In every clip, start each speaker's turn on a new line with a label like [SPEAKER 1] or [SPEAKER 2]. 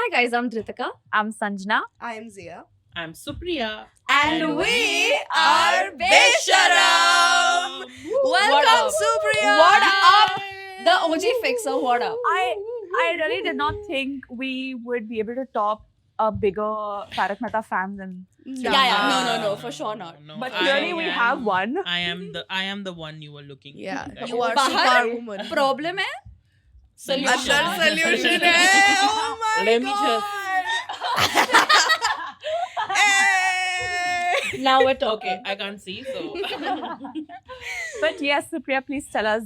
[SPEAKER 1] Hi guys, I'm Dhritika.
[SPEAKER 2] I'm Sanjana.
[SPEAKER 3] I am Zia.
[SPEAKER 4] I'm Supriya.
[SPEAKER 3] And we are Besharam. Welcome,
[SPEAKER 1] up?
[SPEAKER 3] Supriya.
[SPEAKER 1] What up? The OG fixer, what up?
[SPEAKER 2] I really did not think we would be able to top a bigger Tarak Mehta fan than.
[SPEAKER 1] Yeah. No, for sure not.
[SPEAKER 4] No,
[SPEAKER 2] But
[SPEAKER 4] I
[SPEAKER 2] clearly we
[SPEAKER 4] am-
[SPEAKER 2] have one.
[SPEAKER 4] I am the one you were looking.
[SPEAKER 3] Yeah,
[SPEAKER 4] for.
[SPEAKER 3] you are
[SPEAKER 1] Bahar
[SPEAKER 3] superwoman.
[SPEAKER 1] Problem है?
[SPEAKER 4] Solution.
[SPEAKER 3] अंदर solution है. Oh my
[SPEAKER 4] Let me
[SPEAKER 3] god. Hey.
[SPEAKER 1] Now we're talking.
[SPEAKER 4] Okay, I can't see, so.
[SPEAKER 2] But yes, Supriya, please tell us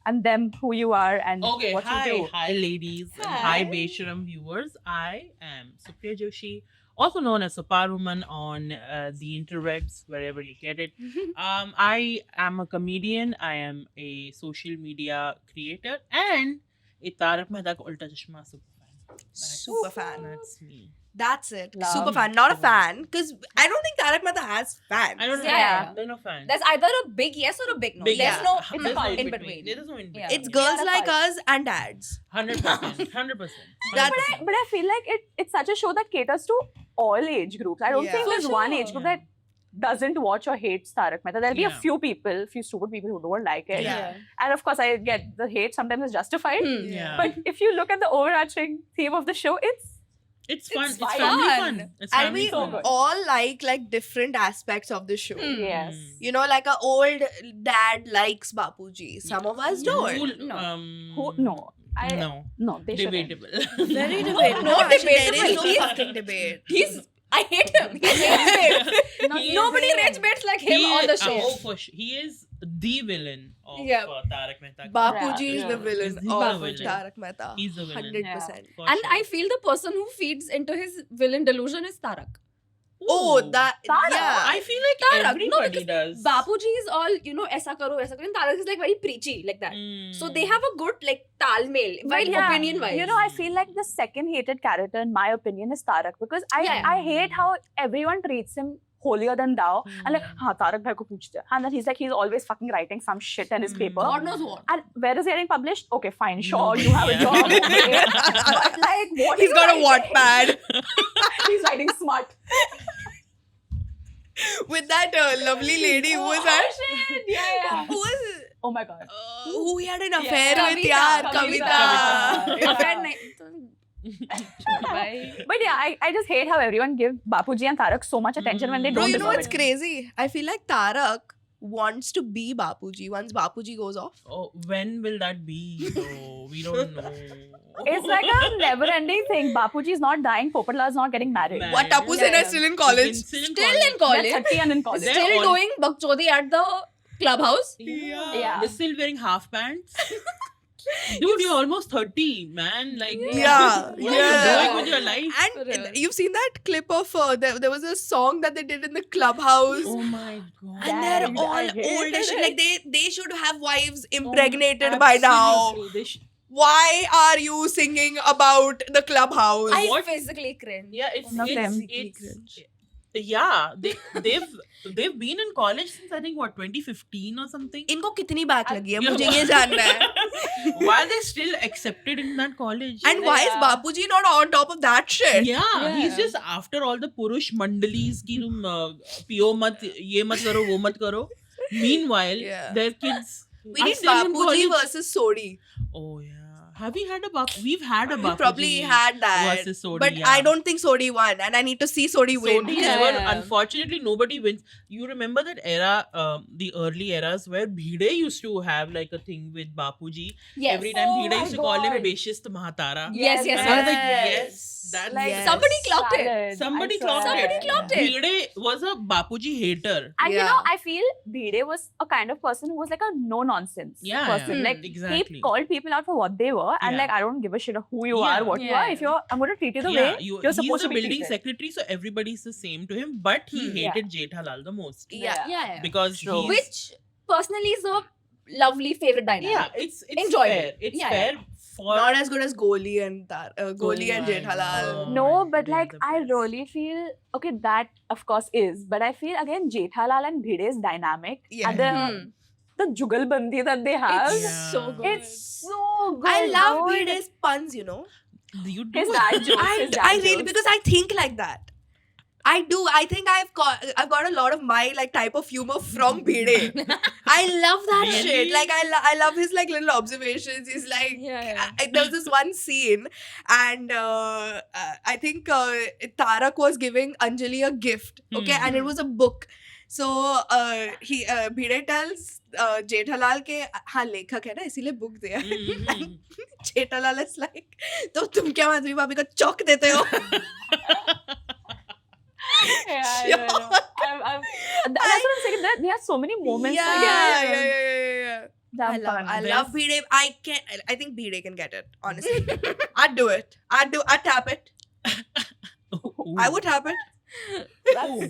[SPEAKER 2] and them who you are and
[SPEAKER 4] Okay,
[SPEAKER 2] what you do.
[SPEAKER 4] hi ladies, and
[SPEAKER 1] Hi.
[SPEAKER 4] hi Besharam viewers. I am Supriya Joshi, also known as Superwoman on the interwebs, wherever you get it. I am a comedian. I am a social media creator and a Tarak Mehta ka Ulta Chashma super fan.
[SPEAKER 3] Super fan.
[SPEAKER 4] That's me.
[SPEAKER 3] That's it.
[SPEAKER 2] Love.
[SPEAKER 3] Super fan. Not a fan. Because I don't think Tarak Mehta has fans.
[SPEAKER 4] I don't know.
[SPEAKER 1] Yeah.
[SPEAKER 4] They're no fans.
[SPEAKER 1] There's either a big yes or a big no.
[SPEAKER 4] Big
[SPEAKER 1] There's
[SPEAKER 4] yeah.
[SPEAKER 1] no
[SPEAKER 4] There's
[SPEAKER 1] in between.
[SPEAKER 4] There's no in between.
[SPEAKER 1] Yeah.
[SPEAKER 3] It's girls
[SPEAKER 2] Yeah,
[SPEAKER 3] like
[SPEAKER 2] that's
[SPEAKER 3] us and dads.
[SPEAKER 4] 100%. 100%.
[SPEAKER 3] That's-
[SPEAKER 2] But I feel like it's such a show that caters to all age groups. I don't
[SPEAKER 3] Yeah.
[SPEAKER 2] think
[SPEAKER 1] For
[SPEAKER 2] there's one age
[SPEAKER 1] sure.
[SPEAKER 2] group that doesn't watch or hates Tarak Mehta. There'll be a
[SPEAKER 4] Yeah.
[SPEAKER 2] few stupid people who don't like it.
[SPEAKER 4] Yeah.
[SPEAKER 2] And of course, I get the hate sometimes is justified.
[SPEAKER 4] Yeah.
[SPEAKER 2] But if you look at the overarching theme of the show,
[SPEAKER 4] It's fun.
[SPEAKER 2] It's
[SPEAKER 4] It's,
[SPEAKER 2] fun.
[SPEAKER 4] family fun. It's
[SPEAKER 3] And
[SPEAKER 4] family
[SPEAKER 3] we
[SPEAKER 4] fun.
[SPEAKER 3] all like different aspects of the show.
[SPEAKER 2] yes.
[SPEAKER 3] You know, like a old dad likes Bapuji. Some of us don't.
[SPEAKER 4] Who-
[SPEAKER 1] No.
[SPEAKER 2] Who? No. No, they shouldn't.
[SPEAKER 4] Debatable.
[SPEAKER 3] Very debatable.
[SPEAKER 1] No
[SPEAKER 3] actually,
[SPEAKER 1] debatable.
[SPEAKER 3] There is no
[SPEAKER 1] He's-
[SPEAKER 3] fucking debate.
[SPEAKER 1] I hate him. He hates baits.
[SPEAKER 2] No, he
[SPEAKER 1] Nobody
[SPEAKER 2] is-
[SPEAKER 1] rates baits like him
[SPEAKER 4] He
[SPEAKER 1] on the
[SPEAKER 4] is-
[SPEAKER 1] show.
[SPEAKER 4] Oh, for sure. He is the villain of
[SPEAKER 1] Yeah.
[SPEAKER 4] Tarak Mehta.
[SPEAKER 3] Bapuji is
[SPEAKER 4] Yeah.
[SPEAKER 3] the villain
[SPEAKER 4] He's the
[SPEAKER 3] of
[SPEAKER 4] villain.
[SPEAKER 3] Tarak Mehta.
[SPEAKER 4] He's the villain.
[SPEAKER 3] 100%.
[SPEAKER 4] For
[SPEAKER 1] And
[SPEAKER 4] sure.
[SPEAKER 1] I feel the person who feeds into his villain delusion is Tarak.
[SPEAKER 3] Oh,
[SPEAKER 4] Ooh.
[SPEAKER 3] that.
[SPEAKER 2] Tarak.
[SPEAKER 3] Yeah.
[SPEAKER 4] I feel like
[SPEAKER 1] Tarak. No,
[SPEAKER 4] everybody
[SPEAKER 1] because
[SPEAKER 4] does.
[SPEAKER 1] Bapuji is all, aisa karo. And Tarak is like very preachy, like that. So they have a good, like, talmel,
[SPEAKER 2] But
[SPEAKER 1] very
[SPEAKER 2] yeah,
[SPEAKER 1] opinion wise.
[SPEAKER 2] You know, I feel like the second hated character, in my opinion, is Tarak because
[SPEAKER 1] Yeah.
[SPEAKER 2] I hate how everyone treats him holier than thou. And like, Tarak bhai ko poochte. And then he's always fucking writing some shit in his paper.
[SPEAKER 1] God knows what.
[SPEAKER 2] And where is he getting published? Okay, fine, sure,
[SPEAKER 4] No.
[SPEAKER 2] you have a
[SPEAKER 4] Yeah.
[SPEAKER 2] job. Okay. But like, what
[SPEAKER 3] He's
[SPEAKER 2] is
[SPEAKER 3] got a
[SPEAKER 2] he writing?
[SPEAKER 3] Wattpad
[SPEAKER 2] He's writing smart.
[SPEAKER 3] with that lovely lady who was
[SPEAKER 2] Oh,
[SPEAKER 3] at.
[SPEAKER 2] shit. Yeah.
[SPEAKER 3] Who was.
[SPEAKER 2] Oh my god.
[SPEAKER 3] Who he had an affair
[SPEAKER 1] Kavita,
[SPEAKER 3] with, yaar.
[SPEAKER 2] Kavita.
[SPEAKER 3] Kavita.
[SPEAKER 2] Yeah.
[SPEAKER 1] Affair Bye.
[SPEAKER 2] But yeah, I just hate how everyone gives Bapuji and Tarak so much attention when they
[SPEAKER 3] Bro,
[SPEAKER 2] don't
[SPEAKER 3] you know
[SPEAKER 2] deserve
[SPEAKER 3] what's
[SPEAKER 2] it.
[SPEAKER 3] crazy? I feel like Tarak wants to be Bapuji once Bapuji goes off.
[SPEAKER 4] Oh, when will that be? Though? We don't know.
[SPEAKER 2] It's like a never-ending thing. Bapuji is not dying. Popala is not getting married.
[SPEAKER 4] Man.
[SPEAKER 3] What, Tapu Sen
[SPEAKER 2] Yeah,
[SPEAKER 3] is still in college?
[SPEAKER 4] Still in
[SPEAKER 1] Still in
[SPEAKER 2] They're
[SPEAKER 1] college.
[SPEAKER 2] 30 and in college.
[SPEAKER 4] They're
[SPEAKER 1] Still
[SPEAKER 4] all-
[SPEAKER 1] doing bakchodi at the clubhouse.
[SPEAKER 2] Yeah.
[SPEAKER 4] They're still wearing half pants. Dude, you're almost 30, man. Like,
[SPEAKER 3] Yeah.
[SPEAKER 4] what
[SPEAKER 3] Yeah.
[SPEAKER 4] are you doing with your life?
[SPEAKER 1] For
[SPEAKER 3] And
[SPEAKER 1] real.
[SPEAKER 3] you've seen that clip of there was a song that they did in the clubhouse.
[SPEAKER 4] Oh my god.
[SPEAKER 3] And they're
[SPEAKER 2] Yeah,
[SPEAKER 3] all
[SPEAKER 2] I hate
[SPEAKER 3] old as shit.
[SPEAKER 2] it.
[SPEAKER 3] Like they should have wives
[SPEAKER 4] Oh,
[SPEAKER 3] impregnated by now.
[SPEAKER 4] absolutely. They sh-
[SPEAKER 3] Why are you singing about the clubhouse?
[SPEAKER 1] I
[SPEAKER 4] What?
[SPEAKER 1] physically cringe.
[SPEAKER 4] Yeah, it's
[SPEAKER 2] Not them.
[SPEAKER 4] it's yeah. They've been in college since I think what 2015 or something.
[SPEAKER 3] इनको कितनी back लगी है
[SPEAKER 4] Yeah.
[SPEAKER 3] मुझे ये जानना है.
[SPEAKER 4] Why are they still accepted in that college?
[SPEAKER 3] And why is Bapuji not on top of that shit?
[SPEAKER 4] Yeah, he's
[SPEAKER 1] Yeah.
[SPEAKER 4] just after all the Purush Mandalis ki tum piyo mat, ye mat karo, wo mat karo. Meanwhile,
[SPEAKER 3] Yeah.
[SPEAKER 4] their kids
[SPEAKER 3] We
[SPEAKER 4] are
[SPEAKER 3] need
[SPEAKER 4] still in
[SPEAKER 3] Bapuji
[SPEAKER 4] college.
[SPEAKER 3] versus Sodi.
[SPEAKER 4] Oh yeah. Have we had a Bapuji? We've had a
[SPEAKER 3] We
[SPEAKER 4] Bapuji.
[SPEAKER 3] probably had that.
[SPEAKER 4] versus Sodi,
[SPEAKER 3] But
[SPEAKER 4] yeah.
[SPEAKER 3] I don't think Sodi won. And I need to see Sodi win.
[SPEAKER 4] Sodi
[SPEAKER 1] Yeah.
[SPEAKER 4] never, unfortunately, nobody wins. You remember that era, the early eras where Bhide used to have like a thing with Bapuji.
[SPEAKER 1] Yes.
[SPEAKER 4] Every time
[SPEAKER 2] Oh
[SPEAKER 4] Bhide
[SPEAKER 2] my
[SPEAKER 4] used to call him
[SPEAKER 2] God.
[SPEAKER 4] Beshist Mahatara.
[SPEAKER 1] Yes, yes,
[SPEAKER 4] And I was like,
[SPEAKER 3] yes.
[SPEAKER 4] yes, that's
[SPEAKER 2] Like,
[SPEAKER 3] Yes.
[SPEAKER 1] Somebody clocked it.
[SPEAKER 2] Salad,
[SPEAKER 4] Somebody
[SPEAKER 2] I swear.
[SPEAKER 4] clocked it.
[SPEAKER 1] Somebody clocked it.
[SPEAKER 4] Bhide was a Bapuji hater.
[SPEAKER 2] And you
[SPEAKER 3] Yeah.
[SPEAKER 2] know, I feel Bhide was a kind of person who was like a no-nonsense
[SPEAKER 4] Yeah,
[SPEAKER 2] person.
[SPEAKER 4] yeah.
[SPEAKER 2] Like,
[SPEAKER 4] Exactly.
[SPEAKER 2] he called people out for what they were. And
[SPEAKER 4] Yeah.
[SPEAKER 2] like, I don't give a shit of who you
[SPEAKER 4] Yeah.
[SPEAKER 2] are, what you
[SPEAKER 1] Yeah.
[SPEAKER 2] are. If you're, I'm going to treat you the
[SPEAKER 4] Yeah,
[SPEAKER 2] way
[SPEAKER 4] you're
[SPEAKER 2] you're supposed
[SPEAKER 4] he's
[SPEAKER 2] to
[SPEAKER 4] the
[SPEAKER 2] be
[SPEAKER 4] building
[SPEAKER 2] treated.
[SPEAKER 4] secretary, so everybody's the same to him. But he
[SPEAKER 2] Yeah.
[SPEAKER 4] hated Jethalal the most
[SPEAKER 3] Yeah.
[SPEAKER 1] Yeah.
[SPEAKER 4] because
[SPEAKER 2] True.
[SPEAKER 4] he's
[SPEAKER 1] Which personally is a lovely favorite dynamic.
[SPEAKER 4] yeah, it's
[SPEAKER 1] Enjoyable.
[SPEAKER 4] fair. It's
[SPEAKER 1] Yeah,
[SPEAKER 4] fair for
[SPEAKER 3] Not as good as Goli and Goli and
[SPEAKER 4] my
[SPEAKER 3] Jethalal.
[SPEAKER 4] God.
[SPEAKER 2] No, but
[SPEAKER 4] they're
[SPEAKER 2] like
[SPEAKER 4] the
[SPEAKER 2] I
[SPEAKER 4] best.
[SPEAKER 2] really feel okay. That of course is, but I feel again Jethalal and Bhide's dynamic
[SPEAKER 3] Yeah.
[SPEAKER 2] and
[SPEAKER 1] Hmm.
[SPEAKER 2] the jugalbandi that they have.
[SPEAKER 1] It's
[SPEAKER 4] Yeah.
[SPEAKER 1] so good.
[SPEAKER 2] It's so good.
[SPEAKER 3] I love
[SPEAKER 2] dude.
[SPEAKER 3] Bhide's puns, you know.
[SPEAKER 4] You do
[SPEAKER 2] His dad jokes. his dad
[SPEAKER 3] I really,
[SPEAKER 2] jokes.
[SPEAKER 3] because I think like that. I do. I think I've got a lot of my like type of humor from Bhide. I love that
[SPEAKER 4] Really?
[SPEAKER 3] shit. Like I love his like little observations. He's like,
[SPEAKER 1] Yeah.
[SPEAKER 3] there was this one scene, and I think Tarak was giving Anjali a gift. Okay, and it was a book. So he Bhide tells Jethalal के हाँ लेखक है ना इसीलिए book दिया.
[SPEAKER 4] Mhm.
[SPEAKER 3] Jethalal is like, तो तुम क्या माधवी भाभी को चौक देते हो?
[SPEAKER 2] Yeah, I know. That's what I'm saying. There are so many moments like that.
[SPEAKER 3] Yeah.
[SPEAKER 2] Damn fun.
[SPEAKER 3] I love Bhide. I think Bhide can get it. Honestly, I'd do it. I'd tap it. I would tap it.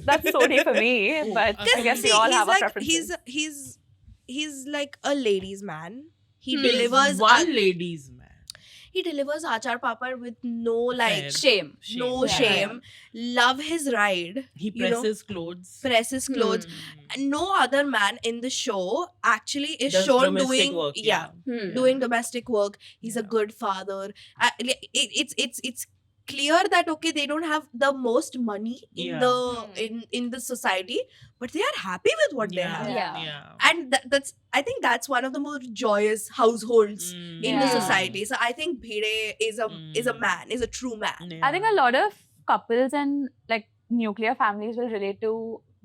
[SPEAKER 2] That's so deep for me, but I guess we all have our preferences.
[SPEAKER 3] He's like a ladies' man. He
[SPEAKER 4] He's
[SPEAKER 3] delivers
[SPEAKER 4] one ladies man.
[SPEAKER 3] he delivers achar papad with no like
[SPEAKER 4] Fair.
[SPEAKER 1] Shame.
[SPEAKER 3] no
[SPEAKER 2] Yeah.
[SPEAKER 3] shame. Love his ride.
[SPEAKER 4] He
[SPEAKER 3] You know,
[SPEAKER 4] presses clothes.
[SPEAKER 3] presses clothes.
[SPEAKER 4] Mm.
[SPEAKER 3] No other man in the show actually is
[SPEAKER 4] Does
[SPEAKER 3] shown
[SPEAKER 4] domestic
[SPEAKER 3] doing
[SPEAKER 4] work,
[SPEAKER 3] doing domestic work. He's a
[SPEAKER 4] Yeah.
[SPEAKER 3] good father. It's clear that okay, they don't have the most money in
[SPEAKER 4] Yeah.
[SPEAKER 3] the in the society, but they are happy with what they have.
[SPEAKER 1] Yeah.
[SPEAKER 3] And that's I think that's one of the most joyous households
[SPEAKER 4] Mm.
[SPEAKER 3] in the
[SPEAKER 2] Yeah.
[SPEAKER 3] society. So I think Bhide is a man, is a true man.
[SPEAKER 2] I think a lot of couples and like nuclear families will relate to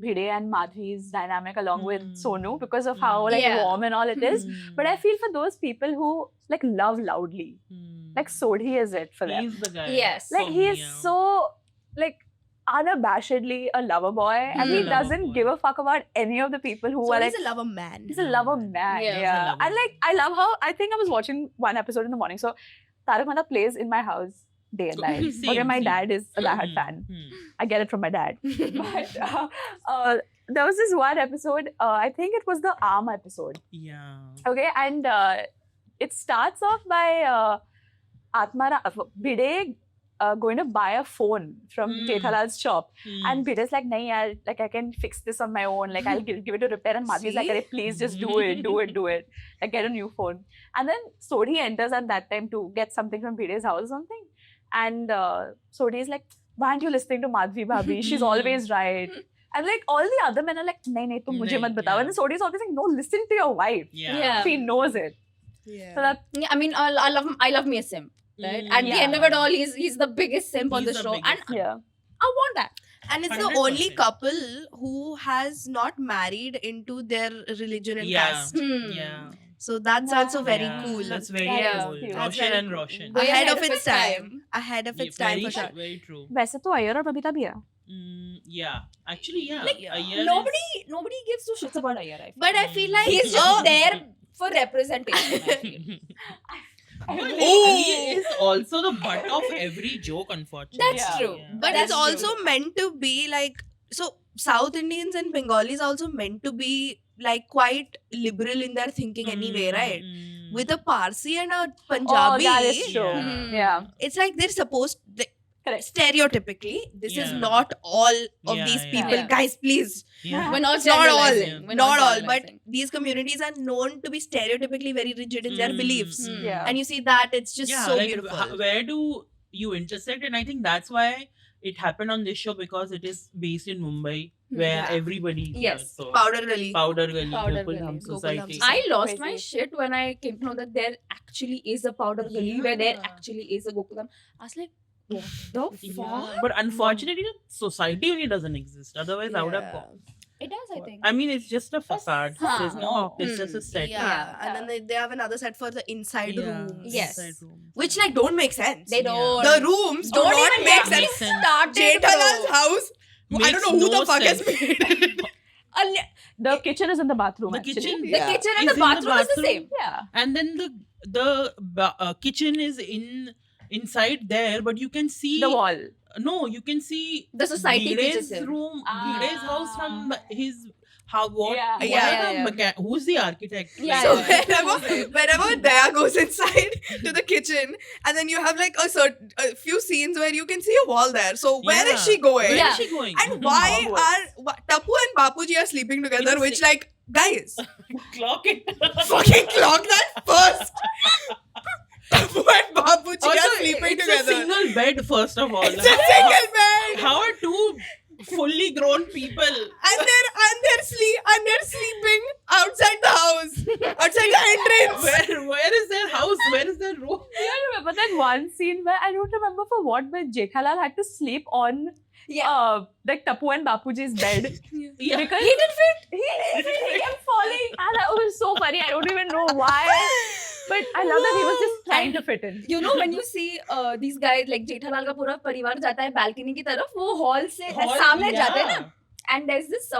[SPEAKER 2] Bhide and Madhvi's dynamic along with
[SPEAKER 4] Mm.
[SPEAKER 2] Sonu because of how like
[SPEAKER 1] Yeah.
[SPEAKER 2] warm and all it is. But I feel for those people who like love loudly, like Sodhi is it for them.
[SPEAKER 4] He's the guy.
[SPEAKER 1] Yes.
[SPEAKER 2] Like he is so like unabashedly a lover boy, and
[SPEAKER 4] He's
[SPEAKER 2] he
[SPEAKER 4] a lover
[SPEAKER 2] doesn't
[SPEAKER 4] boy.
[SPEAKER 2] give a fuck about any of the people who
[SPEAKER 3] So
[SPEAKER 2] are
[SPEAKER 3] he's
[SPEAKER 2] like.
[SPEAKER 3] a lover man.
[SPEAKER 2] He's a lover man,
[SPEAKER 1] Yeah,
[SPEAKER 4] he's a
[SPEAKER 2] yeah.
[SPEAKER 4] lover
[SPEAKER 2] And like, I love how I think I was watching one episode in the morning. So Tarak Mehta plays in my house day and night.
[SPEAKER 4] Same,
[SPEAKER 2] Okay, my
[SPEAKER 4] same.
[SPEAKER 2] dad is a diehard fan.
[SPEAKER 4] Mm.
[SPEAKER 2] I get it from my dad. But there was this one episode. I think it was the arm episode.
[SPEAKER 4] Yeah.
[SPEAKER 2] Okay, and it starts off by Bhide going to buy a phone from
[SPEAKER 4] Mm.
[SPEAKER 2] Jethalal's shop.
[SPEAKER 4] Mm.
[SPEAKER 2] And Bhide's like, nahi yaar, like I can fix this on my own. Like I'll give it to repair. And Madhvi's like,
[SPEAKER 3] See?
[SPEAKER 2] "Arey, please just do it. Like get a new phone. And then Sodhi enters at that time to get something from Bhide's house or something. And Sodhi is like, why aren't you listening to Madhvi Bhabhi? She's always right. And like all the other men are like, nahi, tum mujhe
[SPEAKER 4] Nahi,
[SPEAKER 2] mat batao.
[SPEAKER 4] yeah.
[SPEAKER 2] And then Sodhi is always like, no, listen to your wife.
[SPEAKER 4] Yeah.
[SPEAKER 1] Yeah.
[SPEAKER 2] She knows it.
[SPEAKER 3] Yeah.
[SPEAKER 2] So that
[SPEAKER 1] Yeah, I mean, I love me a simp. Right? At the
[SPEAKER 2] Yeah.
[SPEAKER 1] end of it all, he's the biggest simp on
[SPEAKER 4] He's
[SPEAKER 1] the
[SPEAKER 4] the
[SPEAKER 1] show.
[SPEAKER 4] biggest
[SPEAKER 1] And
[SPEAKER 2] yeah.
[SPEAKER 1] I want that.
[SPEAKER 3] And it's the only
[SPEAKER 4] 100%.
[SPEAKER 3] couple who has not married into their religion and
[SPEAKER 4] Yeah.
[SPEAKER 3] caste.
[SPEAKER 4] Yeah.
[SPEAKER 3] So that's also very
[SPEAKER 4] Yeah.
[SPEAKER 3] cool.
[SPEAKER 4] That's very
[SPEAKER 1] Yeah.
[SPEAKER 4] cool.
[SPEAKER 2] That's
[SPEAKER 4] Roshan
[SPEAKER 3] very
[SPEAKER 4] and
[SPEAKER 3] cool.
[SPEAKER 4] Roshan.
[SPEAKER 1] Way
[SPEAKER 3] ahead of its time. Ahead of its time
[SPEAKER 4] very,
[SPEAKER 3] for sure.
[SPEAKER 4] Very true.
[SPEAKER 2] वैसे तो अय्यर और बबीता भी है.
[SPEAKER 4] Yeah. Actually, yeah.
[SPEAKER 1] Like,
[SPEAKER 4] Iyer
[SPEAKER 1] Nobody gives two shits about Iyer. I feel.
[SPEAKER 3] But I feel like
[SPEAKER 1] He's just there for representation. I feel.
[SPEAKER 4] He is also the butt of every joke, unfortunately.
[SPEAKER 1] That's
[SPEAKER 2] Yeah.
[SPEAKER 1] true.
[SPEAKER 4] Yeah.
[SPEAKER 3] But
[SPEAKER 1] That's
[SPEAKER 3] it's also meant to be like so South Indians and Bengalis also meant to be like quite liberal in their thinking anyway, right?
[SPEAKER 4] Mm.
[SPEAKER 3] With a Parsi and a
[SPEAKER 2] Oh,
[SPEAKER 3] Punjabi,
[SPEAKER 2] that is true.
[SPEAKER 4] Yeah.
[SPEAKER 2] Yeah.
[SPEAKER 3] it's like they're supposed
[SPEAKER 2] Correct.
[SPEAKER 3] stereotypically this is
[SPEAKER 4] Yeah.
[SPEAKER 3] not all of
[SPEAKER 4] Yeah,
[SPEAKER 3] these
[SPEAKER 4] yeah.
[SPEAKER 3] people.
[SPEAKER 1] Yeah.
[SPEAKER 3] Guys, please.
[SPEAKER 4] Yeah.
[SPEAKER 1] We're not
[SPEAKER 3] It's not all,
[SPEAKER 1] generalizing. We're
[SPEAKER 3] not all, but
[SPEAKER 1] generalizing.
[SPEAKER 3] these communities are known to be stereotypically very rigid in their
[SPEAKER 4] Mm,
[SPEAKER 3] beliefs.
[SPEAKER 1] mm.
[SPEAKER 2] Yeah.
[SPEAKER 3] And you see that it's just
[SPEAKER 4] Yeah,
[SPEAKER 3] so
[SPEAKER 4] like,
[SPEAKER 3] beautiful.
[SPEAKER 4] where do you intersect? And I think that's why it happened on this show because it is based in Mumbai, where
[SPEAKER 3] Yeah.
[SPEAKER 4] everybody.
[SPEAKER 1] Yes.
[SPEAKER 4] So,
[SPEAKER 3] Powder Gully.
[SPEAKER 4] Powder Gully,
[SPEAKER 1] Powder
[SPEAKER 4] Gokul
[SPEAKER 1] Gully,
[SPEAKER 4] Hum
[SPEAKER 3] Gokul Hum
[SPEAKER 4] Society.
[SPEAKER 3] Society.
[SPEAKER 1] I lost
[SPEAKER 2] Crazy.
[SPEAKER 1] my shit when I came to know that there actually is a powder gully where there
[SPEAKER 4] Yeah.
[SPEAKER 1] actually is a Gokulam. I was like, what the
[SPEAKER 4] Yeah.
[SPEAKER 1] fuck?
[SPEAKER 4] But unfortunately, the society only doesn't exist. Otherwise, I would have
[SPEAKER 3] Yeah.
[SPEAKER 4] gone.
[SPEAKER 1] It does, I think.
[SPEAKER 4] I mean, it's just a facade.
[SPEAKER 1] Huh.
[SPEAKER 4] There's no, it's just a set.
[SPEAKER 3] Yeah.
[SPEAKER 1] Yeah.
[SPEAKER 3] And then they have another set for the inside
[SPEAKER 4] Yeah,
[SPEAKER 3] rooms.
[SPEAKER 1] Yes.
[SPEAKER 4] inside rooms.
[SPEAKER 3] Which like don't make sense.
[SPEAKER 1] They
[SPEAKER 4] Yeah.
[SPEAKER 1] don't.
[SPEAKER 3] The rooms do
[SPEAKER 1] Don't
[SPEAKER 3] not
[SPEAKER 1] even
[SPEAKER 3] make
[SPEAKER 1] get me
[SPEAKER 3] sense.
[SPEAKER 1] started.
[SPEAKER 3] Jethalal's
[SPEAKER 1] bro.
[SPEAKER 3] house. I don't
[SPEAKER 4] Makes
[SPEAKER 3] know who
[SPEAKER 4] no
[SPEAKER 3] the fuck has
[SPEAKER 4] sense.
[SPEAKER 3] made it.
[SPEAKER 2] The kitchen is in the bathroom.
[SPEAKER 4] The
[SPEAKER 2] actually.
[SPEAKER 4] kitchen,
[SPEAKER 1] The
[SPEAKER 3] Yeah.
[SPEAKER 1] kitchen and
[SPEAKER 4] Is
[SPEAKER 1] the
[SPEAKER 4] in the
[SPEAKER 1] bathroom is the
[SPEAKER 4] bathroom.
[SPEAKER 1] same.
[SPEAKER 2] Yeah.
[SPEAKER 4] and then the kitchen is inside there, but you can see
[SPEAKER 2] The wall.
[SPEAKER 4] No, you can see
[SPEAKER 1] The society
[SPEAKER 4] Bhide's
[SPEAKER 1] teaches him.
[SPEAKER 4] room,
[SPEAKER 2] Ah.
[SPEAKER 4] Bhide's house from his how what?
[SPEAKER 2] Yeah.
[SPEAKER 4] what
[SPEAKER 3] Yeah,
[SPEAKER 4] are the
[SPEAKER 1] yeah.
[SPEAKER 4] who's the architect?
[SPEAKER 1] Yeah,
[SPEAKER 3] So
[SPEAKER 1] yeah.
[SPEAKER 3] whenever Daya goes inside to the kitchen, and then you have like a few scenes where you can see a wall there. So where is
[SPEAKER 4] Yeah.
[SPEAKER 3] she going?
[SPEAKER 4] Where
[SPEAKER 1] Yeah.
[SPEAKER 4] is she going?
[SPEAKER 3] And why
[SPEAKER 2] Hogwarts.
[SPEAKER 3] are Tapu and Bapuji are sleeping together?
[SPEAKER 4] In a
[SPEAKER 3] Which
[SPEAKER 4] si-
[SPEAKER 3] like guys,
[SPEAKER 4] clock it?
[SPEAKER 3] fucking clock that first. Tapu and Babuji
[SPEAKER 4] Also,
[SPEAKER 3] are sleeping
[SPEAKER 4] it's
[SPEAKER 3] together.
[SPEAKER 4] a single bed, first of all.
[SPEAKER 3] It's a single bed.
[SPEAKER 4] How are two fully grown people?
[SPEAKER 3] And they're sleeping outside the house, outside the entrance.
[SPEAKER 4] Where is their house? Where is their room?
[SPEAKER 2] I remember that one scene where I don't remember for what, but Jethalal had to sleep on like Tapu and Bapuji's bed.
[SPEAKER 4] Yeah.
[SPEAKER 2] Because he didn't fit. He kept falling. And that was so funny. I don't even know why. But I love that he was just trying to fit in.
[SPEAKER 1] You know, when you see these guys, like Jethalal का पूरा परिवार जाता है balcony की तरफ, वो hall से सामने जाते हैं ना. And there's this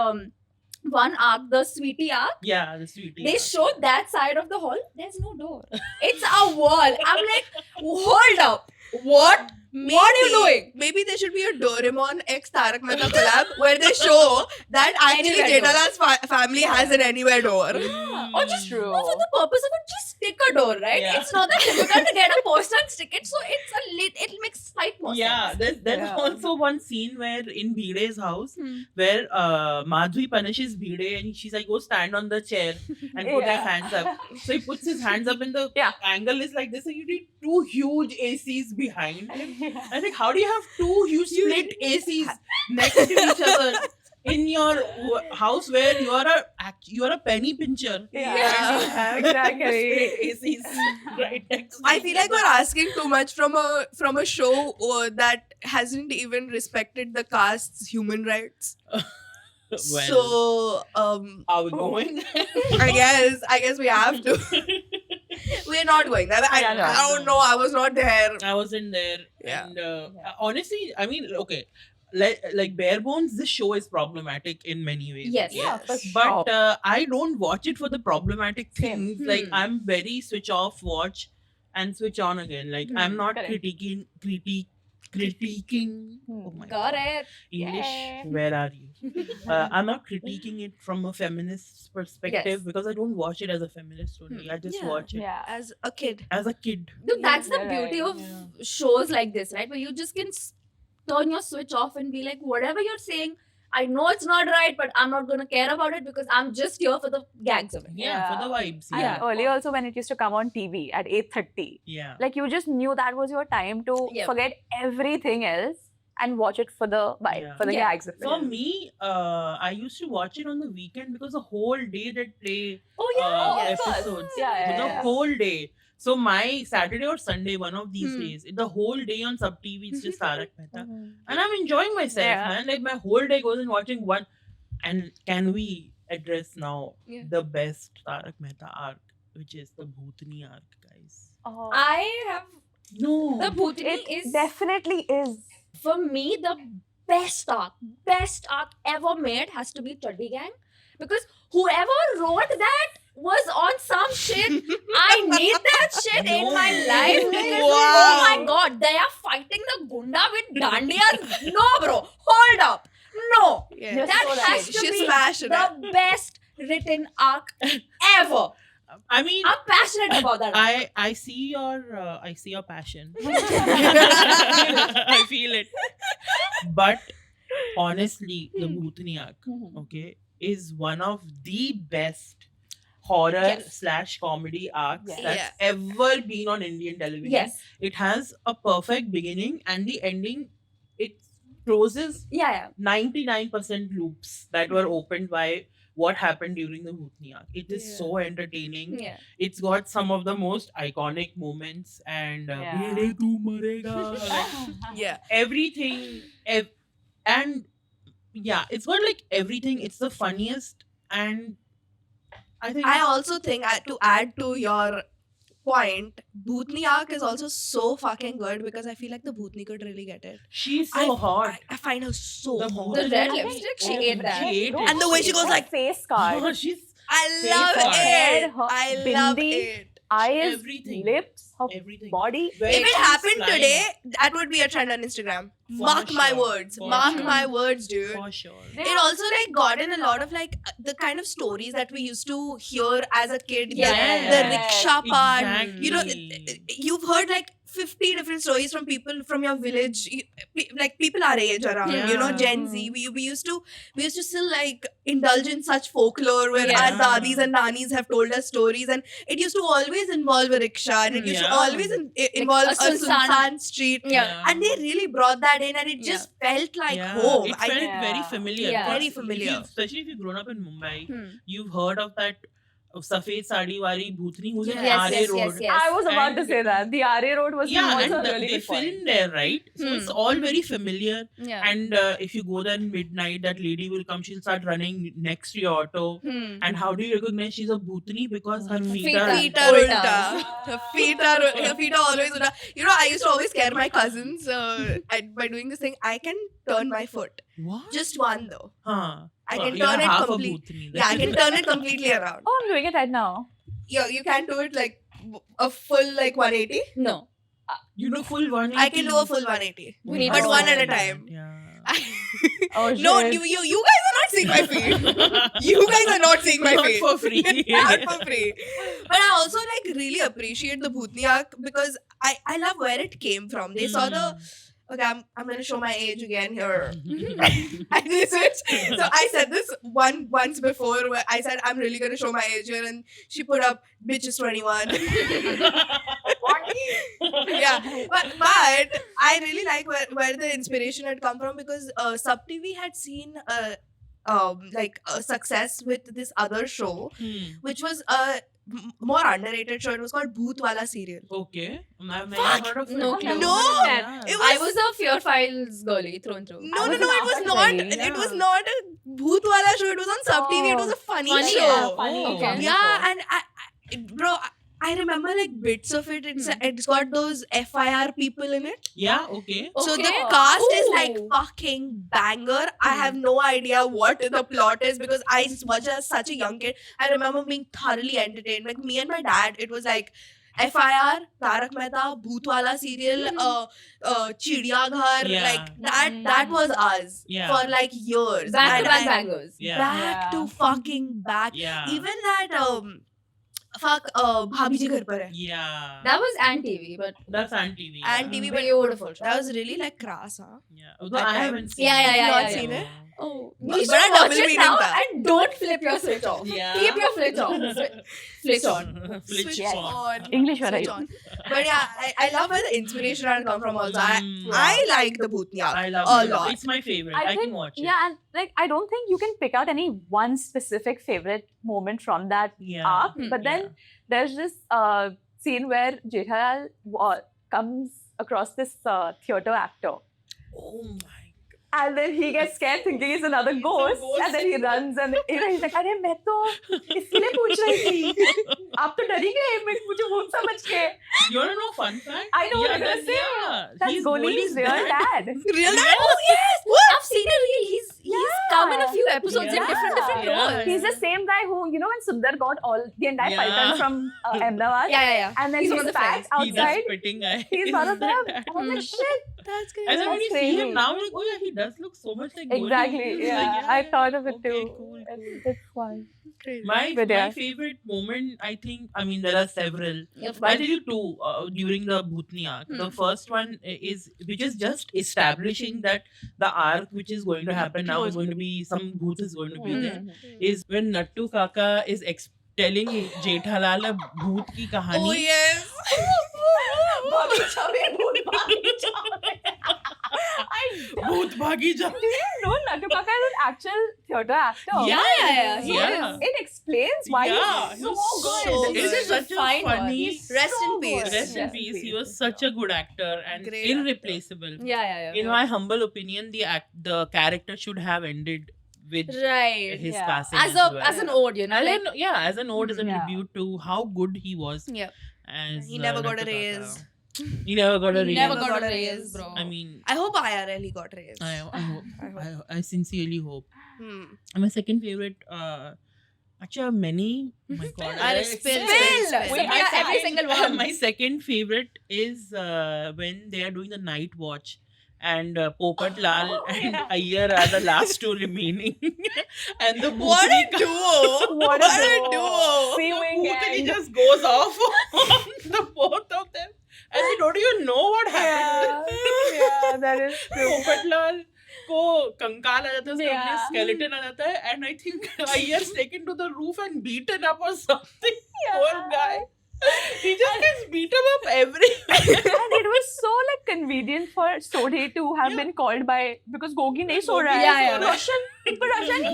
[SPEAKER 1] one arc, the sweetie arc.
[SPEAKER 4] Yeah, the sweetie.
[SPEAKER 1] They show that side of the hall. There's no door. It's a wall. I'm like, hold up. What? What are you doing?
[SPEAKER 3] Maybe there should be a Doraemon x Tarak Mehta collab where they show that actually
[SPEAKER 1] Anywhere door.
[SPEAKER 3] Jethalal's family has an anywhere door.
[SPEAKER 1] Or just no, for the purpose of it, just stick a door, right?
[SPEAKER 4] Yeah.
[SPEAKER 1] It's not that difficult to get a poster and stick it, so it's it makes slight more
[SPEAKER 4] Yeah,
[SPEAKER 1] sense.
[SPEAKER 4] there's also one scene where in Bhide's house where Madhvi punishes Bhide and she's like, go stand on the chair and put your hands up. So he puts his hands up and the angle is like this. So you need two huge ACs behind. I think, how do you have two huge split ACs next to each other in your house where you are a penny pincher?
[SPEAKER 2] Yeah.
[SPEAKER 4] And you have
[SPEAKER 2] Exactly.
[SPEAKER 4] split ACs right next to
[SPEAKER 3] I
[SPEAKER 4] each
[SPEAKER 3] feel like
[SPEAKER 4] other.
[SPEAKER 3] we're asking too much from a show that hasn't even respected the cast's human rights.
[SPEAKER 4] Well,
[SPEAKER 3] So
[SPEAKER 4] are we going?
[SPEAKER 3] I guess we have to. We're not going. I don't know. I was not there.
[SPEAKER 4] I wasn't there.
[SPEAKER 3] Yeah.
[SPEAKER 4] And honestly, I mean, okay, like bare bones, this show is problematic in many ways.
[SPEAKER 1] Yes.
[SPEAKER 4] okay?
[SPEAKER 2] Yeah, for
[SPEAKER 4] But
[SPEAKER 2] sure.
[SPEAKER 4] I don't watch it for the problematic
[SPEAKER 2] Same.
[SPEAKER 4] things. Like I'm very switch off, watch, and switch on again. Like I'm not
[SPEAKER 2] correct.
[SPEAKER 4] critiquing. Oh my
[SPEAKER 1] Got
[SPEAKER 4] God.
[SPEAKER 1] it.
[SPEAKER 4] English,
[SPEAKER 2] Yeah.
[SPEAKER 4] where are you? I'm not critiquing it from a feminist perspective
[SPEAKER 1] Yes.
[SPEAKER 4] because I don't watch it as a feminist only. I just
[SPEAKER 3] Yeah.
[SPEAKER 4] watch it
[SPEAKER 2] Yeah.
[SPEAKER 3] As a kid.
[SPEAKER 4] as a kid.
[SPEAKER 1] Dude, that's the
[SPEAKER 2] Right.
[SPEAKER 1] beauty of
[SPEAKER 4] Yeah.
[SPEAKER 1] shows like this, right? Where you just can turn your switch off and be like, whatever you're saying, I know it's not right, but I'm not gonna care about it because I'm just here for the gags of it.
[SPEAKER 4] Yeah, for the vibes.
[SPEAKER 2] And
[SPEAKER 4] Yeah.
[SPEAKER 2] earlier also when it used to come on TV at 8:30,
[SPEAKER 4] Yeah.
[SPEAKER 2] like you just knew that was your time to
[SPEAKER 1] Yep.
[SPEAKER 2] forget everything else and watch it for the vibe,
[SPEAKER 4] Yeah.
[SPEAKER 2] for the
[SPEAKER 1] Yeah.
[SPEAKER 2] gags of it.
[SPEAKER 4] For me, I used to watch it on the weekend because the whole day they play
[SPEAKER 1] Oh
[SPEAKER 2] yes.
[SPEAKER 4] episodes.
[SPEAKER 2] Yeah,
[SPEAKER 4] So the
[SPEAKER 2] yeah.
[SPEAKER 4] whole day. So my Saturday or Sunday, one of these
[SPEAKER 3] Hmm.
[SPEAKER 4] days, the whole day on sub TV, it's just Tarak Mehta,
[SPEAKER 2] Mhm.
[SPEAKER 4] and I'm enjoying myself,
[SPEAKER 2] Yeah.
[SPEAKER 4] man. Like my whole day goes in watching one. And can we address now
[SPEAKER 3] Yeah.
[SPEAKER 4] the best Tarak Mehta arc, which is the Bhutani arc, guys?
[SPEAKER 2] Oh.
[SPEAKER 1] I have
[SPEAKER 4] No.
[SPEAKER 1] the Bhutani
[SPEAKER 2] It
[SPEAKER 1] is
[SPEAKER 2] definitely is.
[SPEAKER 1] for me the best arc ever made has to be Chuddy Gang, because whoever wrote that was on some shit. I need that shit in my life. Because,
[SPEAKER 3] Wow.
[SPEAKER 1] oh my god, they are fighting the Gunda with Dandiyas. No, bro, hold up. No,
[SPEAKER 3] Yeah.
[SPEAKER 2] You're
[SPEAKER 1] that
[SPEAKER 2] so
[SPEAKER 1] has
[SPEAKER 2] right.
[SPEAKER 1] to
[SPEAKER 3] She's
[SPEAKER 1] be
[SPEAKER 3] passionate.
[SPEAKER 1] the best written arc ever.
[SPEAKER 4] I mean,
[SPEAKER 1] I'm passionate about that. arc.
[SPEAKER 4] I see your passion. I feel it. But honestly, the Bhutani arc, okay, is one of the best horror
[SPEAKER 1] Yes.
[SPEAKER 4] / comedy arcs
[SPEAKER 2] Yes.
[SPEAKER 4] that's
[SPEAKER 3] Yeah.
[SPEAKER 4] ever been on Indian television.
[SPEAKER 1] Yes.
[SPEAKER 4] It has a perfect beginning and the ending, it closes
[SPEAKER 1] Yeah.
[SPEAKER 4] 99% loops that were opened by what happened during the Bhutani arc. It is
[SPEAKER 3] Yeah.
[SPEAKER 4] so entertaining.
[SPEAKER 1] Yeah.
[SPEAKER 4] It's got some of the most iconic moments and
[SPEAKER 2] Yeah.
[SPEAKER 4] "Bhede tu marega," like
[SPEAKER 3] Yeah.
[SPEAKER 4] everything and yeah, it's got like everything. It's the funniest and I think
[SPEAKER 3] I also think to add to your point, Bhutani arc is also so fucking good because I feel like the Bhutani could really get it.
[SPEAKER 4] she's so hot.
[SPEAKER 3] I find her so
[SPEAKER 4] The
[SPEAKER 3] hot.
[SPEAKER 1] The red
[SPEAKER 4] Bhutani-
[SPEAKER 1] lipstick,
[SPEAKER 4] Oh,
[SPEAKER 1] she ate that.
[SPEAKER 4] She ate
[SPEAKER 2] No,
[SPEAKER 4] it.
[SPEAKER 3] And the way she goes like-
[SPEAKER 2] face card,
[SPEAKER 4] Oh, she's
[SPEAKER 3] I
[SPEAKER 4] Face
[SPEAKER 3] love
[SPEAKER 4] her
[SPEAKER 3] it.
[SPEAKER 2] hair, her
[SPEAKER 3] I love
[SPEAKER 2] bindi,
[SPEAKER 3] it.
[SPEAKER 2] eyes,
[SPEAKER 4] everything.
[SPEAKER 2] lips, her
[SPEAKER 4] Everything.
[SPEAKER 2] body.
[SPEAKER 4] Where
[SPEAKER 3] If it
[SPEAKER 4] she's
[SPEAKER 3] happened
[SPEAKER 4] flying,
[SPEAKER 3] today, that would be a trend on Instagram.
[SPEAKER 4] For
[SPEAKER 3] Mark my
[SPEAKER 4] sure.
[SPEAKER 3] words.
[SPEAKER 4] For
[SPEAKER 3] Mark
[SPEAKER 4] sure.
[SPEAKER 3] my words, dude.
[SPEAKER 4] for sure.
[SPEAKER 3] It also like got in a lot of like the kind of stories that we used to hear as a kid.
[SPEAKER 1] Yeah.
[SPEAKER 3] The rickshaw part. You know,
[SPEAKER 4] Exactly.
[SPEAKER 3] you've heard like 50 different stories from people from your village, like people our age around, you know,
[SPEAKER 4] Yeah.
[SPEAKER 3] Gen Z. We used to still like indulge in such folklore where
[SPEAKER 1] Yeah.
[SPEAKER 3] our dadis and nanis have told us stories, and it used to always involve a rickshaw, and it used to
[SPEAKER 4] Yeah.
[SPEAKER 3] always involve
[SPEAKER 1] a
[SPEAKER 3] a
[SPEAKER 1] Sunsan.
[SPEAKER 3] Sunsan street.
[SPEAKER 1] Yeah.
[SPEAKER 3] And they really brought that in, and it just felt like home.
[SPEAKER 4] It felt
[SPEAKER 2] Yeah.
[SPEAKER 4] very familiar.
[SPEAKER 1] Yeah.
[SPEAKER 3] Very
[SPEAKER 4] Because
[SPEAKER 3] familiar.
[SPEAKER 4] especially if you've grown up in Mumbai,
[SPEAKER 1] Hmm.
[SPEAKER 4] you've heard of that Safed Sadi Wari Bhutni who's in
[SPEAKER 1] Yes,
[SPEAKER 4] RA
[SPEAKER 1] yes,
[SPEAKER 4] Road.
[SPEAKER 1] yes, yes.
[SPEAKER 2] I was about to
[SPEAKER 4] And-
[SPEAKER 2] say that. The RA Road was
[SPEAKER 4] Yeah,
[SPEAKER 2] also
[SPEAKER 4] and
[SPEAKER 2] a really
[SPEAKER 4] they
[SPEAKER 2] good point.
[SPEAKER 4] filmed there, right? So it's all very familiar.
[SPEAKER 1] Yeah.
[SPEAKER 4] And if you go there in midnight, that lady will come, she'll start running next to your auto.
[SPEAKER 3] Hmm.
[SPEAKER 4] And how do you recognize she's a Bhutni? Because her feet
[SPEAKER 1] Feet
[SPEAKER 4] are...
[SPEAKER 1] are-
[SPEAKER 3] Feet are
[SPEAKER 1] Ulta.
[SPEAKER 3] ulta. Her feet are always ulta. You know, I used to always scare my cousins by doing this thing. I can turn my foot.
[SPEAKER 4] What?
[SPEAKER 3] Just one though.
[SPEAKER 4] Huh.
[SPEAKER 3] I can
[SPEAKER 4] You're
[SPEAKER 3] turn it
[SPEAKER 4] half
[SPEAKER 3] complete.
[SPEAKER 4] a Bhutni then.
[SPEAKER 3] Yeah, I can turn it completely around.
[SPEAKER 2] Oh, I'm doing it right now.
[SPEAKER 3] You can do it like a full like 180.
[SPEAKER 1] No.
[SPEAKER 4] You do full 180.
[SPEAKER 3] I can do a full 180.
[SPEAKER 1] We need
[SPEAKER 3] But
[SPEAKER 1] to
[SPEAKER 3] one
[SPEAKER 1] see
[SPEAKER 3] at a
[SPEAKER 1] that.
[SPEAKER 3] time.
[SPEAKER 4] Yeah.
[SPEAKER 2] Oh,
[SPEAKER 3] No,
[SPEAKER 2] shit.
[SPEAKER 3] you guys are not seeing my feet. You guys are not seeing my
[SPEAKER 4] Not
[SPEAKER 3] feet.
[SPEAKER 4] for free.
[SPEAKER 3] Not for free. But I also like really appreciate the Bhutni arc because I love where it came from. They saw the okay, I'm gonna show my age again here. And this is so I said this once before where I said I'm really gonna show my age here, and she put up bitch is 21. Yeah, but I really like where the inspiration had come from because Sub TV had seen like a success with this other show which was a more underrated show. It was called Bhoot Wala Serial.
[SPEAKER 4] Okay. I've never
[SPEAKER 3] Fuck.
[SPEAKER 4] heard of it.
[SPEAKER 1] No clue.
[SPEAKER 3] No.
[SPEAKER 4] Yeah.
[SPEAKER 3] It
[SPEAKER 1] I was a Fear Files girly through and through.
[SPEAKER 3] No,
[SPEAKER 2] I was
[SPEAKER 3] it
[SPEAKER 2] an
[SPEAKER 3] was
[SPEAKER 2] Aapar
[SPEAKER 3] not.
[SPEAKER 2] Baby.
[SPEAKER 3] It was
[SPEAKER 4] Yeah.
[SPEAKER 3] not a Bhoot Wala show. It was on Sub TV. It was a funny,
[SPEAKER 1] Funny,
[SPEAKER 3] show.
[SPEAKER 1] yeah,
[SPEAKER 2] funny.
[SPEAKER 4] Oh.
[SPEAKER 1] Okay.
[SPEAKER 3] Yeah, and bro, I remember like bits of it. It's got those FIR people in it.
[SPEAKER 4] Yeah, okay.
[SPEAKER 3] So the
[SPEAKER 1] Okay.
[SPEAKER 3] cast is like
[SPEAKER 1] Ooh.
[SPEAKER 3] fucking banger. I have no idea what the plot is because I watched as such a young kid. I remember being thoroughly entertained. Like me and my dad, it was like FIR, Tarak Mehta, Bhoot Wala Serial, Chidiya Ghar,
[SPEAKER 4] Yeah.
[SPEAKER 3] like that was us
[SPEAKER 4] Yeah.
[SPEAKER 3] for like years.
[SPEAKER 1] Back
[SPEAKER 3] And
[SPEAKER 1] to back
[SPEAKER 3] I-
[SPEAKER 1] bangers.
[SPEAKER 4] Yeah.
[SPEAKER 3] Back to fucking back.
[SPEAKER 4] Yeah.
[SPEAKER 3] Even that Bhabhi Ji Ghar Par Hai.
[SPEAKER 4] Yeah.
[SPEAKER 1] That was Ant TV, but
[SPEAKER 4] That's on TV.
[SPEAKER 3] And TV, but
[SPEAKER 1] beautiful show.
[SPEAKER 3] that was really like crass, huh?
[SPEAKER 4] Yeah. Although
[SPEAKER 3] That
[SPEAKER 4] I
[SPEAKER 3] time.
[SPEAKER 4] haven't seen
[SPEAKER 1] Yeah, yeah,
[SPEAKER 4] it.
[SPEAKER 1] yeah,
[SPEAKER 3] Not
[SPEAKER 1] yeah,
[SPEAKER 3] seen
[SPEAKER 1] yeah.
[SPEAKER 3] it?
[SPEAKER 1] Oh,
[SPEAKER 3] But
[SPEAKER 1] you
[SPEAKER 3] a
[SPEAKER 1] should watch
[SPEAKER 3] double
[SPEAKER 1] it
[SPEAKER 3] meaning
[SPEAKER 1] now
[SPEAKER 3] tha.
[SPEAKER 1] and don't flip your switch off.
[SPEAKER 4] Yeah.
[SPEAKER 1] Keep your flitch on. Flitch on.
[SPEAKER 4] Flitch
[SPEAKER 3] Switch
[SPEAKER 4] on.
[SPEAKER 2] English
[SPEAKER 3] Switch
[SPEAKER 2] right?
[SPEAKER 3] on. But yeah, I love where the inspiration had come from also.
[SPEAKER 4] Mm.
[SPEAKER 3] I like the Bhootni arc
[SPEAKER 4] I love
[SPEAKER 3] a
[SPEAKER 4] it.
[SPEAKER 3] lot.
[SPEAKER 4] It's my favorite. I, can watch it.
[SPEAKER 2] Yeah, and like I don't think you can pick out any one specific favorite moment from that
[SPEAKER 4] Yeah.
[SPEAKER 2] arc.
[SPEAKER 1] Hmm.
[SPEAKER 2] But then there's this scene where Jethalal comes across this theater actor.
[SPEAKER 4] Oh my.
[SPEAKER 2] And then he gets scared thinking he's another ghost.
[SPEAKER 4] ghost.
[SPEAKER 2] And then he runs and he's like, अरे मैं तो इसके लिए पूछ रही थी. आप तो डरेंगे मैं मुझे वो समझ के.
[SPEAKER 4] You wanna know fun fact?
[SPEAKER 2] I know what
[SPEAKER 4] yeah,
[SPEAKER 2] you're gonna say.
[SPEAKER 4] Yeah.
[SPEAKER 2] That's
[SPEAKER 4] He's
[SPEAKER 2] Goli's real dad.
[SPEAKER 3] Real
[SPEAKER 4] Yes.
[SPEAKER 3] Oh yes! What?
[SPEAKER 1] I've seen a reel. He's come in a few episodes in
[SPEAKER 4] Yeah.
[SPEAKER 1] different
[SPEAKER 4] Yeah.
[SPEAKER 1] roles.
[SPEAKER 2] He's the same guy who, you know, when Sundar got all the entire
[SPEAKER 4] Yeah.
[SPEAKER 2] Python from Ahmedabad.
[SPEAKER 1] Yeah.
[SPEAKER 2] And then
[SPEAKER 1] He's
[SPEAKER 2] he's
[SPEAKER 1] one of the
[SPEAKER 2] back
[SPEAKER 1] friends.
[SPEAKER 4] He's a
[SPEAKER 2] outside.
[SPEAKER 4] spitting guy.
[SPEAKER 2] He's one of them.
[SPEAKER 4] That-
[SPEAKER 2] I was like, shit.
[SPEAKER 3] That's
[SPEAKER 4] And then when
[SPEAKER 2] That's
[SPEAKER 4] you see
[SPEAKER 2] crazy.
[SPEAKER 4] him now, you're like, oh yeah, he does look so much like Goli.
[SPEAKER 2] Exactly.
[SPEAKER 4] It's
[SPEAKER 2] Yeah.
[SPEAKER 4] like,
[SPEAKER 2] I thought of it
[SPEAKER 4] okay,
[SPEAKER 2] too.
[SPEAKER 4] Cool.
[SPEAKER 2] It's fun.
[SPEAKER 4] My
[SPEAKER 2] But yeah.
[SPEAKER 4] favorite moment, I think, I mean, there are several.
[SPEAKER 1] Yes,
[SPEAKER 4] I'll tell you two during the Bhutni arc. The first one is, which is just establishing that the arc which is going to happen now is going to be, some Bhoot is going to be there, is when Nattu Kaka is telling Jethalal a Bhoot ki kahani.
[SPEAKER 3] Oh yes!
[SPEAKER 4] Bhoot bhagi ja.
[SPEAKER 2] Do you know Nattu Kaka is an actual theatre actor?
[SPEAKER 1] Yeah.
[SPEAKER 2] So
[SPEAKER 1] He
[SPEAKER 4] Yeah.
[SPEAKER 1] is.
[SPEAKER 2] it explains why
[SPEAKER 4] Yeah,
[SPEAKER 2] he's
[SPEAKER 4] he
[SPEAKER 2] so
[SPEAKER 4] was
[SPEAKER 2] good.
[SPEAKER 3] so
[SPEAKER 4] It
[SPEAKER 3] good.
[SPEAKER 4] is such a
[SPEAKER 1] fine one.
[SPEAKER 4] funny.
[SPEAKER 2] He's
[SPEAKER 3] Rest in
[SPEAKER 2] so
[SPEAKER 3] peace.
[SPEAKER 2] good.
[SPEAKER 4] Rest in peace. He was such a good actor and
[SPEAKER 3] Great
[SPEAKER 4] irreplaceable.
[SPEAKER 1] Yeah.
[SPEAKER 4] In my humble opinion, the character should have ended with
[SPEAKER 1] Right.
[SPEAKER 4] his
[SPEAKER 2] Yeah.
[SPEAKER 4] passing
[SPEAKER 1] As
[SPEAKER 4] well.
[SPEAKER 1] as an ode, you know,
[SPEAKER 4] As
[SPEAKER 1] like
[SPEAKER 4] an, yeah, as an ode, as a
[SPEAKER 2] Yeah.
[SPEAKER 4] tribute to how good he was.
[SPEAKER 1] yeah.
[SPEAKER 4] As
[SPEAKER 3] He never got a
[SPEAKER 4] Nattu Kaka.
[SPEAKER 3] raise.
[SPEAKER 4] He never got a raise.
[SPEAKER 1] Never
[SPEAKER 3] Never
[SPEAKER 1] got a raise, bro.
[SPEAKER 4] I mean,
[SPEAKER 3] I hope IRL he got raised.
[SPEAKER 4] I hope.
[SPEAKER 3] I hope.
[SPEAKER 4] I sincerely hope.
[SPEAKER 3] Hmm.
[SPEAKER 4] My second favorite. Actually, I have many. Oh my God,
[SPEAKER 3] I'll spill.
[SPEAKER 1] We have every single one.
[SPEAKER 4] My second favorite is when they are doing the night watch. And Popat Lal and Iyer are the last two remaining. And the
[SPEAKER 3] What a
[SPEAKER 4] Bhutni
[SPEAKER 3] duo!
[SPEAKER 2] What a duo.
[SPEAKER 3] duo!
[SPEAKER 2] Sewing
[SPEAKER 4] Bhutni
[SPEAKER 2] and
[SPEAKER 4] just goes off on the both of them. and they don't even know what happened.
[SPEAKER 2] Yeah, that is true.
[SPEAKER 4] Popatlal को कंकाल आ जाता है, उसका
[SPEAKER 2] Yeah.
[SPEAKER 4] skeleton आ जाता है, and I think Iyer's taken to the roof and beaten up or something. Poor guy. He just gets beaten up everywhere.
[SPEAKER 2] And it was so like convenient for Sodhe to have been called by, because Gogi nahi so raha
[SPEAKER 1] Yeah,
[SPEAKER 2] hai.
[SPEAKER 1] yeah.
[SPEAKER 2] Russian, but Russian.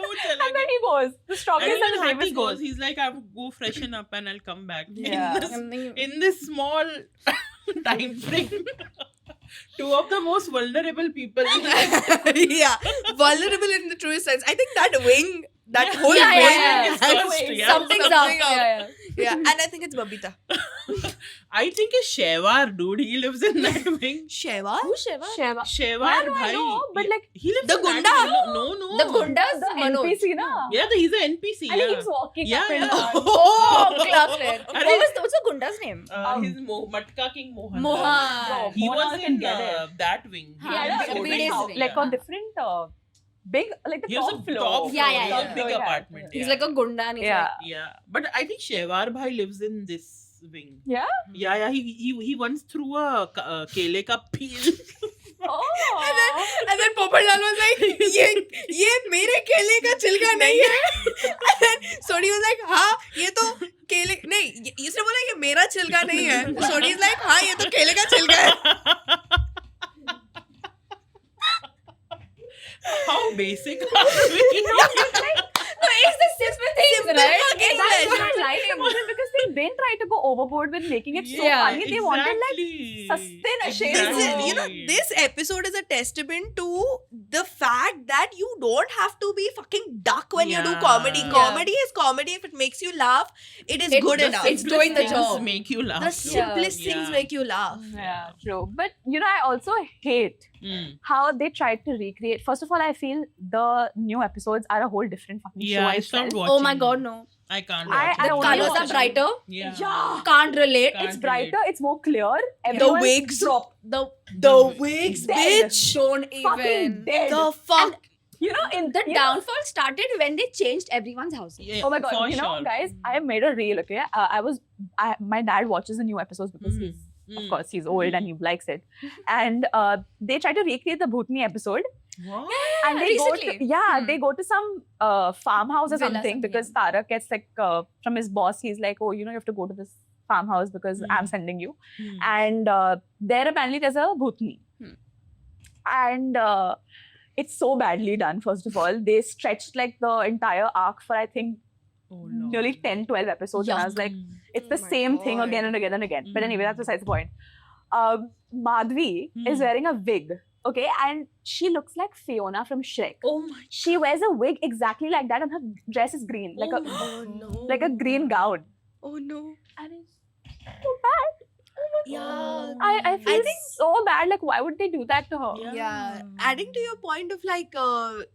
[SPEAKER 4] वो चला
[SPEAKER 2] And then he goes, the
[SPEAKER 4] And
[SPEAKER 2] strongest
[SPEAKER 4] even
[SPEAKER 2] and the
[SPEAKER 4] Happy
[SPEAKER 2] bravest
[SPEAKER 4] goes.
[SPEAKER 2] goes.
[SPEAKER 4] He's like, I will go freshen up and I'll come back.
[SPEAKER 2] Yeah.
[SPEAKER 4] In this small time frame, two of the most vulnerable people.
[SPEAKER 3] Yeah, vulnerable in the truest sense. I think that wing, that whole
[SPEAKER 1] Yeah,
[SPEAKER 3] wing,
[SPEAKER 1] yeah, yeah.
[SPEAKER 3] has
[SPEAKER 4] Cursed, yeah.
[SPEAKER 1] Something's up.
[SPEAKER 3] something up.
[SPEAKER 1] Yeah.
[SPEAKER 3] Yeah, and I think it's Babita.
[SPEAKER 4] I think it's Shewar, dude. He lives in that wing.
[SPEAKER 3] Sheva?
[SPEAKER 1] Who's Shiva?
[SPEAKER 2] Sheva.
[SPEAKER 4] Shewar,
[SPEAKER 2] I
[SPEAKER 4] bhai.
[SPEAKER 2] know, but like
[SPEAKER 4] he lives
[SPEAKER 3] the
[SPEAKER 4] in
[SPEAKER 3] Gunda?
[SPEAKER 4] that wing. No.
[SPEAKER 1] The Gundas?
[SPEAKER 2] the
[SPEAKER 1] Manoj.
[SPEAKER 2] NPC na.
[SPEAKER 4] Yeah, he's an NPC.
[SPEAKER 2] And he
[SPEAKER 4] yeah.
[SPEAKER 2] keeps walking
[SPEAKER 4] Yeah,
[SPEAKER 2] up and
[SPEAKER 4] yeah.
[SPEAKER 2] down.
[SPEAKER 1] Oh, Clark Red.
[SPEAKER 4] Arey.
[SPEAKER 1] What's the Gunda's name?
[SPEAKER 4] His Matka King Mohan.
[SPEAKER 1] Mohan.
[SPEAKER 4] He
[SPEAKER 2] Mohan
[SPEAKER 4] was
[SPEAKER 2] can
[SPEAKER 4] in
[SPEAKER 2] get it.
[SPEAKER 4] that wing.
[SPEAKER 1] He
[SPEAKER 2] He
[SPEAKER 1] had
[SPEAKER 2] had
[SPEAKER 1] a
[SPEAKER 2] a
[SPEAKER 1] different
[SPEAKER 2] different
[SPEAKER 1] house.
[SPEAKER 2] house, like a different big, like the
[SPEAKER 4] He was
[SPEAKER 2] top
[SPEAKER 4] a
[SPEAKER 2] floor.
[SPEAKER 4] top floor.
[SPEAKER 1] Yeah, yeah,
[SPEAKER 4] He was
[SPEAKER 1] yeah.
[SPEAKER 4] a big
[SPEAKER 2] Yeah.
[SPEAKER 4] apartment.
[SPEAKER 1] He's
[SPEAKER 4] yeah.
[SPEAKER 1] like a Gunda and he's
[SPEAKER 2] Yeah.
[SPEAKER 4] Yeah, but I think Shewar bhai lives in this wing.
[SPEAKER 2] Yeah?
[SPEAKER 4] Yeah. He once threw a kele ka peel.
[SPEAKER 2] Oh.
[SPEAKER 3] And then Popadlal was like, ये मेरे केले का छिलका नहीं है. And then Sodhi was like, हाँ ये तो केले नहीं, इसने बोला ये मेरा छिलका नहीं है. Sodhi is like, हाँ ये तो केले का छिलका है.
[SPEAKER 4] How basic are we?
[SPEAKER 1] No, it's the simple things,
[SPEAKER 3] Simple
[SPEAKER 1] right?
[SPEAKER 3] fucking
[SPEAKER 2] That's
[SPEAKER 3] English.
[SPEAKER 2] what I liked about it, because they didn't try to go overboard with making it so
[SPEAKER 1] Yeah,
[SPEAKER 2] funny. They wanted like
[SPEAKER 4] Exactly.
[SPEAKER 2] sustain a shade.
[SPEAKER 3] This
[SPEAKER 2] Exactly.
[SPEAKER 3] is, this episode is a testament to the fact that you don't have to be fucking duck when you do
[SPEAKER 4] Yeah.
[SPEAKER 3] comedy.
[SPEAKER 4] Yeah.
[SPEAKER 3] Comedy is comedy. If it makes you laugh, it is good
[SPEAKER 4] The
[SPEAKER 3] enough.
[SPEAKER 1] It's doing the
[SPEAKER 4] simplest
[SPEAKER 1] job.
[SPEAKER 4] things make you laugh.
[SPEAKER 3] The simplest things
[SPEAKER 4] Yeah.
[SPEAKER 3] make you laugh.
[SPEAKER 2] Yeah, true. But you know, I also hate
[SPEAKER 4] Mm.
[SPEAKER 2] how they tried to recreate. First of all, I feel the new episodes are a whole different fucking
[SPEAKER 4] Yeah, I
[SPEAKER 2] show.
[SPEAKER 4] stopped
[SPEAKER 2] itself.
[SPEAKER 4] watching.
[SPEAKER 1] Oh my god, no.
[SPEAKER 4] I can't
[SPEAKER 2] I-
[SPEAKER 4] watch
[SPEAKER 2] I
[SPEAKER 4] it.
[SPEAKER 1] The
[SPEAKER 2] only
[SPEAKER 1] colors
[SPEAKER 2] watch
[SPEAKER 1] are
[SPEAKER 2] it.
[SPEAKER 1] brighter.
[SPEAKER 4] Yeah.
[SPEAKER 2] Yeah.
[SPEAKER 1] Can't relate.
[SPEAKER 4] Can't
[SPEAKER 2] It's brighter. It's more clear.
[SPEAKER 3] The
[SPEAKER 2] Everyone's
[SPEAKER 3] wigs.
[SPEAKER 2] drop.
[SPEAKER 1] The
[SPEAKER 3] The wigs,
[SPEAKER 2] Dead.
[SPEAKER 3] bitch.
[SPEAKER 1] don't
[SPEAKER 2] Fucking
[SPEAKER 1] even.
[SPEAKER 2] dead.
[SPEAKER 3] The fuck.
[SPEAKER 2] You know, in
[SPEAKER 1] The downfall started when they changed everyone's house.
[SPEAKER 4] Yeah,
[SPEAKER 2] Oh my god!
[SPEAKER 4] for
[SPEAKER 2] You know,
[SPEAKER 4] sure.
[SPEAKER 2] guys, I made a reel. Okay, my dad watches the new episodes because
[SPEAKER 4] Mhm.
[SPEAKER 2] he's,
[SPEAKER 4] Mm.
[SPEAKER 2] of course, he's old and he likes it. And they try to recreate the Bhutni episode,
[SPEAKER 4] What?
[SPEAKER 2] and they go
[SPEAKER 1] recently.
[SPEAKER 2] to, they go to some farmhouse or
[SPEAKER 1] Villa
[SPEAKER 2] something,
[SPEAKER 1] something,
[SPEAKER 2] because Tarak gets like from his boss, he's like, oh, you know, you have to go to this farmhouse because
[SPEAKER 4] Hmm.
[SPEAKER 2] I'm sending you.
[SPEAKER 4] Hmm.
[SPEAKER 2] And there apparently there's a Bhutni.
[SPEAKER 1] Hmm.
[SPEAKER 2] And it's so badly done. First of all, they stretched like the entire arc for I think
[SPEAKER 4] Oh, Lord.
[SPEAKER 2] nearly 10-12 episodes, and I was like,
[SPEAKER 4] Mm.
[SPEAKER 2] it's the
[SPEAKER 3] Oh my
[SPEAKER 2] same thing
[SPEAKER 3] God.
[SPEAKER 2] again and again and again. But anyway, that's
[SPEAKER 4] Mm.
[SPEAKER 2] besides the point. Madhvi is
[SPEAKER 4] Mm.
[SPEAKER 2] wearing a wig, okay, and she looks like Fiona from Shrek.
[SPEAKER 1] Oh my.
[SPEAKER 2] She wears a wig exactly like that, and her dress is green, like a
[SPEAKER 3] Oh no.
[SPEAKER 2] like a green gown.
[SPEAKER 3] Oh no.
[SPEAKER 2] And it's so bad.
[SPEAKER 3] Yeah.
[SPEAKER 2] I feel
[SPEAKER 3] think-
[SPEAKER 2] so bad. Like, why would they do that to her?
[SPEAKER 3] Yeah. Adding to your point of like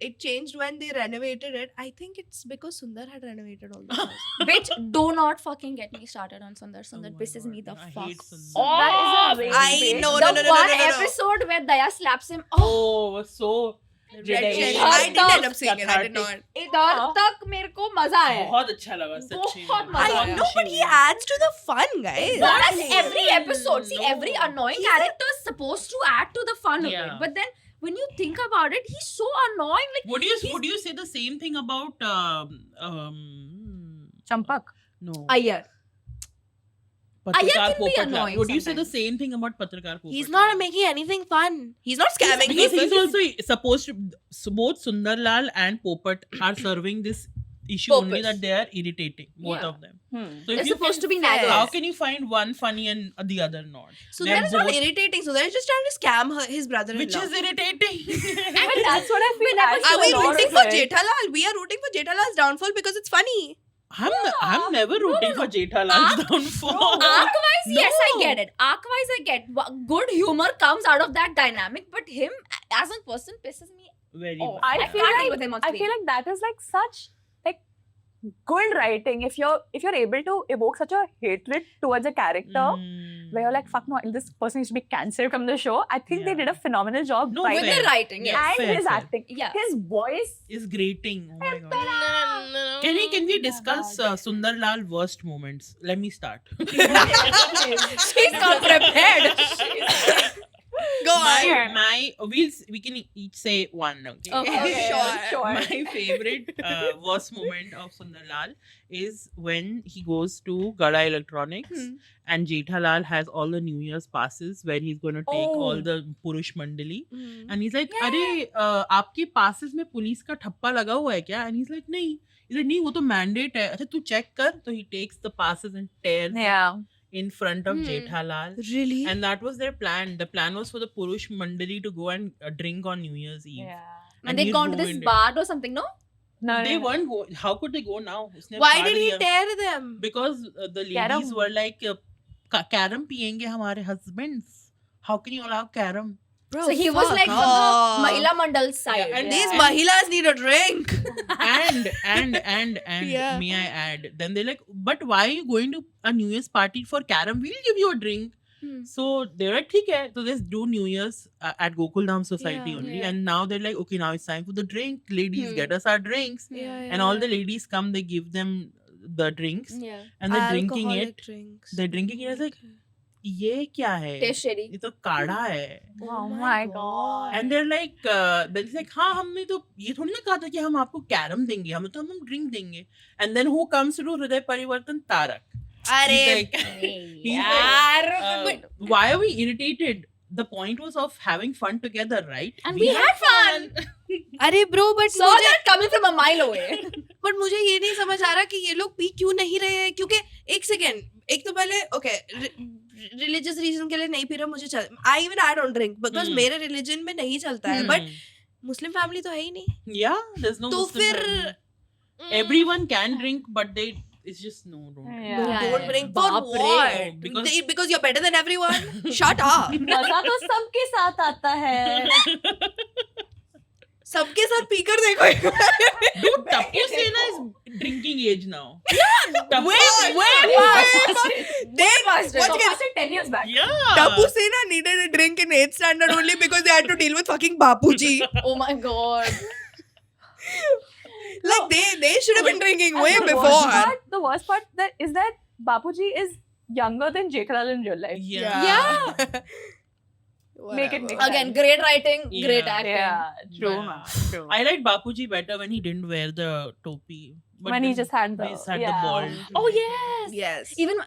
[SPEAKER 3] it changed when they renovated it, I think it's because Sundar had renovated all the houses.
[SPEAKER 1] Bitch, do not fucking get me started on Sundar. Sundar
[SPEAKER 4] Oh my
[SPEAKER 1] pisses
[SPEAKER 4] God,
[SPEAKER 1] me the
[SPEAKER 4] I
[SPEAKER 1] fuck.
[SPEAKER 4] hate Sundar.
[SPEAKER 1] off.
[SPEAKER 2] That is a very
[SPEAKER 3] I
[SPEAKER 2] big-
[SPEAKER 3] know.
[SPEAKER 1] The
[SPEAKER 3] No.
[SPEAKER 1] one episode where Daya slaps him. Oh,
[SPEAKER 4] Oh, so
[SPEAKER 3] Red
[SPEAKER 4] Red
[SPEAKER 3] Cherry.
[SPEAKER 4] Cherry.
[SPEAKER 3] I didn't end up seeing it. I did
[SPEAKER 4] Cathartic.
[SPEAKER 3] not.
[SPEAKER 1] इधर तक मेरे को मजा आया.
[SPEAKER 4] बहुत अच्छा लगा सच्ची में.
[SPEAKER 1] बहुत मजा
[SPEAKER 3] I
[SPEAKER 1] आया.
[SPEAKER 3] know, but he adds to the fun, guys.
[SPEAKER 1] That's
[SPEAKER 4] No.
[SPEAKER 1] every episode. See, every
[SPEAKER 4] No.
[SPEAKER 1] annoying character is supposed to add to the fun of
[SPEAKER 4] Yeah.
[SPEAKER 1] it. But then when you think about it, he's so annoying. Like
[SPEAKER 4] Would you say the same thing about
[SPEAKER 2] Champak.
[SPEAKER 4] no
[SPEAKER 1] Iyer.
[SPEAKER 4] Patrikar
[SPEAKER 1] can be
[SPEAKER 4] Popat.
[SPEAKER 1] annoying
[SPEAKER 4] Would you say the
[SPEAKER 1] sometimes.
[SPEAKER 4] same thing about Patrikar Popat?
[SPEAKER 3] He's not making anything fun. He's not scamming
[SPEAKER 4] Because
[SPEAKER 3] people.
[SPEAKER 4] he's also supposed to. So both Sundarlal and Popat are serving this issue only
[SPEAKER 1] Purpose.
[SPEAKER 4] that they are irritating, both
[SPEAKER 1] Yeah.
[SPEAKER 4] of them.
[SPEAKER 2] Hmm.
[SPEAKER 4] So
[SPEAKER 1] They're
[SPEAKER 4] if you
[SPEAKER 1] supposed to be
[SPEAKER 3] fair.
[SPEAKER 1] naggers.
[SPEAKER 4] how can you find one funny and the other not?
[SPEAKER 3] So
[SPEAKER 4] They're
[SPEAKER 3] that is not
[SPEAKER 4] both-
[SPEAKER 3] irritating. So they're just trying to scam his brother-in-law.
[SPEAKER 4] Which is irritating.
[SPEAKER 2] But that's what I feel.
[SPEAKER 1] never
[SPEAKER 2] adds
[SPEAKER 3] Are
[SPEAKER 2] to
[SPEAKER 3] we
[SPEAKER 2] a lot
[SPEAKER 3] rooting
[SPEAKER 2] of
[SPEAKER 3] for
[SPEAKER 2] it.
[SPEAKER 3] Jethalal? We are rooting for Jethalal's downfall because it's funny.
[SPEAKER 4] I'm never rooting for Jethalal's downfall.
[SPEAKER 1] Arc-wise, yes, I
[SPEAKER 4] No.
[SPEAKER 1] get it. Arc-wise, I get. Good humor comes out of that dynamic, but him as a person pisses me
[SPEAKER 4] Very
[SPEAKER 1] off.
[SPEAKER 4] much.
[SPEAKER 2] I
[SPEAKER 1] I
[SPEAKER 2] feel
[SPEAKER 1] can't
[SPEAKER 2] like
[SPEAKER 1] deal with him on
[SPEAKER 2] I
[SPEAKER 1] screen.
[SPEAKER 2] feel like that is like such like good writing. If you're able to evoke such a hatred towards a character, where you're like, fuck no, this person needs to be cancelled from the show. I think they
[SPEAKER 4] Yeah.
[SPEAKER 2] did a phenomenal job
[SPEAKER 4] No,
[SPEAKER 1] With
[SPEAKER 2] writing
[SPEAKER 1] the writing,
[SPEAKER 4] Yeah.
[SPEAKER 1] yeah.
[SPEAKER 2] and
[SPEAKER 4] fair,
[SPEAKER 2] his
[SPEAKER 4] fair.
[SPEAKER 2] acting.
[SPEAKER 1] Yeah.
[SPEAKER 2] His voice.
[SPEAKER 4] Is grating. Oh my god.
[SPEAKER 3] No.
[SPEAKER 4] Can we discuss Sundar Lal worst moments? Let me start.
[SPEAKER 1] She's not prepared.
[SPEAKER 3] Go on.
[SPEAKER 4] We can each say one. Okay.
[SPEAKER 1] Okay.
[SPEAKER 3] Sure.
[SPEAKER 4] My favorite worst moment of Sundar Lal is when he goes to Gada Electronics and Jethalal has all the New Year's passes where he's going to take all the Purush Mandali. And he's like, अरे आपके passes में police का ठप्पा लगा हुआ है क्या? And he's like, नहीं. He's like, नहीं वो तो mandate है. अच्छा तू check कर. So he takes the passes and tears
[SPEAKER 2] Yeah.
[SPEAKER 4] in front of Jethalal.
[SPEAKER 3] Really?
[SPEAKER 4] And that was their plan. The plan was for the Purush Mandali to go and drink on New Year's Eve.
[SPEAKER 2] Yeah.
[SPEAKER 1] And they'd
[SPEAKER 4] he
[SPEAKER 1] gone to this
[SPEAKER 4] ruined it.
[SPEAKER 1] bar or something, no?
[SPEAKER 2] No,
[SPEAKER 4] They
[SPEAKER 2] no.
[SPEAKER 4] weren't go. How could they go now? उसने
[SPEAKER 3] Why
[SPEAKER 4] फाड़
[SPEAKER 3] did he
[SPEAKER 4] दिया.
[SPEAKER 3] tear them?
[SPEAKER 4] Because the ladies
[SPEAKER 2] Carom.
[SPEAKER 4] were like, carom पियेंगे हमारे husbands. How can you allow carom?
[SPEAKER 3] Bro,
[SPEAKER 1] So he was
[SPEAKER 3] fuck
[SPEAKER 1] like from
[SPEAKER 3] off.
[SPEAKER 1] the Mahila Mandal side.
[SPEAKER 4] and
[SPEAKER 3] These
[SPEAKER 2] Yeah.
[SPEAKER 3] mahilas need a drink.
[SPEAKER 4] and
[SPEAKER 3] Yeah.
[SPEAKER 4] may I add? Then they're like, but why are you going to a New Year's party for carom? We'll give you a drink. So they're like, ठीक है. So they do New Year's at Gokul Dham Society
[SPEAKER 3] Yeah.
[SPEAKER 4] only,
[SPEAKER 1] Yeah.
[SPEAKER 4] and now they're like, okay, now it's time for the drink. Ladies, get us our drinks. And all the ladies come, they give them the drinks,
[SPEAKER 1] Yeah.
[SPEAKER 4] and they're drinking
[SPEAKER 3] Alcoholic
[SPEAKER 4] it.
[SPEAKER 3] drinks.
[SPEAKER 4] They're drinking it. I was like, ये क्या है?
[SPEAKER 1] Taste shady.
[SPEAKER 4] ये तो काढ़ा है.
[SPEAKER 2] Oh my god.
[SPEAKER 4] And they're like, then it's like, हाँ हमने तो ये थोड़ी ना कहा था कि हम आपको कैरम देंगे, हमें तो हम ड्रिंक देंगे. And then who comes to do Hriday Parivartan? Tarak. He's like, he's like, why are we irritated? The point was of having fun together, right?
[SPEAKER 1] And we had fun.
[SPEAKER 3] अरे bro, but
[SPEAKER 1] Saw that coming from a mile away.
[SPEAKER 3] but मुझे ये नहीं समझ आ रहा कि ये लोग P क्यों नहीं रहे हैं, क्योंकि एक सेकेंड, एक तो पहले ओके रिलीजियस रीजन के लिए नहीं पी रहा, मुझे चल I don't drink बिकॉज मेरे रिलीजन में नहीं चलता है, बट मुस्लिम फैमिली तो है ही नहीं,
[SPEAKER 4] Yeah, there's no
[SPEAKER 3] तो
[SPEAKER 4] Muslim
[SPEAKER 3] फिर
[SPEAKER 4] family. Everyone can drink, but it's just no, don't.
[SPEAKER 2] Yeah.
[SPEAKER 3] don't
[SPEAKER 1] Yeah.
[SPEAKER 3] drink for
[SPEAKER 1] बाप रे.
[SPEAKER 3] what?
[SPEAKER 4] Because-
[SPEAKER 3] Because you're better than everyone. Shut up.
[SPEAKER 2] मजा तो सबके साथ आता है.
[SPEAKER 3] सबके साथ पीकर देखो.
[SPEAKER 4] Dude, Tapu Sena is drinking age now.
[SPEAKER 3] Wait. They
[SPEAKER 1] past it.
[SPEAKER 3] once
[SPEAKER 2] So
[SPEAKER 3] again,
[SPEAKER 2] past it 10 years back.
[SPEAKER 4] Yeah.
[SPEAKER 3] Tapu Sena needed a drink in 8th standard only because they had to deal with fucking Bapuji.
[SPEAKER 1] Oh my god.
[SPEAKER 3] Like they should have been drinking way
[SPEAKER 2] And
[SPEAKER 3] before.
[SPEAKER 2] The worst part is that Bapuji is younger than Jethalal in real life.
[SPEAKER 4] Yeah.
[SPEAKER 2] Make it make
[SPEAKER 1] Again,
[SPEAKER 2] sense.
[SPEAKER 1] great writing, great
[SPEAKER 4] Yeah.
[SPEAKER 1] acting.
[SPEAKER 2] Yeah, true,
[SPEAKER 4] Yeah.
[SPEAKER 2] man. True.
[SPEAKER 4] I liked Bapuji better when he didn't wear the topi. But
[SPEAKER 2] When he
[SPEAKER 4] then
[SPEAKER 2] just had the
[SPEAKER 4] he just had
[SPEAKER 2] yeah.
[SPEAKER 4] the bald.
[SPEAKER 1] Oh yes.
[SPEAKER 3] Yes.
[SPEAKER 1] Even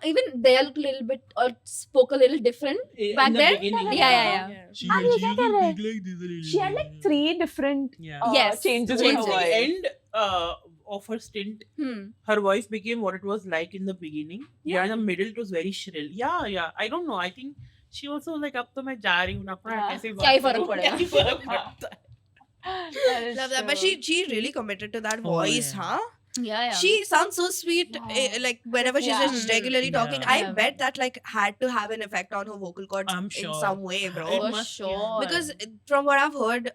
[SPEAKER 1] they looked a little bit spoke a little different
[SPEAKER 4] In
[SPEAKER 1] back
[SPEAKER 4] the
[SPEAKER 1] then.
[SPEAKER 4] beginning,
[SPEAKER 1] Yeah.
[SPEAKER 4] She,
[SPEAKER 2] Ah,
[SPEAKER 4] she
[SPEAKER 2] you
[SPEAKER 4] used
[SPEAKER 2] get
[SPEAKER 4] to
[SPEAKER 2] it.
[SPEAKER 4] speak like this a little
[SPEAKER 2] She had like
[SPEAKER 4] bit.
[SPEAKER 2] 3 different
[SPEAKER 4] Yeah.
[SPEAKER 1] Yes.
[SPEAKER 2] changes
[SPEAKER 4] So
[SPEAKER 2] in her
[SPEAKER 4] towards the
[SPEAKER 2] voice.
[SPEAKER 4] end of her stint,
[SPEAKER 1] Hmm.
[SPEAKER 4] her voice became what it was like in the beginning. Yeah, in the middle it was very shrill. Yeah. I don't know. I think she also like अब तो मैं जा रही हूँ ना अपना
[SPEAKER 2] हाँ.
[SPEAKER 4] कैसे
[SPEAKER 1] क्या ही
[SPEAKER 4] बात
[SPEAKER 1] फर्क
[SPEAKER 4] करूँ,
[SPEAKER 1] पड़ेगा?
[SPEAKER 4] क्या ही फर्क पड़ता है.
[SPEAKER 2] That is
[SPEAKER 3] Love that. But
[SPEAKER 2] true.
[SPEAKER 3] she really committed to that
[SPEAKER 4] Oh,
[SPEAKER 3] voice,
[SPEAKER 4] yeah.
[SPEAKER 3] huh?
[SPEAKER 1] Yeah.
[SPEAKER 3] She sounds so sweet, like whenever she's
[SPEAKER 2] Yeah.
[SPEAKER 3] just regularly talking.
[SPEAKER 4] Yeah.
[SPEAKER 3] I
[SPEAKER 1] Yeah.
[SPEAKER 3] bet that like had to have an effect on her vocal cords
[SPEAKER 4] I'm
[SPEAKER 3] in
[SPEAKER 4] sure.
[SPEAKER 3] some way, bro.
[SPEAKER 4] It
[SPEAKER 1] For
[SPEAKER 4] must,
[SPEAKER 1] sure.
[SPEAKER 4] yeah.
[SPEAKER 3] Because from what I've heard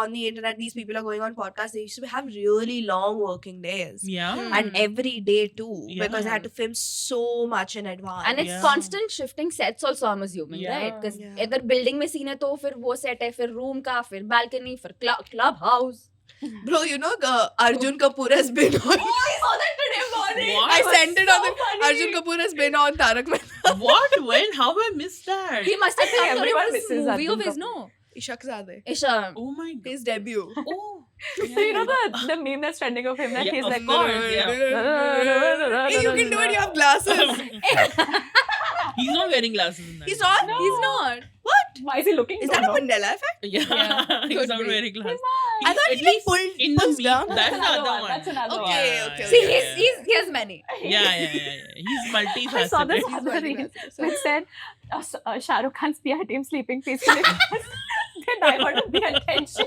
[SPEAKER 3] on the internet, these people are going on podcasts. They used to have really long working days,
[SPEAKER 4] Yeah.
[SPEAKER 3] and every day too, because they
[SPEAKER 4] Yeah.
[SPEAKER 3] had to film so much in advance.
[SPEAKER 1] And it's
[SPEAKER 4] Yeah.
[SPEAKER 1] constant shifting sets also, I'm assuming,
[SPEAKER 4] Yeah.
[SPEAKER 1] right? Because
[SPEAKER 3] Yeah.
[SPEAKER 1] अगर building में scene है तो फिर वो set है, फिर room का, फिर balcony, फिर club house.
[SPEAKER 3] bro, you know, Arjun Kapoor has been on.
[SPEAKER 1] I saw that today morning.
[SPEAKER 4] What?
[SPEAKER 3] I
[SPEAKER 1] It was
[SPEAKER 3] sent it on
[SPEAKER 1] so
[SPEAKER 3] the.
[SPEAKER 1] funny.
[SPEAKER 3] Arjun Kapoor has been on Tarak Mehta.
[SPEAKER 4] What? When? How I missed that?
[SPEAKER 1] He must have
[SPEAKER 2] I think
[SPEAKER 1] come
[SPEAKER 2] everyone
[SPEAKER 1] to this
[SPEAKER 2] misses
[SPEAKER 1] movie
[SPEAKER 2] Arjun
[SPEAKER 1] of his,
[SPEAKER 2] Kapoor.
[SPEAKER 1] no?
[SPEAKER 3] Ishaqzade.
[SPEAKER 1] Isha.
[SPEAKER 4] Oh my god.
[SPEAKER 3] His debut.
[SPEAKER 4] Oh.
[SPEAKER 2] So you know the meme that's trending of him that
[SPEAKER 4] Yeah,
[SPEAKER 2] he's
[SPEAKER 4] of
[SPEAKER 2] like,
[SPEAKER 4] course, yeah.
[SPEAKER 3] Hey, you can do it. You have glasses.
[SPEAKER 4] He's not wearing glasses in that.
[SPEAKER 3] He's not.
[SPEAKER 2] No.
[SPEAKER 1] He's not.
[SPEAKER 3] What?
[SPEAKER 2] why is he looking
[SPEAKER 3] Is
[SPEAKER 2] so
[SPEAKER 3] that a
[SPEAKER 2] long?
[SPEAKER 3] Mandela effect?
[SPEAKER 4] Yeah. He's
[SPEAKER 1] could
[SPEAKER 4] not
[SPEAKER 1] be.
[SPEAKER 4] wearing glasses.
[SPEAKER 3] I thought
[SPEAKER 4] At
[SPEAKER 3] he like
[SPEAKER 4] least
[SPEAKER 3] pulled
[SPEAKER 4] in the
[SPEAKER 3] pulls
[SPEAKER 4] meme,
[SPEAKER 3] down.
[SPEAKER 4] that's the other one.
[SPEAKER 2] That's another
[SPEAKER 3] Okay,
[SPEAKER 2] one.
[SPEAKER 3] okay,
[SPEAKER 1] See,
[SPEAKER 3] okay.
[SPEAKER 1] he has many.
[SPEAKER 4] Yeah. He's multifaceted.
[SPEAKER 2] I saw this
[SPEAKER 3] He's
[SPEAKER 2] other
[SPEAKER 3] wearing
[SPEAKER 2] reel
[SPEAKER 3] glasses.
[SPEAKER 2] which said Shah Rukh Khan's PR team sleeping peacefully. They diverted the attention.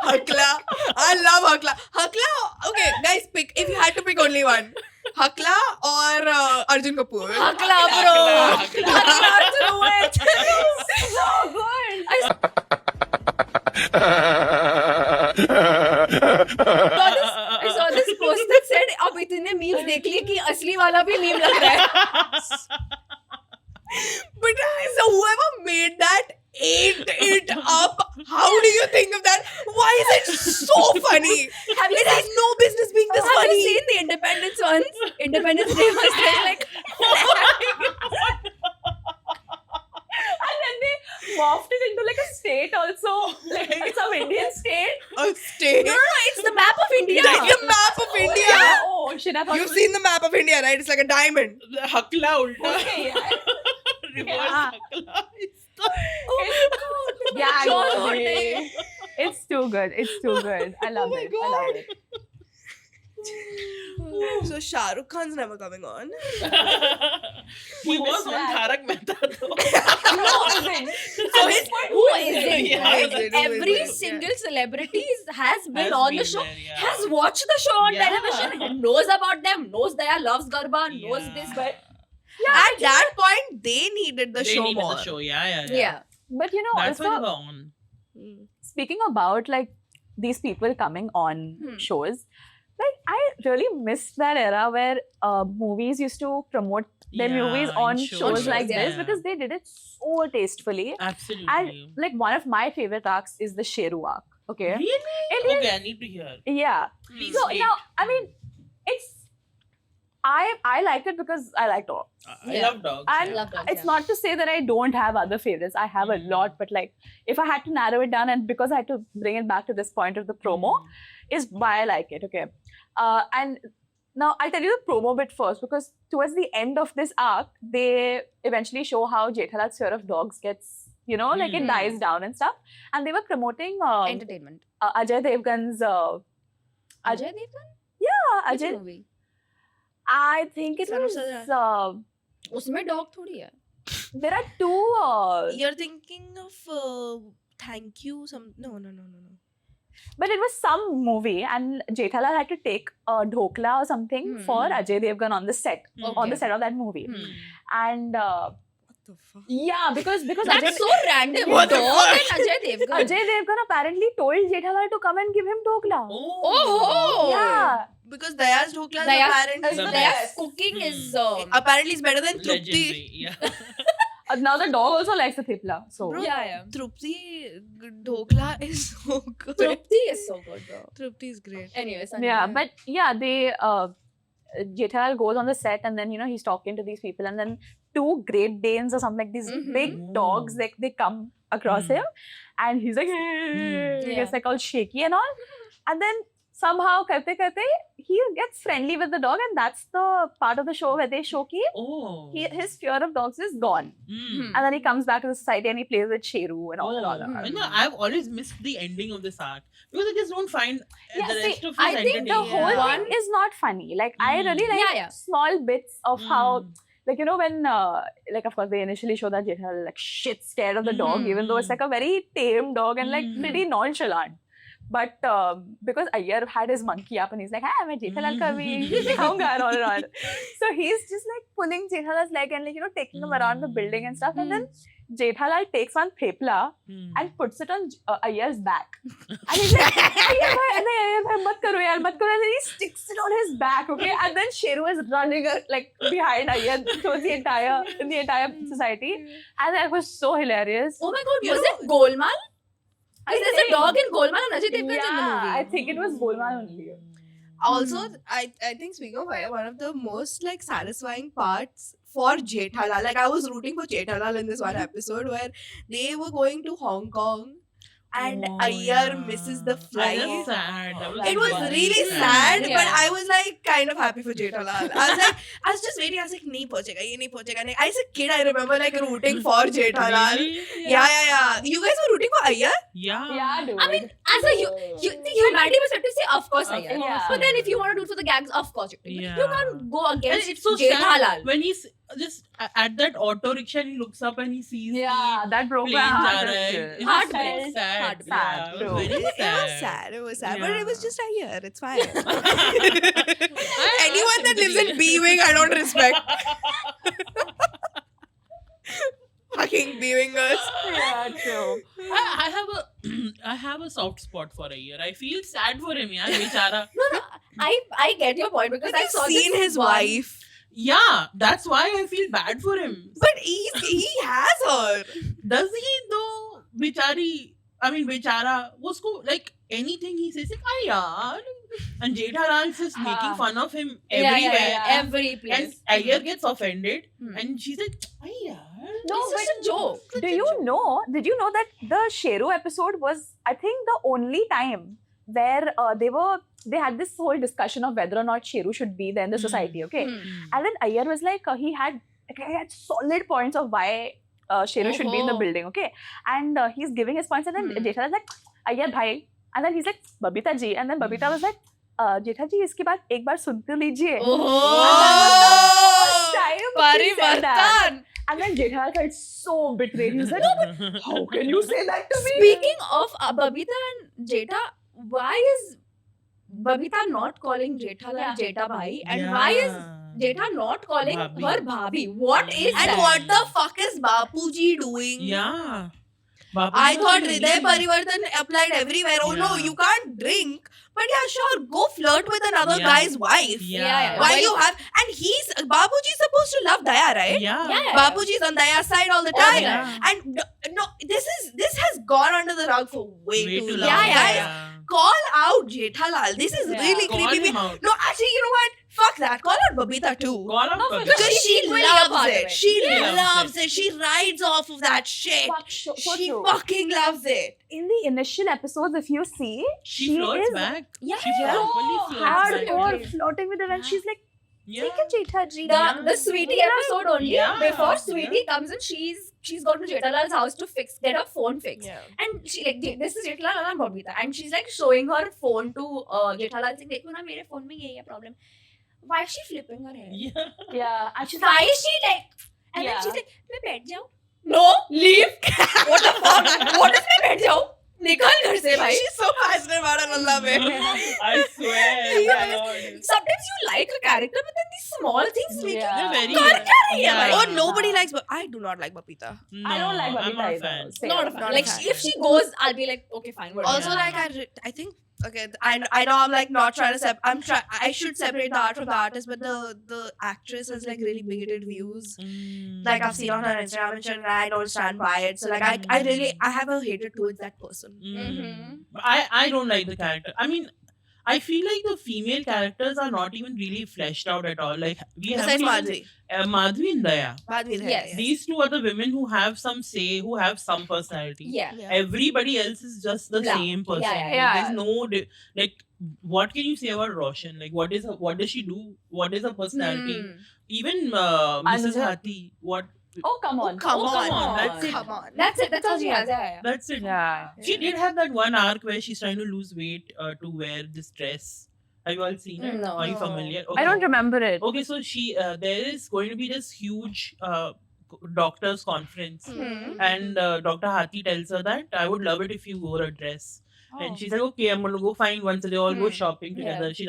[SPEAKER 3] Hakla. I love Hakla. Hakla. Okay, guys, pick. If you had to pick only one, Hakla or Arjun Kapoor.
[SPEAKER 1] Hakla, bro.
[SPEAKER 4] Hakla.
[SPEAKER 1] Hakla through it.
[SPEAKER 2] So good.
[SPEAKER 1] I saw this post that said, अब अब इतने memes देख लिए कि असली वाला भी meme लग रहा है.
[SPEAKER 3] But so whoever made that ate it up. How do you think of that? Why is it so funny?
[SPEAKER 1] Have you
[SPEAKER 3] It has no business being this
[SPEAKER 1] Have you
[SPEAKER 3] funny.
[SPEAKER 1] seen the Independence ones? Independence Day was like
[SPEAKER 2] And then they morphed it into like a state also, like some Indian state.
[SPEAKER 3] A state.
[SPEAKER 1] no, it's the map of India.
[SPEAKER 3] It's the map of India.
[SPEAKER 2] Oh shit! I thought
[SPEAKER 3] You've seen the map of India, right? It's like a diamond.
[SPEAKER 4] Hakla ulta.
[SPEAKER 2] Okay, yeah.
[SPEAKER 4] Reverse
[SPEAKER 2] Yeah.
[SPEAKER 4] hakla.
[SPEAKER 1] Oh my god.
[SPEAKER 2] Yeah,
[SPEAKER 1] John
[SPEAKER 2] exactly.
[SPEAKER 1] Horty.
[SPEAKER 2] It's too good. It's too good. I love
[SPEAKER 3] my
[SPEAKER 2] it. I love it.
[SPEAKER 3] So Shah Rukh Khan's never coming on.
[SPEAKER 4] He was on
[SPEAKER 2] that.
[SPEAKER 4] Tarak Mehta though.
[SPEAKER 2] No, isn't.
[SPEAKER 3] So his
[SPEAKER 1] Who isn't?
[SPEAKER 4] Yeah,
[SPEAKER 1] Right?
[SPEAKER 3] who isn't?
[SPEAKER 1] Every
[SPEAKER 3] Yeah.
[SPEAKER 1] single celebrity has been
[SPEAKER 4] Has
[SPEAKER 1] on the
[SPEAKER 4] been
[SPEAKER 1] show,
[SPEAKER 4] there, yeah.
[SPEAKER 1] has watched the show on
[SPEAKER 4] Yeah.
[SPEAKER 1] television, knows about them, knows Daya loves Garba, knows
[SPEAKER 4] Yeah.
[SPEAKER 1] this, but
[SPEAKER 3] At that point, they needed the
[SPEAKER 4] They
[SPEAKER 3] show
[SPEAKER 4] needed
[SPEAKER 3] more.
[SPEAKER 4] the show. Yeah.
[SPEAKER 1] yeah.
[SPEAKER 2] But you know,
[SPEAKER 4] That's why they
[SPEAKER 2] also
[SPEAKER 4] were on.
[SPEAKER 2] speaking about like these people coming on shows, like I really missed that era where movies used to promote their
[SPEAKER 4] Yeah,
[SPEAKER 2] movies
[SPEAKER 4] in
[SPEAKER 2] on
[SPEAKER 4] shows,
[SPEAKER 2] shows like
[SPEAKER 1] yeah.
[SPEAKER 2] this because they did it so tastefully.
[SPEAKER 4] Absolutely.
[SPEAKER 2] And like one of my favorite arcs is the Sheru arc. Okay.
[SPEAKER 4] Really?
[SPEAKER 2] It is-
[SPEAKER 4] Okay, I need to hear.
[SPEAKER 2] Yeah.
[SPEAKER 4] Please
[SPEAKER 2] So
[SPEAKER 4] state.
[SPEAKER 2] now, I mean, it's I liked it because I like dogs.
[SPEAKER 4] I
[SPEAKER 1] Yeah.
[SPEAKER 4] love dogs.
[SPEAKER 2] And
[SPEAKER 4] yeah.
[SPEAKER 1] Love dogs,
[SPEAKER 2] It's
[SPEAKER 1] yeah.
[SPEAKER 2] not to say that I don't have other favorites. I have a lot, but like if I had to narrow it down, and because I had to bring it back to this point of the promo, is why I like it. Okay. And now I'll tell you the promo bit first because towards the end of this arc, they eventually show how Jethalal's fear of dogs gets, you know, like it
[SPEAKER 1] Mhm.
[SPEAKER 2] dies down and stuff. And they were promoting
[SPEAKER 1] Entertainment.
[SPEAKER 2] Ajay Devgan's.
[SPEAKER 1] Ajay Devgan?
[SPEAKER 2] Yeah,
[SPEAKER 1] Which
[SPEAKER 2] Ajay.
[SPEAKER 1] movie?
[SPEAKER 2] I think it
[SPEAKER 3] Son of
[SPEAKER 2] was.
[SPEAKER 3] Sadhana.
[SPEAKER 1] उसमें dog थोड़ी है.
[SPEAKER 2] There are two.
[SPEAKER 3] You're thinking of Thank You. No.
[SPEAKER 2] But it was some movie, and Jethalal had to take a dhokla or something for Ajay Devgan on the set, on the set of that movie. And
[SPEAKER 3] What the fuck?
[SPEAKER 2] yeah, because
[SPEAKER 1] That's
[SPEAKER 2] Ajay,
[SPEAKER 1] so random.
[SPEAKER 3] What the
[SPEAKER 1] Dog
[SPEAKER 3] fuck?
[SPEAKER 1] and Ajay Devgan.
[SPEAKER 2] Ajay Devgan apparently told Jethalal to come and give him dhokla.
[SPEAKER 1] Oh.
[SPEAKER 2] Yeah,
[SPEAKER 3] Because Daya's Dhokla is
[SPEAKER 1] Daya's-
[SPEAKER 3] apparently
[SPEAKER 4] the
[SPEAKER 1] Daya's
[SPEAKER 4] best.
[SPEAKER 1] cooking is
[SPEAKER 3] apparently it's better than Trupti.
[SPEAKER 4] Legendary. Yeah.
[SPEAKER 2] now the dog also likes the thipla. So
[SPEAKER 3] Bro,
[SPEAKER 1] yeah.
[SPEAKER 3] Trupti Dhokla is so good.
[SPEAKER 1] Trupti is so good though.
[SPEAKER 3] Trupti is great.
[SPEAKER 1] Anyways,
[SPEAKER 2] yeah, but yeah, they Jethalal goes on the set, and then he's talking to these people, and then two Great Danes or something like these
[SPEAKER 1] Mhm.
[SPEAKER 2] big dogs, like they come across him, and he's like, hey, he gets like all shaky and all, and then somehow karte he gets friendly with the dog, and that's the part of the show where they show ki
[SPEAKER 4] Oh.
[SPEAKER 2] his fear of dogs is gone,
[SPEAKER 4] Mm.
[SPEAKER 2] and then he comes back to the society and he plays with Sheru and all that.
[SPEAKER 4] I know, I've always missed the ending of this arc because I just don't find
[SPEAKER 2] Yeah,
[SPEAKER 4] the
[SPEAKER 2] see,
[SPEAKER 4] rest of it
[SPEAKER 2] I think the
[SPEAKER 4] entertaining.
[SPEAKER 2] whole
[SPEAKER 3] Yeah.
[SPEAKER 2] thing is not funny. Like I really like
[SPEAKER 1] Yeah, yeah.
[SPEAKER 2] small bits of how,
[SPEAKER 4] Mm.
[SPEAKER 2] like when like of course they initially show that Jethalal like shit scared of the dog, even though it's like a very tame dog and like pretty nonchalant. But because Ayyar had his monkey up and he's like, "Hey, मैं Jethalal का भी दिखाऊंगा," and all and all. So he's just like pulling Jethalal's leg and like taking him around the building and stuff. And then Jethalal takes one thepla and puts it on Ayyar's back. And he's like, "Ayyar bhai, Ayyar bhai, mat karo yaar, mat karo." And then he sticks it on his back, okay? And then Sheru is running like behind Ayyar towards the entire society. And that was so hilarious.
[SPEAKER 1] Oh my god,
[SPEAKER 3] You
[SPEAKER 1] was
[SPEAKER 3] know-
[SPEAKER 1] it Golmaal?
[SPEAKER 2] I
[SPEAKER 1] Because there's a
[SPEAKER 2] think-
[SPEAKER 1] dog in Golmaal and Ajay Devgan's in the
[SPEAKER 2] Yeah,
[SPEAKER 1] movie.
[SPEAKER 2] I think it was Golmaal only.
[SPEAKER 3] Also, I think speaking of Aya, one of the most like satisfying parts for Jethalal, like I was rooting for Jethalal in this one episode where they were going to Hong Kong and
[SPEAKER 4] Oh,
[SPEAKER 3] Ayyar
[SPEAKER 4] yeah.
[SPEAKER 3] misses the
[SPEAKER 4] That
[SPEAKER 3] flight.
[SPEAKER 4] was sad. That
[SPEAKER 3] It was
[SPEAKER 4] very
[SPEAKER 3] really sad,
[SPEAKER 1] Yeah.
[SPEAKER 3] but I was like kind of happy for Jethalal. I was just waiting. I was like, nahi pahunchega, ye nahi pahunchega. As a kid, I remember like rooting for Jethalal.
[SPEAKER 4] Really?
[SPEAKER 3] Yeah. You guys were rooting for Ayyar?
[SPEAKER 4] Yeah.
[SPEAKER 2] Yeah, dude.
[SPEAKER 1] I mean, as a the humanity perspective, say of course Ayyar.
[SPEAKER 2] Yeah.
[SPEAKER 1] But then if you want to do it for the gags, of course you can.
[SPEAKER 4] Yeah.
[SPEAKER 1] You can't go
[SPEAKER 4] And
[SPEAKER 1] against
[SPEAKER 4] it's so
[SPEAKER 1] Jethalal.
[SPEAKER 4] sad when he's just at that auto rickshaw and he looks up and he sees
[SPEAKER 2] yeah, that broke
[SPEAKER 4] the
[SPEAKER 2] my
[SPEAKER 4] planes
[SPEAKER 2] heart.
[SPEAKER 4] are
[SPEAKER 2] It's
[SPEAKER 4] it's
[SPEAKER 1] Heartbreak.
[SPEAKER 4] so sad.
[SPEAKER 1] Heartbreak.
[SPEAKER 4] Yeah, it
[SPEAKER 2] True.
[SPEAKER 4] was very
[SPEAKER 3] It was
[SPEAKER 4] sad.
[SPEAKER 3] sad. It was sad. But it was
[SPEAKER 4] Yeah.
[SPEAKER 3] just Ayyar. It's fine.
[SPEAKER 4] I
[SPEAKER 3] Anyone that lives in
[SPEAKER 4] sympathy.
[SPEAKER 3] B-Wing, I don't respect. Fucking B-Wingers.
[SPEAKER 2] Yeah, true.
[SPEAKER 4] I have a I have a soft spot for Ayyar. I feel sad for him, yeah, bechara.
[SPEAKER 1] No, I get your point because
[SPEAKER 3] Have
[SPEAKER 1] I
[SPEAKER 3] you
[SPEAKER 1] saw
[SPEAKER 3] seen
[SPEAKER 1] this
[SPEAKER 3] his
[SPEAKER 1] one-
[SPEAKER 3] wife?
[SPEAKER 4] Yeah, that's why I feel bad for him.
[SPEAKER 3] But he has her.
[SPEAKER 4] Does he though? Bichari, I mean, Bichara, usko like anything he says, like, "Ay yaar," and Jethalal is making
[SPEAKER 2] हाँ.
[SPEAKER 4] fun of him
[SPEAKER 1] Yeah,
[SPEAKER 4] everywhere.
[SPEAKER 1] yeah, every place.
[SPEAKER 4] And Ayer gets offended,
[SPEAKER 1] Hmm.
[SPEAKER 4] and she's like, "Ay yaar."
[SPEAKER 2] No,
[SPEAKER 1] It's just a joke.
[SPEAKER 2] Did you know that the Sheru episode was, I think, the only time where they had this whole discussion of whether or not Sheru should be there in the society, okay?
[SPEAKER 1] Hmm.
[SPEAKER 2] And then Ayer was like, he had solid points of why Sheru should be in the
[SPEAKER 1] Oh.
[SPEAKER 2] building, okay? And he's giving his points, and then
[SPEAKER 1] Hmm.
[SPEAKER 2] Jetha was like, Ayer bhai. And then he's like, Babita ji. And then Babita was like, Jetha ji, इसकी बात एक बार सुन तो लीजिए.
[SPEAKER 3] Oh,
[SPEAKER 2] Time he said that.
[SPEAKER 3] Parivartan.
[SPEAKER 2] And then Jetha felt so betrayed. He was like, how can you say that to me?
[SPEAKER 1] Speaking of Babita and Jeta, why is Babita not calling Jethalal
[SPEAKER 2] Yeah.
[SPEAKER 1] Jeta bhai, and why is Jeta not calling
[SPEAKER 4] Bhabhi.
[SPEAKER 1] her bhabhi? What is
[SPEAKER 3] And
[SPEAKER 1] that?
[SPEAKER 3] what the fuck is Bapuji doing?
[SPEAKER 4] Yeah.
[SPEAKER 3] I thought
[SPEAKER 4] Bapuji
[SPEAKER 3] Hriday
[SPEAKER 4] really-
[SPEAKER 3] Parivartan applied everywhere. Oh no,
[SPEAKER 4] Yeah.
[SPEAKER 3] you can't drink. But yeah, sure, go flirt with another
[SPEAKER 4] Yeah.
[SPEAKER 3] guy's wife.
[SPEAKER 4] Yeah.
[SPEAKER 3] Why
[SPEAKER 1] Well-
[SPEAKER 3] you have? And Bapuji's supposed to love Daya, right?
[SPEAKER 4] Yeah.
[SPEAKER 1] Yeah.
[SPEAKER 3] Bapuji's on Daya's side all the
[SPEAKER 1] All the
[SPEAKER 3] time.
[SPEAKER 4] time.
[SPEAKER 3] And no, this has gone under the rug for way
[SPEAKER 4] Way
[SPEAKER 3] too
[SPEAKER 4] too
[SPEAKER 3] long.
[SPEAKER 4] long.
[SPEAKER 3] Guys, call out Jethalal. This is
[SPEAKER 2] Yeah.
[SPEAKER 3] really
[SPEAKER 4] Call
[SPEAKER 3] creepy.
[SPEAKER 4] him out.
[SPEAKER 3] No, actually, you know what? Fuck that. Call out Babita too.
[SPEAKER 4] Call out
[SPEAKER 1] No,
[SPEAKER 4] Babita.
[SPEAKER 1] because
[SPEAKER 3] Because she
[SPEAKER 1] equally a
[SPEAKER 3] loves
[SPEAKER 1] part of
[SPEAKER 3] it.
[SPEAKER 1] it.
[SPEAKER 3] She
[SPEAKER 4] Yeah.
[SPEAKER 3] loves it. She rides off of that shit.
[SPEAKER 2] Fuck, so
[SPEAKER 3] She
[SPEAKER 2] true.
[SPEAKER 3] fucking loves it.
[SPEAKER 2] In the initial episodes, if you see,
[SPEAKER 4] She flirts
[SPEAKER 2] is
[SPEAKER 4] back.
[SPEAKER 1] Yeah.
[SPEAKER 4] She properly flirts back.
[SPEAKER 2] hardcore flirting with him, and she's like,
[SPEAKER 4] Yeah.
[SPEAKER 2] "Take a Jetha ji."
[SPEAKER 1] The Sweetie episode only.
[SPEAKER 4] Yeah.
[SPEAKER 1] Before Sweetie comes in, she's gone to Jethalal's house to get her phone fixed. And she like this is Jethalal and Babita, and she's like showing her phone to Jethalal saying, "देखो ना मेरे phone में ये है problem." Why is she flipping her hair?
[SPEAKER 4] Yeah.
[SPEAKER 2] Yeah, and she's
[SPEAKER 1] Why
[SPEAKER 2] like,
[SPEAKER 1] is she like? And
[SPEAKER 2] Yeah.
[SPEAKER 1] then she's like, "मैं बैठ जाऊँ." No, leave. What the fuck? What is मैं बैठ जाऊँ? निकल घर से भाई.
[SPEAKER 3] She's so passionate about it. I love it.
[SPEAKER 4] I swear. my lord.
[SPEAKER 1] Sometimes you like a character, but then these small things make
[SPEAKER 2] Yeah.
[SPEAKER 4] They're very.
[SPEAKER 1] कर क्या रही है भाई?
[SPEAKER 3] Oh, nobody likes. I do not like Babita.
[SPEAKER 4] No,
[SPEAKER 2] I don't like
[SPEAKER 4] I'm
[SPEAKER 2] Babita
[SPEAKER 4] not a
[SPEAKER 2] either.
[SPEAKER 4] fan.
[SPEAKER 2] Same.
[SPEAKER 1] Not a fan.
[SPEAKER 3] Not a
[SPEAKER 1] Like
[SPEAKER 3] fan.
[SPEAKER 1] if she goes, I'll be like, okay, fine, whatever.
[SPEAKER 3] Also,
[SPEAKER 4] Yeah.
[SPEAKER 3] like I think. Okay, I know I'm like not trying to I should separate the art from the artist, but the actress has like really bigoted views. Like I've seen on her Instagram and shit, and I don't stand by it. So like I really I have a hatred towards that person.
[SPEAKER 1] Mhm.
[SPEAKER 4] I don't like the character. I mean, I feel like the female characters are not even really fleshed out at all. Like we have
[SPEAKER 3] Besides Madhuri.
[SPEAKER 4] Madhuri and Daya.
[SPEAKER 3] Madhuri is
[SPEAKER 1] Yes.
[SPEAKER 3] here,
[SPEAKER 4] These two are the women who have some say, who have some personality.
[SPEAKER 1] Yeah.
[SPEAKER 4] Everybody else is just the
[SPEAKER 1] Blah.
[SPEAKER 4] same person.
[SPEAKER 1] Yeah, yeah,
[SPEAKER 2] yeah.
[SPEAKER 4] There's no like. What can you say about Roshan? Like, what does she do? What is her personality?
[SPEAKER 1] Hmm.
[SPEAKER 4] Even Mrs.
[SPEAKER 2] Anja.
[SPEAKER 4] Hathi. What?
[SPEAKER 2] "Oh, come on,
[SPEAKER 3] Come
[SPEAKER 4] Oh,
[SPEAKER 3] on.
[SPEAKER 4] come on, that's it.
[SPEAKER 3] Come on.
[SPEAKER 1] That's it. That's all she has. Yeah, yeah.
[SPEAKER 4] That's it.
[SPEAKER 2] Yeah.
[SPEAKER 4] She did have that one arc where she's trying to lose weight to wear this dress. Have you all seen it?
[SPEAKER 1] No.
[SPEAKER 4] Are you
[SPEAKER 3] No.
[SPEAKER 4] familiar?
[SPEAKER 2] I don't remember it.
[SPEAKER 4] Okay, so there is going to be this huge doctors conference,
[SPEAKER 1] Hmm.
[SPEAKER 4] and Dr. Hathi tells her that I would love it if you wore a dress.
[SPEAKER 2] Oh.
[SPEAKER 4] And she's like, okay, I'm gonna go find one. So they all go
[SPEAKER 1] Hmm.
[SPEAKER 4] shopping
[SPEAKER 1] Yeah.
[SPEAKER 4] together. She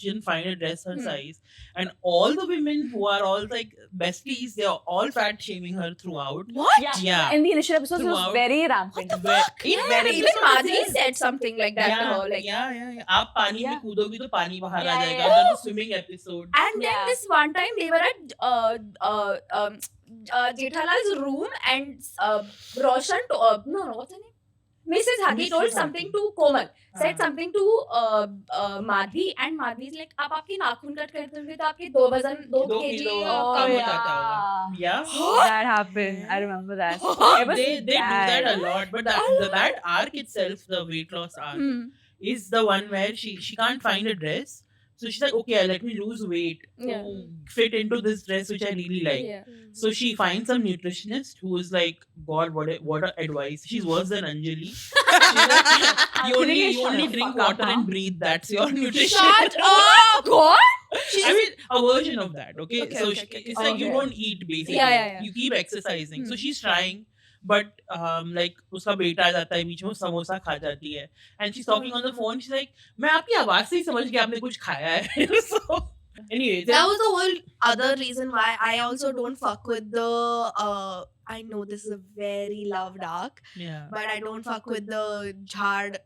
[SPEAKER 4] didn't find a dress her
[SPEAKER 1] Hmm.
[SPEAKER 4] size. And all the women who are all like besties, they are all fat shaming her throughout.
[SPEAKER 3] What?
[SPEAKER 4] Yeah.
[SPEAKER 2] In the initial episodes, it was
[SPEAKER 4] Throughout.
[SPEAKER 2] very rampant.
[SPEAKER 3] What the fuck?
[SPEAKER 1] Yeah,
[SPEAKER 4] Very-
[SPEAKER 1] even
[SPEAKER 4] that's what it
[SPEAKER 1] Madhuri
[SPEAKER 4] is.
[SPEAKER 1] said something like that to her. Like,
[SPEAKER 4] yeah. आप पानी में
[SPEAKER 2] Yeah.
[SPEAKER 4] कूदोगे तो पानी बाहर आ
[SPEAKER 2] Yeah,
[SPEAKER 4] जाएगा.
[SPEAKER 2] yeah.
[SPEAKER 4] That's the swimming episode.
[SPEAKER 1] and then
[SPEAKER 2] Yeah.
[SPEAKER 1] this one time they were at Jethalal's room, and Roshan no, what's her name? Mrs. Hathi
[SPEAKER 4] Mrs.
[SPEAKER 1] told
[SPEAKER 4] Hathi.
[SPEAKER 1] something to Komal, said
[SPEAKER 4] हाँ.
[SPEAKER 1] something to Madhi, and Madhi's like, आप आपकी नाखून cut करते होंगे तो आपके 2 वजन 2
[SPEAKER 4] 2
[SPEAKER 1] kg
[SPEAKER 4] kilo
[SPEAKER 2] Oh,
[SPEAKER 4] कम हो
[SPEAKER 2] yeah.
[SPEAKER 4] जाता होगा. Yeah.
[SPEAKER 2] That happened. I remember that. It was
[SPEAKER 4] They do
[SPEAKER 2] bad.
[SPEAKER 4] that a lot, but that arc itself, the weight loss arc,
[SPEAKER 1] Hmm.
[SPEAKER 4] is the one where she can't find a dress. So she's like, okay, let me lose weight
[SPEAKER 1] Yeah.
[SPEAKER 4] to fit into this dress which I really like.
[SPEAKER 1] Yeah.
[SPEAKER 4] So she finds some nutritionist who is like, God, what a advice. She's worse than Anjali. You only drink water and breathe. That's your nutrition.
[SPEAKER 3] Shut up!
[SPEAKER 1] God?
[SPEAKER 4] I mean, a version of that. Okay,
[SPEAKER 3] Okay,
[SPEAKER 4] so
[SPEAKER 3] okay, okay.
[SPEAKER 4] it's like you
[SPEAKER 1] Okay.
[SPEAKER 4] don't eat basically.
[SPEAKER 1] Yeah.
[SPEAKER 4] You keep exercising. So
[SPEAKER 1] Hmm.
[SPEAKER 4] she's trying, but like उसका बेटा आ जाता है बीच में, समोसा खा जाती है, and she's talking on the phone. She's like, मैं आपकी आवाज से ही समझ गया आपने कुछ खाया है. So anyway,
[SPEAKER 3] That was the whole other reason why I also don't fuck with the I know this is a very loved arc,
[SPEAKER 4] yeah.
[SPEAKER 3] but I don't fuck with the Jhad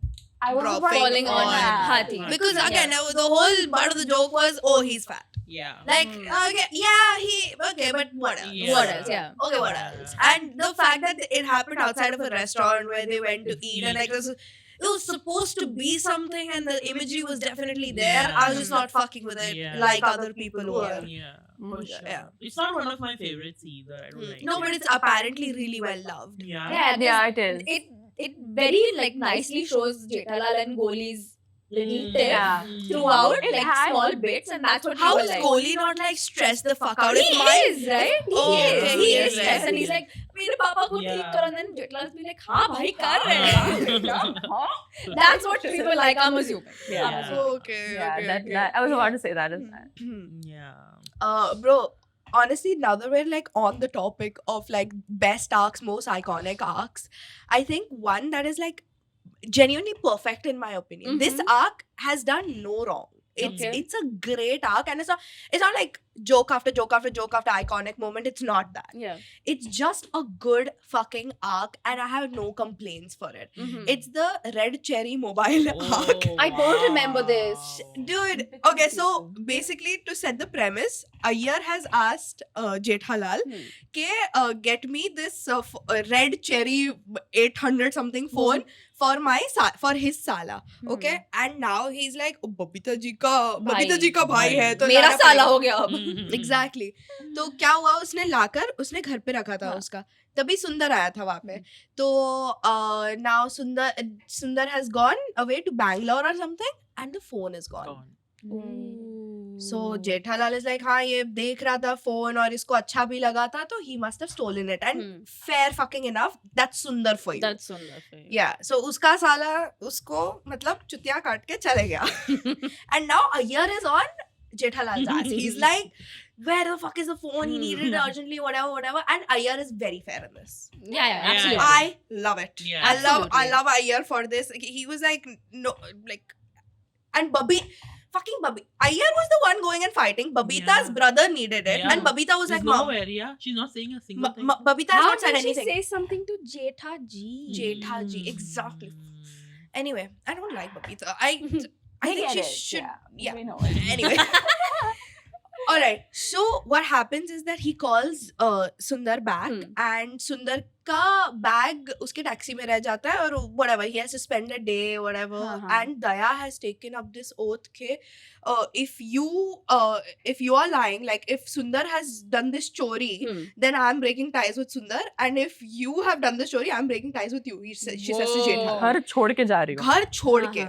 [SPEAKER 2] I was
[SPEAKER 3] dropping
[SPEAKER 1] falling on Hathi.
[SPEAKER 3] Because
[SPEAKER 4] Yeah.
[SPEAKER 3] again, the whole part of the joke was, oh, he's fat.
[SPEAKER 4] Yeah.
[SPEAKER 3] Like, okay, yeah, but what else?
[SPEAKER 4] Yeah.
[SPEAKER 1] What else? Yeah.
[SPEAKER 3] Okay, what else? And the fact that it happened outside of a restaurant where they went to eat, and like it was supposed to be something, and the imagery was definitely there.
[SPEAKER 4] Yeah.
[SPEAKER 3] I was just not fucking with it
[SPEAKER 4] Yeah.
[SPEAKER 3] like other people were.
[SPEAKER 4] Yeah.
[SPEAKER 2] For
[SPEAKER 4] For
[SPEAKER 2] sure.
[SPEAKER 4] sure.
[SPEAKER 3] Yeah.
[SPEAKER 4] It's not one of my favorites either. I don't like
[SPEAKER 3] No,
[SPEAKER 4] it.
[SPEAKER 3] but it's apparently really well loved.
[SPEAKER 4] Yeah.
[SPEAKER 2] Yeah, it is.
[SPEAKER 1] It very like nicely shows Jethalal and Goli's little
[SPEAKER 4] Mm.
[SPEAKER 1] tip
[SPEAKER 2] Yeah.
[SPEAKER 1] throughout,
[SPEAKER 2] It
[SPEAKER 1] like
[SPEAKER 2] had-
[SPEAKER 1] small bits, and that's what
[SPEAKER 3] How
[SPEAKER 1] we
[SPEAKER 3] is
[SPEAKER 1] were like.
[SPEAKER 3] Kohli not like stressed the fuck out?
[SPEAKER 1] He
[SPEAKER 3] If my-
[SPEAKER 1] is, right? He
[SPEAKER 3] Oh,
[SPEAKER 1] is.
[SPEAKER 3] okay,
[SPEAKER 1] He
[SPEAKER 3] he
[SPEAKER 1] is
[SPEAKER 3] is,
[SPEAKER 1] stressed,
[SPEAKER 3] right.
[SPEAKER 1] and he's like, मेरे पापा को
[SPEAKER 4] Yeah.
[SPEAKER 1] ठीक करो, and then Jethalal's be like, हाँ भाई कर रहे हैं. That's what people like. I'm assuming.
[SPEAKER 2] Yeah.
[SPEAKER 1] I'm assuming.
[SPEAKER 3] Okay,
[SPEAKER 2] Yeah,
[SPEAKER 3] okay,
[SPEAKER 2] that,
[SPEAKER 3] okay.
[SPEAKER 2] that I was about to say that as well.
[SPEAKER 4] Yeah.
[SPEAKER 3] Bro, honestly, now that we're like on the topic of like best arcs, most iconic arcs, I think one that is like genuinely perfect in my opinion. This arc has done no wrong.
[SPEAKER 1] Okay.
[SPEAKER 3] It's a great arc, and it's not like joke after joke after joke after iconic moment. It's not that.
[SPEAKER 1] Yeah.
[SPEAKER 3] It's just a good fucking arc, and I have no complaints for it. It's the Red Cherry Mobile arc.
[SPEAKER 1] I don't remember this.
[SPEAKER 3] Dude, okay, so basically to set the premise, Ayyar has asked Jethalal, get me this Red Cherry 800 something phone for his sala, okay? And now he's like, oh, Babita ji ka bhai hai, to
[SPEAKER 1] मेरा
[SPEAKER 3] लाना
[SPEAKER 1] साला
[SPEAKER 3] पड़ेगा."
[SPEAKER 1] हो गया अब.
[SPEAKER 3] Exactly. तो क्या हुआ, उसने लाकर उसने घर पे रखा था उसका, तभी सुंदर आया था वहां पे. तो now Sundar has gone away to Bangalore or something, and the phone is gone. So Jethalal is like, हाँ ये देख रहा था फोन और इसको अच्छा भी लगा था, तो he must have stolen it, and fair fucking enough, that's Sundar for you.
[SPEAKER 1] That's Sundar.
[SPEAKER 3] Yeah, so उसका साला उसको मतलब चुतिया काट के चले गया. And now Ayyar is on Jethalal's ass. He's like, where the fuck is the phone? He needed it urgently, whatever. And Ayyar is very fair in this.
[SPEAKER 1] Yeah,
[SPEAKER 4] Yeah.
[SPEAKER 1] absolutely.
[SPEAKER 3] I love it.
[SPEAKER 4] Yeah.
[SPEAKER 3] I
[SPEAKER 1] Absolutely.
[SPEAKER 3] love Ayyar for this. He was like, no, like, and fucking Babita. Ayyar was the one going and fighting. Babita's
[SPEAKER 4] Yeah.
[SPEAKER 3] brother needed it,
[SPEAKER 4] Yeah.
[SPEAKER 3] and Babita was
[SPEAKER 4] She's
[SPEAKER 3] like, Mom.
[SPEAKER 4] nowhere, yeah. She's not saying a single thing.
[SPEAKER 3] Babita has
[SPEAKER 1] How
[SPEAKER 3] not said
[SPEAKER 1] did she
[SPEAKER 3] anything.
[SPEAKER 1] say something to Jetha ji?
[SPEAKER 3] Jetha ji, exactly.
[SPEAKER 4] Mm.
[SPEAKER 3] Anyway, I don't like Babita. I
[SPEAKER 2] We
[SPEAKER 3] think
[SPEAKER 2] get
[SPEAKER 3] she
[SPEAKER 2] it,
[SPEAKER 3] should. Yeah.
[SPEAKER 2] We know it.
[SPEAKER 3] Anyway. All right. So what happens is that he calls Sundar back, and Sundar का bag उसके taxi में रह जाता है, और whatever, he has to spend a day, whatever. And Daya has taken up this oath के if you are lying, like if Sundar has done this chori, then I'm breaking ties with Sundar, and if you have done this chori, I'm breaking ties with you. She says to
[SPEAKER 1] Whoa.
[SPEAKER 3] Jethalal.
[SPEAKER 2] घर छोड़ के जा रही हूँ.
[SPEAKER 3] घर छोड़ के.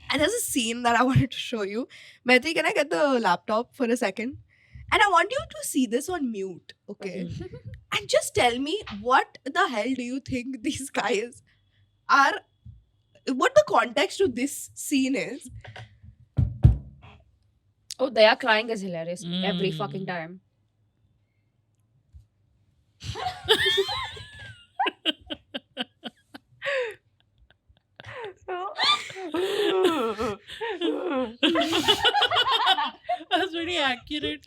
[SPEAKER 3] And there's a scene that I wanted to show you. Maitri, can I get the laptop for a second? And I want you to see this on mute, okay? And just tell me, what the hell do you think these guys are? What the context to this scene is?
[SPEAKER 1] Oh, they are crying is hilarious every
[SPEAKER 4] Mm.
[SPEAKER 1] fucking time.
[SPEAKER 4] That's very accurate.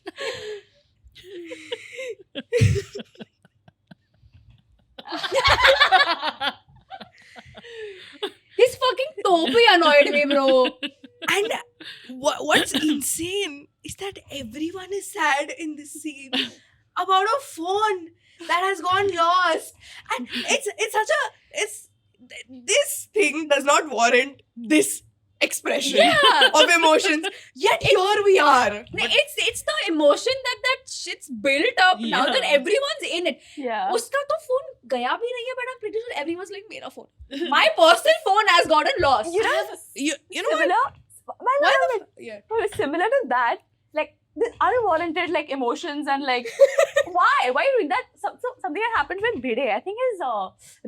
[SPEAKER 1] His fucking topi annoyed me, bro.
[SPEAKER 3] And what's insane is that everyone is sad in this scene about a phone that has gone lost. And it's such a this thing does not warrant this expression
[SPEAKER 1] Yeah.
[SPEAKER 3] of emotions. Yet here we are.
[SPEAKER 1] It's the emotion that shit's built up now that
[SPEAKER 4] Yeah.
[SPEAKER 1] everyone's in it.
[SPEAKER 2] Yeah.
[SPEAKER 1] उसका तो phone गया भी नहीं है, but I'm pretty sure everyone's like मेरा phone. My personal phone has gotten lost.
[SPEAKER 2] You know,
[SPEAKER 3] You know what?
[SPEAKER 2] similar.
[SPEAKER 3] Why the yeah.
[SPEAKER 2] Similar to that, like the unwarranted like emotions and like why are you doing that? Something that happened with Bide. I think his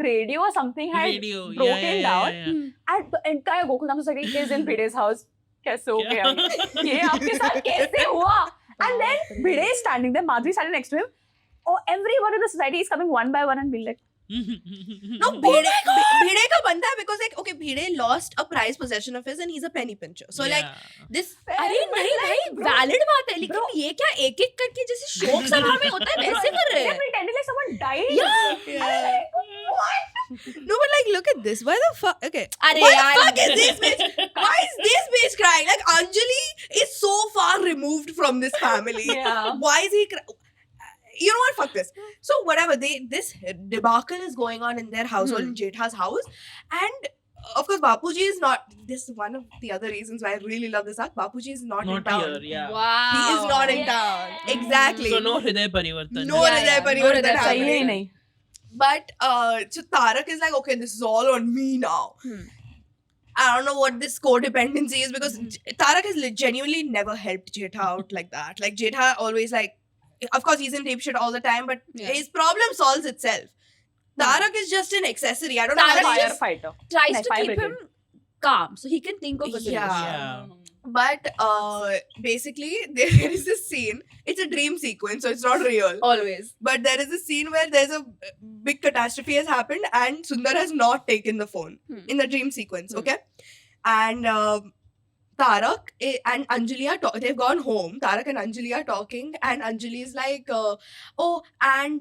[SPEAKER 2] radio or something had
[SPEAKER 4] Radio.
[SPEAKER 2] broken down.
[SPEAKER 4] Yeah.
[SPEAKER 2] And the entire Gokul society is in Bide's house. कैसे हो गया?
[SPEAKER 4] Yeah.
[SPEAKER 2] ये आपके साथ कैसे हुआ? And then Bide is standing there, Madhuri standing next to him. Oh, everyone in the society is coming one by one and being like,
[SPEAKER 3] No, Bhide ka banta hai because like okay, Bhide lost a prized possession of his and he's a penny pincher. So like this.
[SPEAKER 1] अरे नहीं भाई valid बात है लेकिन ये क्या एक एक करके जैसे शोक सभा में होता है वैसे कर रहे
[SPEAKER 2] They're
[SPEAKER 1] हैं
[SPEAKER 2] pretending like someone died.
[SPEAKER 3] Yeah. No, but like look at this. Why the fuck? Okay.
[SPEAKER 1] अरे
[SPEAKER 3] Why the
[SPEAKER 1] यार
[SPEAKER 3] fuck is this bitch? Why is this bitch crying? Like Anjali is so far removed from this family.
[SPEAKER 2] Yeah.
[SPEAKER 3] Why is he? You know what? Fuck this. So whatever. This debacle is going on in their household in Jetha's house, and of course Bapuji is not. This is one of the other reasons why I really love this arc. Bapuji is not in
[SPEAKER 4] Not
[SPEAKER 3] town.
[SPEAKER 4] here, yeah.
[SPEAKER 1] wow
[SPEAKER 3] He is not in
[SPEAKER 2] Yeah.
[SPEAKER 3] town. Exactly.
[SPEAKER 4] So no Hriday Parivartan.
[SPEAKER 3] No
[SPEAKER 1] Yeah,
[SPEAKER 3] Hriday
[SPEAKER 1] yeah.
[SPEAKER 3] Parivartan
[SPEAKER 1] No Hriday
[SPEAKER 2] सही
[SPEAKER 3] happening.
[SPEAKER 2] ही नहीं.
[SPEAKER 3] But so Tarak is like, okay, this is all on me now. I don't know what this codependency is because Tarak has genuinely never helped Jetha out like that. Like Jetha always like, of course he's in rape shit all the time, but
[SPEAKER 1] Yeah.
[SPEAKER 3] his problem solves itself. Tarak is just an accessory. I don't know how they just,
[SPEAKER 2] Firefighter.
[SPEAKER 1] tries
[SPEAKER 2] Like
[SPEAKER 1] to
[SPEAKER 2] fire
[SPEAKER 1] keep him calm so he can think of a solution.
[SPEAKER 3] Yeah.
[SPEAKER 4] Yeah.
[SPEAKER 3] but basically there is this scene. It's a dream sequence, so it's not real.
[SPEAKER 1] Always.
[SPEAKER 3] But there is a scene where there's a big catastrophe has happened and Sundar has not taken the phone in the dream sequence, okay? And Tarak and Anjali are they've gone home. Tarak and Anjali are talking and Anjali is like, oh, and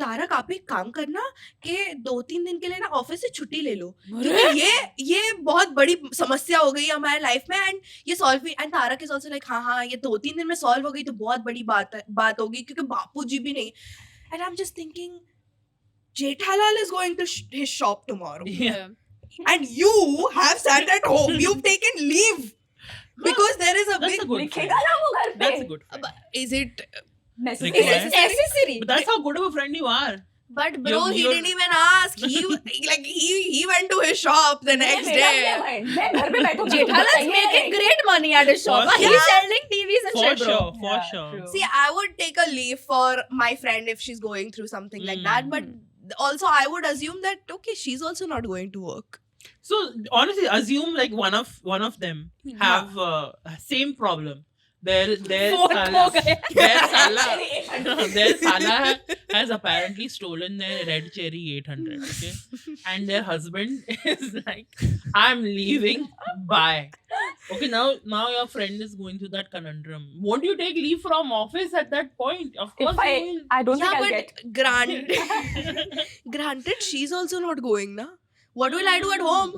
[SPEAKER 3] Tarak आप एक काम करना कि 2-3 दिन के लिए ना office से छुट्टी ले लो क्योंकि ये बहुत बड़ी समस्या हो गई हमारे लाइफ में एंड ये सॉल्व भी and Tarak is also like हाँ ये 2-3 दिन में सॉल्व हो गई तो बहुत बड़ी बात होगी क्योंकि बापू जी भी नहीं and I am just thinking Jethalal is going to his shop tomorrow
[SPEAKER 4] Yeah.
[SPEAKER 3] and you have sat at home, you've taken leave because there is a
[SPEAKER 4] That's
[SPEAKER 3] big
[SPEAKER 4] a good friend.
[SPEAKER 2] लिखेगा ना वो घर पे.
[SPEAKER 4] That's a good friend.
[SPEAKER 3] is it
[SPEAKER 2] Necessary.
[SPEAKER 1] Is
[SPEAKER 4] Required.
[SPEAKER 1] it necessary?
[SPEAKER 4] But that's how good of a friend you are.
[SPEAKER 3] but bro he
[SPEAKER 4] You're-
[SPEAKER 3] didn't even ask he went to his shop the next
[SPEAKER 2] मेरा
[SPEAKER 3] day
[SPEAKER 2] क्या mind? मैं घर पे बैठूंगी.
[SPEAKER 1] Jethalal is
[SPEAKER 2] बताइए.
[SPEAKER 1] making great money at his shop.
[SPEAKER 4] For
[SPEAKER 1] He's
[SPEAKER 3] sure.
[SPEAKER 1] selling TVs and
[SPEAKER 4] For
[SPEAKER 1] shit, bro.
[SPEAKER 4] sure, for
[SPEAKER 2] Yeah,
[SPEAKER 4] sure.
[SPEAKER 2] true.
[SPEAKER 3] See, I would take a leave for my friend if she's going through something like that. But also, I would assume that okay, she's also not going to work.
[SPEAKER 4] So honestly, assume like one of them have same problem. Their Salah has apparently stolen their red cherry 800. Okay, and their husband is like, I'm leaving. Bye. Okay, now your friend is going through that conundrum. Won't you take leave from office at that point? Of course
[SPEAKER 2] If
[SPEAKER 4] you will.
[SPEAKER 2] I don't
[SPEAKER 3] Yeah,
[SPEAKER 2] think I'll
[SPEAKER 3] but
[SPEAKER 2] get.
[SPEAKER 3] granted, she's also not going, na. What will I do at home?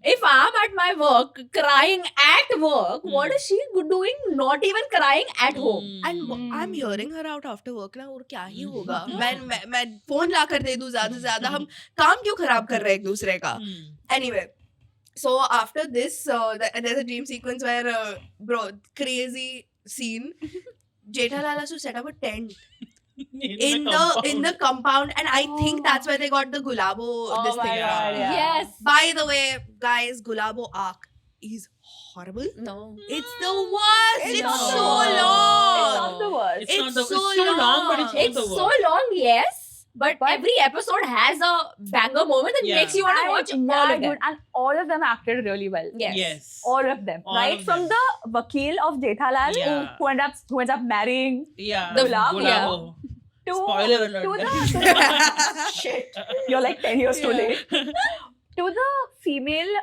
[SPEAKER 1] If I'm at my work crying at work, what is she doing not even crying at home?
[SPEAKER 3] And I'm hearing her out after work ना और क्या ही होगा मैं phone ला कर दे दूँ ज़्यादा से ज़्यादा हम काम क्यों खराब कर रहे हैं एक दूसरे का anyway so after this there's a dream sequence where bro crazy scene Jethalal has to set up a tent in the compound and I think that's where they got the Gulabo this
[SPEAKER 2] my
[SPEAKER 3] thing
[SPEAKER 2] God, yeah.
[SPEAKER 1] Yes.
[SPEAKER 3] by the way guys Gulabo arc is horrible
[SPEAKER 1] No.
[SPEAKER 3] it's the worst
[SPEAKER 1] It's
[SPEAKER 3] it's
[SPEAKER 1] not.
[SPEAKER 3] so
[SPEAKER 2] It's
[SPEAKER 3] long
[SPEAKER 2] not the worst.
[SPEAKER 4] It's not the,
[SPEAKER 3] so
[SPEAKER 4] it's so long, but it's not
[SPEAKER 1] It's
[SPEAKER 4] the
[SPEAKER 1] so
[SPEAKER 4] worst.
[SPEAKER 1] long, yes. But every episode has a banger moment that
[SPEAKER 4] Yeah.
[SPEAKER 1] makes you want to watch all
[SPEAKER 2] Yeah,
[SPEAKER 1] of them.
[SPEAKER 2] dude, and all of them acted really well.
[SPEAKER 1] Yes.
[SPEAKER 4] Yes.
[SPEAKER 2] All of them,
[SPEAKER 4] All
[SPEAKER 2] right
[SPEAKER 4] of
[SPEAKER 2] from
[SPEAKER 4] them.
[SPEAKER 2] the Vakil of Jethalal,
[SPEAKER 4] Yeah.
[SPEAKER 2] who ends up marrying,
[SPEAKER 4] Yeah.
[SPEAKER 1] The Gulabo,
[SPEAKER 4] Gulabo.
[SPEAKER 2] to
[SPEAKER 4] Spoiler alert.
[SPEAKER 2] to the shit. You're like 10 years too late. To the female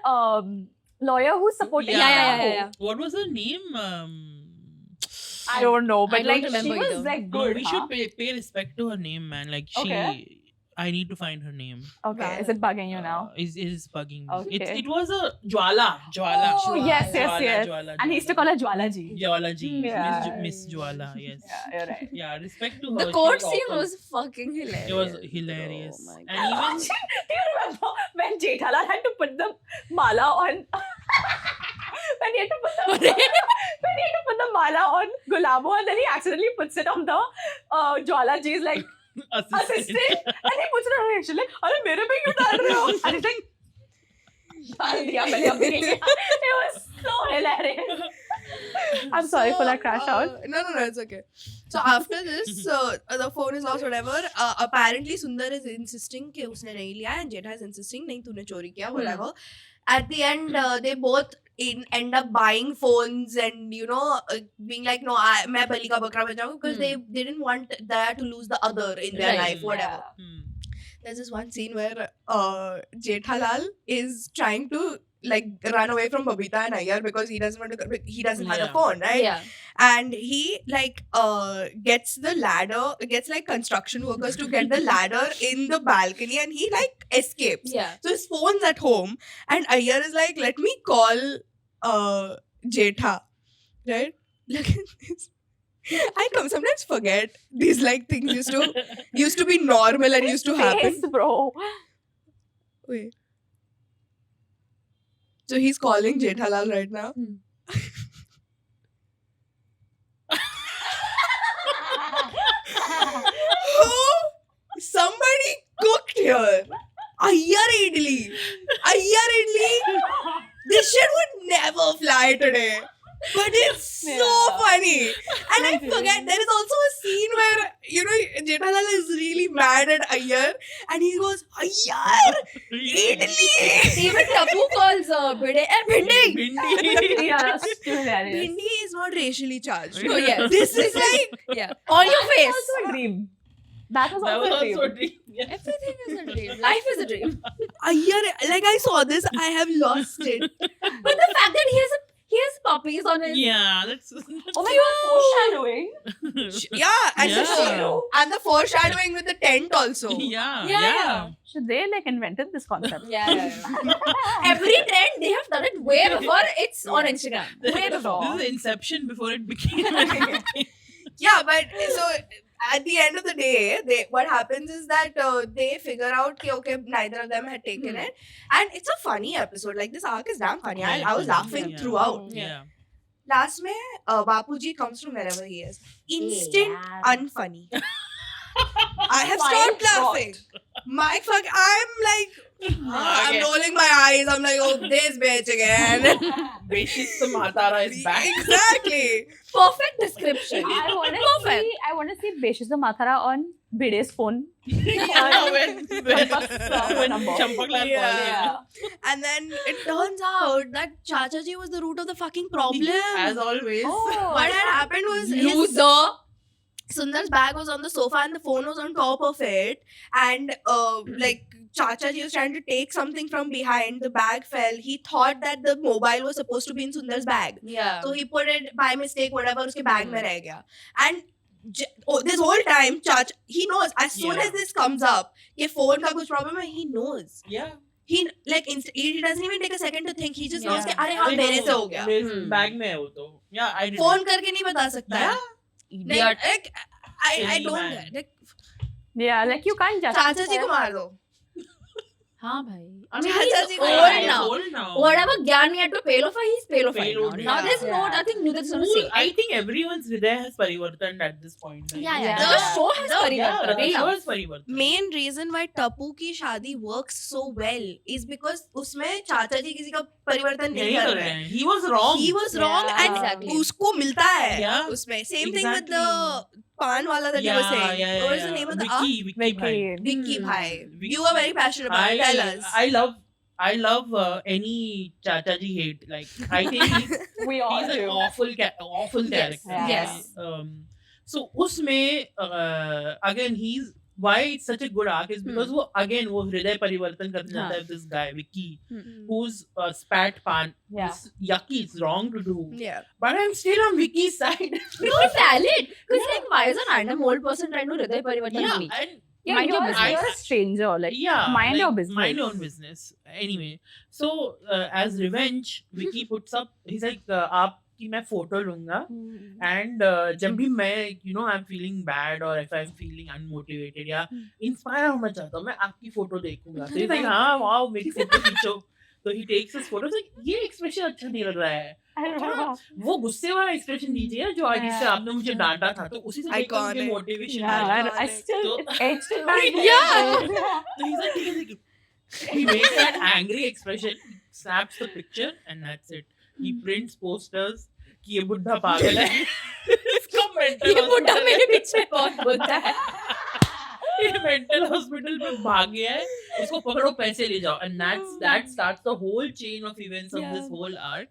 [SPEAKER 2] lawyer who's supporting.
[SPEAKER 1] Yeah.
[SPEAKER 4] What was her name?
[SPEAKER 2] I don't know, but
[SPEAKER 1] I don't
[SPEAKER 2] like
[SPEAKER 1] remember
[SPEAKER 2] she was
[SPEAKER 1] either.
[SPEAKER 2] like
[SPEAKER 4] No,
[SPEAKER 2] good.
[SPEAKER 4] we should pay respect to her name, man. Like she,
[SPEAKER 2] Okay.
[SPEAKER 4] I need to find her name.
[SPEAKER 2] Okay, is it bugging you now?
[SPEAKER 4] Is bugging me.
[SPEAKER 2] Okay.
[SPEAKER 4] It was a Jwala.
[SPEAKER 2] Oh, yes, yes.
[SPEAKER 4] Jwala,
[SPEAKER 2] And he used to call her Jwala ji.
[SPEAKER 4] Jwala ji.
[SPEAKER 2] Yeah.
[SPEAKER 4] Miss Jwala, yes.
[SPEAKER 2] Yeah, you're right.
[SPEAKER 4] Yeah, respect to her.
[SPEAKER 1] The
[SPEAKER 4] She
[SPEAKER 1] court
[SPEAKER 4] was
[SPEAKER 1] scene
[SPEAKER 4] awful.
[SPEAKER 1] was fucking hilarious.
[SPEAKER 4] It was hilarious.
[SPEAKER 1] Oh my God.
[SPEAKER 4] And even
[SPEAKER 2] Do you remember when Jethalal had to put the mala on? when he had to put the mala on Gulabo, and then he accidentally puts it on the Jwala ji's like assistant, and he puts it on her. She's like, "अरे मेरे पे क्यों डाल रहे हो?" And he's like, "डाल दिया मैंने अभी नहीं किया." It was so hilarious. I'm sorry for that crash out.
[SPEAKER 3] No, it's okay. So after this, the phone is lost, whatever. Apparently, Sundar is insisting कि उसने नहीं लिया, and Jetha is insisting नहीं तूने चोरी किया, whatever. At the end, they both end up buying phones and being like, no, मैं बलि का बकरा बन जाऊंगा because they didn't want that to lose the other in their
[SPEAKER 1] Right.
[SPEAKER 3] life, whatever. there's this one scene where Jethalal is trying to like run away from Babita and Ayyar because he doesn't want to. He doesn't have a
[SPEAKER 4] Yeah.
[SPEAKER 3] phone, right?
[SPEAKER 1] Yeah.
[SPEAKER 3] And he like gets the ladder, gets like construction workers to get the ladder in the balcony, and he like escapes.
[SPEAKER 1] Yeah.
[SPEAKER 3] So his phone's at home, and Ayyar is like, "Let me call Jetha," right? Look at this. I sometimes forget these like things used to be normal and used to happen.
[SPEAKER 2] Face, bro.
[SPEAKER 3] Wait. So he's calling Jethalal right now. Oh, somebody cooked here. Ayyar idli. Ayyar idli. This shit would never fly today. But it's so
[SPEAKER 2] Yeah.
[SPEAKER 3] funny. And I forget, there is also a scene where, Jethalal is really mad at Ayyar and he goes, Ayyar, idli.
[SPEAKER 1] Even Tapu calls Bide and Bindi.
[SPEAKER 4] Bindi.
[SPEAKER 2] Yeah, that's too hilarious.
[SPEAKER 3] Bindi is not racially charged.
[SPEAKER 1] Oh, yeah.
[SPEAKER 3] This is like,
[SPEAKER 1] Yeah. On your face.
[SPEAKER 2] Also a dream. That was
[SPEAKER 4] That was
[SPEAKER 2] also a
[SPEAKER 4] also a
[SPEAKER 2] dream.
[SPEAKER 4] dream. Yeah.
[SPEAKER 1] Everything is a dream. Life is a dream.
[SPEAKER 3] Ayyar, like I saw this, I have lost it.
[SPEAKER 1] But the fact that he has puppies on his.
[SPEAKER 4] Yeah, that's.
[SPEAKER 2] Oh my god, foreshadowing.
[SPEAKER 3] Yeah, and
[SPEAKER 4] Yeah.
[SPEAKER 3] the foreshadowing with the tent also.
[SPEAKER 4] Yeah,
[SPEAKER 1] Yeah.
[SPEAKER 4] yeah.
[SPEAKER 2] Should they like invented this concept?
[SPEAKER 1] Yeah. Every trend they have done it way before it's on Instagram. Way before.
[SPEAKER 4] This is Inception before it became.
[SPEAKER 3] Yeah, but so at the end of the day, what happens is that they figure out that okay, neither of them had taken it, and it's a funny episode. Like this arc is damn funny. I was laughing
[SPEAKER 4] Yeah.
[SPEAKER 3] throughout.
[SPEAKER 4] Yeah.
[SPEAKER 3] Last mein, Bapuji comes from wherever he is. Instant
[SPEAKER 1] Yeah.
[SPEAKER 3] unfunny. I have
[SPEAKER 2] Mind
[SPEAKER 3] stopped
[SPEAKER 2] blocked.
[SPEAKER 3] laughing. My fuck, I'm like, I'm
[SPEAKER 4] Okay.
[SPEAKER 3] rolling my eyes. I'm like, oh, this bitch again.
[SPEAKER 4] Beshis the Matara is back.
[SPEAKER 3] Exactly.
[SPEAKER 1] Perfect description.
[SPEAKER 2] I want
[SPEAKER 1] Perfect.
[SPEAKER 2] to see Beshish the Mathara on Bide's phone.
[SPEAKER 4] Yeah, when
[SPEAKER 2] number.
[SPEAKER 4] Champak Lal
[SPEAKER 3] Yeah.
[SPEAKER 4] called
[SPEAKER 3] And then it turns out that Chachaji was the root of the fucking problem.
[SPEAKER 4] him. As always.
[SPEAKER 2] Oh,
[SPEAKER 3] What had happened was
[SPEAKER 1] Loser.
[SPEAKER 3] Sundar's bag was on the sofa and the phone was on top of it. And like Chachaji was trying to take something from behind. The bag fell. He thought that the mobile was supposed to be in Sundar's bag.
[SPEAKER 1] Yeah.
[SPEAKER 3] So he put it by mistake, whatever, uske bag mein reh gaya. And this whole time, he knows as soon
[SPEAKER 4] Yeah.
[SPEAKER 3] as this comes up, ye phone ka kuch problem hai, he knows.
[SPEAKER 4] Yeah.
[SPEAKER 3] He like he doesn't even take a second to think. He just knows
[SPEAKER 2] Yeah.
[SPEAKER 3] कि अरे हाँ मेरे से हो गया.
[SPEAKER 4] मेरे
[SPEAKER 1] Hmm.
[SPEAKER 4] Bag में है वो तो. Yeah, I did.
[SPEAKER 3] फोन करके नहीं बता सकता है.
[SPEAKER 4] Yeah.
[SPEAKER 3] Like, I
[SPEAKER 4] Silly
[SPEAKER 3] don't
[SPEAKER 4] man.
[SPEAKER 3] get like,
[SPEAKER 2] yeah, like you can't just.
[SPEAKER 3] चाचा जी को मार दो.
[SPEAKER 1] हाँ भाई.
[SPEAKER 4] I mean,
[SPEAKER 3] Chachaji
[SPEAKER 4] he's
[SPEAKER 3] को
[SPEAKER 1] old
[SPEAKER 3] मार
[SPEAKER 1] now.
[SPEAKER 3] दो.
[SPEAKER 4] Old now.
[SPEAKER 1] Whatever Gyan had to pay for, he's paid for
[SPEAKER 4] Paid
[SPEAKER 1] now.
[SPEAKER 4] off,
[SPEAKER 1] Now
[SPEAKER 3] yeah.
[SPEAKER 1] there's no
[SPEAKER 2] Yeah.
[SPEAKER 1] nothing new that's going to
[SPEAKER 4] Cool.
[SPEAKER 1] say.
[SPEAKER 4] I think everyone's Hriday has Parivartan at this point. Like,
[SPEAKER 1] Yeah, yeah.
[SPEAKER 2] Yeah.
[SPEAKER 1] The show has
[SPEAKER 3] The-
[SPEAKER 1] Parivartan.
[SPEAKER 4] Yeah, the
[SPEAKER 1] Real
[SPEAKER 4] show
[SPEAKER 1] love.
[SPEAKER 4] has Parivartan.
[SPEAKER 3] Main reason why Tappu की शादी works so well is because उसमें चाचा जी किसी का परिवर्तन नहीं
[SPEAKER 4] नहीं
[SPEAKER 3] कर
[SPEAKER 4] कर
[SPEAKER 3] रहे
[SPEAKER 4] रहे
[SPEAKER 3] हैं.
[SPEAKER 4] हैं. He was wrong.
[SPEAKER 3] He was wrong
[SPEAKER 2] Yeah.
[SPEAKER 3] and
[SPEAKER 1] Exactly.
[SPEAKER 3] उसको मिलता है
[SPEAKER 4] Yeah.
[SPEAKER 3] उसमें. Same thing with
[SPEAKER 4] Exactly.
[SPEAKER 3] the पान वाला that you were saying. What was the name of the arc?
[SPEAKER 4] Vicky
[SPEAKER 2] Vicky.
[SPEAKER 4] bhai.
[SPEAKER 3] Vicky
[SPEAKER 1] Hmm.
[SPEAKER 3] bhai.
[SPEAKER 4] Vicky.
[SPEAKER 3] You were very passionate about it. Tell us.
[SPEAKER 4] I love any Chachaji hate. Like I think
[SPEAKER 2] We all
[SPEAKER 4] he's an
[SPEAKER 2] do.
[SPEAKER 4] awful
[SPEAKER 3] Yes.
[SPEAKER 4] character.
[SPEAKER 3] Yes.
[SPEAKER 4] So उसमें again he's why it's such a good arc is because वो again वो हृदय परिवर्तन करने जाता है with this guy Vicky who's spat pan.
[SPEAKER 2] Yeah.
[SPEAKER 4] It's yucky. It's wrong to do.
[SPEAKER 3] Yeah.
[SPEAKER 4] But I'm still on Vicky's side.
[SPEAKER 1] No, valid. Because like, why is a random old person trying to Hriday Parivartan
[SPEAKER 4] yeah,
[SPEAKER 1] me?
[SPEAKER 4] and
[SPEAKER 2] Yeah,
[SPEAKER 1] Mind your
[SPEAKER 2] you're,
[SPEAKER 1] business.
[SPEAKER 2] you're a stranger. Like,
[SPEAKER 4] yeah,
[SPEAKER 2] mind your business.
[SPEAKER 4] Mind your own business. Anyway, so as revenge, Vicky puts up. He's like, आपकी मैं photo लूँगा. And जब भी मैं I'm feeling bad or if I'm feeling unmotivated या inspire होना चाहता हूँ मैं आपकी photo देखूंगा. So he's like हाँ wow मेरी photo खींचो. So he takes his photo. So ये expression अच्छा नहीं लग रहा है. वो गुस्से वाला expression दीजिए जो आगे से आपने मुझे डांटा था तो उसी से देखकर मुझे
[SPEAKER 3] Iconic.
[SPEAKER 4] motivation
[SPEAKER 2] Yeah,
[SPEAKER 4] मिला.
[SPEAKER 2] I still
[SPEAKER 4] So-
[SPEAKER 2] it's etched in my
[SPEAKER 1] Yeah.
[SPEAKER 2] head.
[SPEAKER 4] So he's like, he makes that angry expression, snaps the picture, and that's it. He prints posters कि ये बुढ़ा पागल है. इसको mental
[SPEAKER 1] ये बुढ़ा
[SPEAKER 4] hospital
[SPEAKER 1] मेरे
[SPEAKER 4] है.
[SPEAKER 1] पीछे बहुत बुढ़ा है.
[SPEAKER 4] ये mental hospital में भाग गया है. उसको पकड़ो पैसे ले जाओ. And that starts the whole chain of events of this whole arc.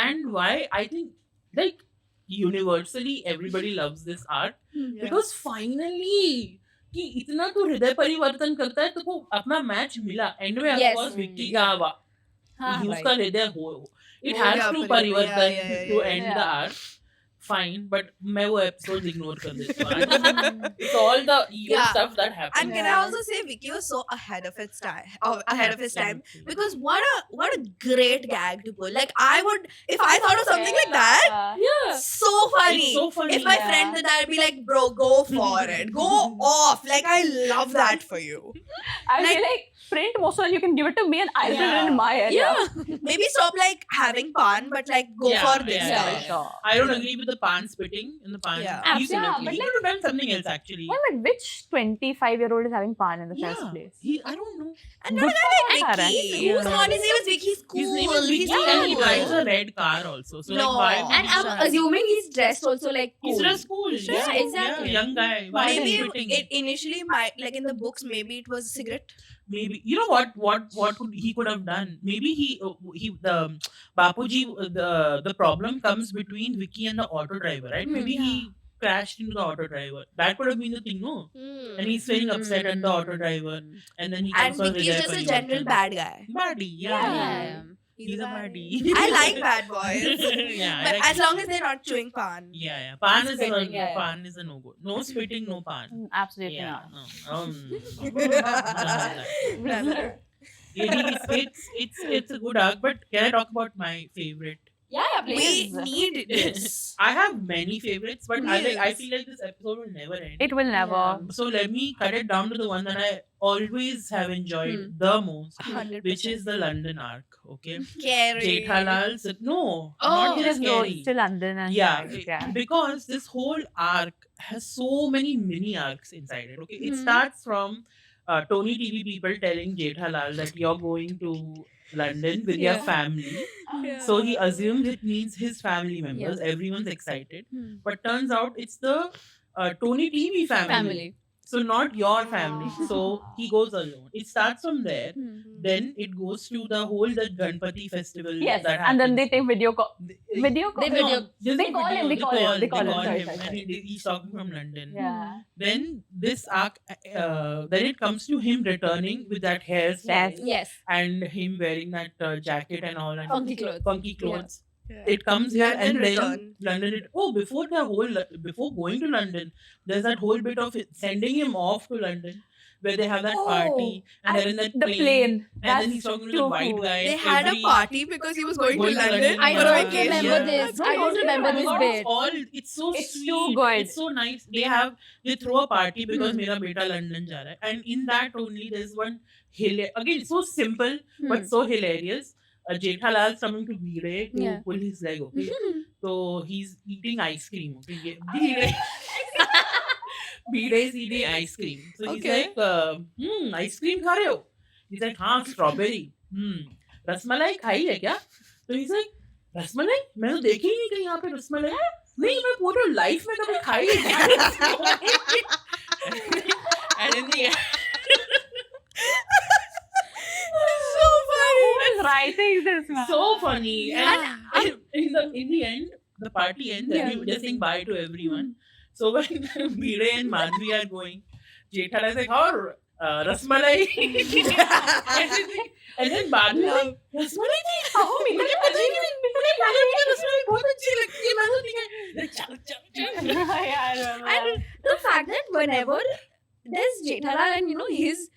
[SPEAKER 4] And why I think like universally everybody loves this arc because finally कि इतना तो हृदय परिवर्तन करता है तो को अपना मैच मिला एंड में
[SPEAKER 1] Yes.
[SPEAKER 4] ऑफकोर्स विक्की का
[SPEAKER 1] हाँ,
[SPEAKER 4] उसका हृदय हो इट
[SPEAKER 3] हो
[SPEAKER 4] हैज
[SPEAKER 3] गया
[SPEAKER 4] टू
[SPEAKER 3] परिवर्तन,
[SPEAKER 4] परिवर्तन
[SPEAKER 3] yeah,
[SPEAKER 4] to
[SPEAKER 3] yeah,
[SPEAKER 4] and the
[SPEAKER 2] yeah.
[SPEAKER 4] Arc fine but मैं वो एपिसोड इग्नोर कर देता हूँ it's all the evil
[SPEAKER 3] Yeah.
[SPEAKER 4] stuff that
[SPEAKER 3] And
[SPEAKER 4] happened
[SPEAKER 3] can I also say Vicky was so ahead of its time, ahead of his time, because what a great gag to pull. Like I would, if I thought of something like that,
[SPEAKER 1] Yeah.
[SPEAKER 3] so funny.
[SPEAKER 4] It's so funny.
[SPEAKER 3] If my
[SPEAKER 2] Yeah.
[SPEAKER 3] friend did that, I'd be like, bro, go for it, go off. Like I love that for you.
[SPEAKER 2] I feel like print most of it, you can give it to me and I'll put it in my area.
[SPEAKER 1] Yeah.
[SPEAKER 3] Maybe stop like having pan, but like go
[SPEAKER 4] Yeah,
[SPEAKER 3] for this
[SPEAKER 4] yeah,
[SPEAKER 3] guy.
[SPEAKER 4] yeah.
[SPEAKER 2] Sure.
[SPEAKER 4] I don't agree with the pan spitting in the pan.
[SPEAKER 3] Yeah.
[SPEAKER 4] He
[SPEAKER 2] Absolutely.
[SPEAKER 4] could have- he could have done something else actually.
[SPEAKER 2] Yeah, but which 25-year-old is having pan in the first
[SPEAKER 4] Yeah,
[SPEAKER 2] place?
[SPEAKER 4] I don't know.
[SPEAKER 3] And not a guy like
[SPEAKER 2] Good for
[SPEAKER 3] Vicky.
[SPEAKER 2] Vicky.
[SPEAKER 3] Whose on his name is Vicky? He's cool.
[SPEAKER 4] His name is Vicky
[SPEAKER 3] He's
[SPEAKER 4] and he
[SPEAKER 3] cool.
[SPEAKER 4] drives a red car also. So
[SPEAKER 3] No.
[SPEAKER 4] like why would
[SPEAKER 1] And
[SPEAKER 4] he
[SPEAKER 1] I'm
[SPEAKER 4] try?
[SPEAKER 1] assuming he's dressed also like cool.
[SPEAKER 4] He's just cool.
[SPEAKER 1] Yeah, exactly.
[SPEAKER 4] Yeah, young guy. Why is he
[SPEAKER 3] Maybe
[SPEAKER 4] spitting?
[SPEAKER 3] it initially might like in the books. Maybe it was a cigarette.
[SPEAKER 4] Maybe you know what he could have done. Maybe the Bapuji the problem comes between Vicky and the auto driver, right? Maybe he crashed into the auto driver. That could have been the thing, no? And he's feeling upset at the auto driver, and then he
[SPEAKER 3] And
[SPEAKER 4] comes on
[SPEAKER 3] Vicky's
[SPEAKER 4] Hridaya
[SPEAKER 3] just a
[SPEAKER 4] Parivartan.
[SPEAKER 3] general bad guy.
[SPEAKER 4] Baddie, yeah.
[SPEAKER 1] Yeah.
[SPEAKER 4] He's a baddie.
[SPEAKER 3] I like bad boys.
[SPEAKER 4] Yeah, I
[SPEAKER 3] But
[SPEAKER 4] like
[SPEAKER 3] as long as they're not chewing pan.
[SPEAKER 4] Yeah. Pan is
[SPEAKER 2] Spitting, yeah.
[SPEAKER 4] pan is a no go. No spitting, no pan.
[SPEAKER 2] Absolutely
[SPEAKER 4] Yeah.
[SPEAKER 2] not.
[SPEAKER 4] No. It's a good arc, but can I talk about my favorite?
[SPEAKER 2] Yeah,
[SPEAKER 3] We
[SPEAKER 2] please.
[SPEAKER 3] need this.
[SPEAKER 4] I have many favorites, but I
[SPEAKER 3] Yes.
[SPEAKER 4] feel like this episode will never end.
[SPEAKER 2] It will never.
[SPEAKER 4] So let me cut it down to the one that I always have enjoyed the most,
[SPEAKER 3] 100%.
[SPEAKER 4] which is the London arc. Okay,
[SPEAKER 3] Scary.
[SPEAKER 4] Jethalal said no,
[SPEAKER 3] Oh,
[SPEAKER 4] not
[SPEAKER 2] It
[SPEAKER 4] just
[SPEAKER 2] is no,
[SPEAKER 4] scary.
[SPEAKER 2] still London and
[SPEAKER 4] Yeah, because this whole arc has so many mini arcs inside it. Okay, it
[SPEAKER 1] Mhm.
[SPEAKER 4] starts from Tony TV people telling Jethalal that you're going to London with your
[SPEAKER 1] Yeah.
[SPEAKER 4] family.
[SPEAKER 3] Yeah.
[SPEAKER 4] So he assumes it means his family members. Everyone's excited,
[SPEAKER 1] Hmm.
[SPEAKER 4] but turns out it's the Tony TV family.
[SPEAKER 1] Family.
[SPEAKER 4] So not your family. So he goes alone. It starts from there.
[SPEAKER 1] Hmm.
[SPEAKER 4] Then it goes to the whole that Ganpati festival.
[SPEAKER 2] Yes,
[SPEAKER 4] that
[SPEAKER 2] and then they
[SPEAKER 4] happens.
[SPEAKER 2] take video call. Video call.
[SPEAKER 1] They video-
[SPEAKER 4] there's
[SPEAKER 2] they
[SPEAKER 4] no
[SPEAKER 2] call
[SPEAKER 4] video,
[SPEAKER 2] him, they call him, they call him. Sorry,
[SPEAKER 4] and
[SPEAKER 2] sorry.
[SPEAKER 4] he's talking from London.
[SPEAKER 2] Yeah.
[SPEAKER 4] Then this arc, then it comes to him returning with that hairstyle
[SPEAKER 1] Yes.
[SPEAKER 4] and him wearing that jacket and all and
[SPEAKER 1] Funky clothes.
[SPEAKER 4] funky clothes.
[SPEAKER 3] Yeah.
[SPEAKER 4] It comes here
[SPEAKER 3] London
[SPEAKER 4] and then
[SPEAKER 3] return.
[SPEAKER 4] London. Before the whole before going to London, there's that whole bit of sending him off to London, where they have that party and they're in that
[SPEAKER 2] The plane.
[SPEAKER 4] and then he's talking to the
[SPEAKER 2] too
[SPEAKER 4] white
[SPEAKER 2] cool.
[SPEAKER 4] guy.
[SPEAKER 3] They had a
[SPEAKER 4] every-
[SPEAKER 3] party because he was going to
[SPEAKER 4] Going to
[SPEAKER 3] London.
[SPEAKER 4] London.
[SPEAKER 1] I
[SPEAKER 3] for a
[SPEAKER 1] don't
[SPEAKER 3] vacation.
[SPEAKER 1] remember
[SPEAKER 4] Yeah.
[SPEAKER 1] this. I don't remember this bit.
[SPEAKER 4] It's so
[SPEAKER 2] It's
[SPEAKER 4] sweet.
[SPEAKER 2] too good.
[SPEAKER 4] It's so nice. They throw a party because
[SPEAKER 1] Hmm.
[SPEAKER 4] mera beta London ja raha hai. And in that only there's one again so simple
[SPEAKER 1] Hmm.
[SPEAKER 4] but so hilarious. Jethalal coming to Bhire to
[SPEAKER 1] Yeah.
[SPEAKER 4] pull his leg. Okay, so he's eating ice cream. Okay, Bhire. Bhire is eating ice cream. So he's
[SPEAKER 3] Okay.
[SPEAKER 4] like, ice cream खा रहे हो? He's like, हाँ, strawberry. Rasmalai खाई है क्या? So he's like, rasmalai? मैं तो देखी ही नहीं कहीं यहाँ पे रसमलाई है। नहीं, मैं पूरे लाइफ में कभी खाई नहीं। And in the end,
[SPEAKER 3] So funny.
[SPEAKER 2] Who's writing this, man?
[SPEAKER 4] so funny. And in the end, the party ends.
[SPEAKER 1] Yeah.
[SPEAKER 4] They're saying bye to everyone. So when Bhire and Madhvi are going, Jethalal is like, "Oh, rasmalai." And then Madhvi is like, "rasmalai thi? मुझे पता ही नहीं, मुझे मालूम नहीं, रसमलाई बहुत अच्छी लगती है, मैं तो नहीं खाई." Like, चल, चल, चल.
[SPEAKER 2] Yeah, I remember.
[SPEAKER 1] And the fact that whenever there's Jethalal and his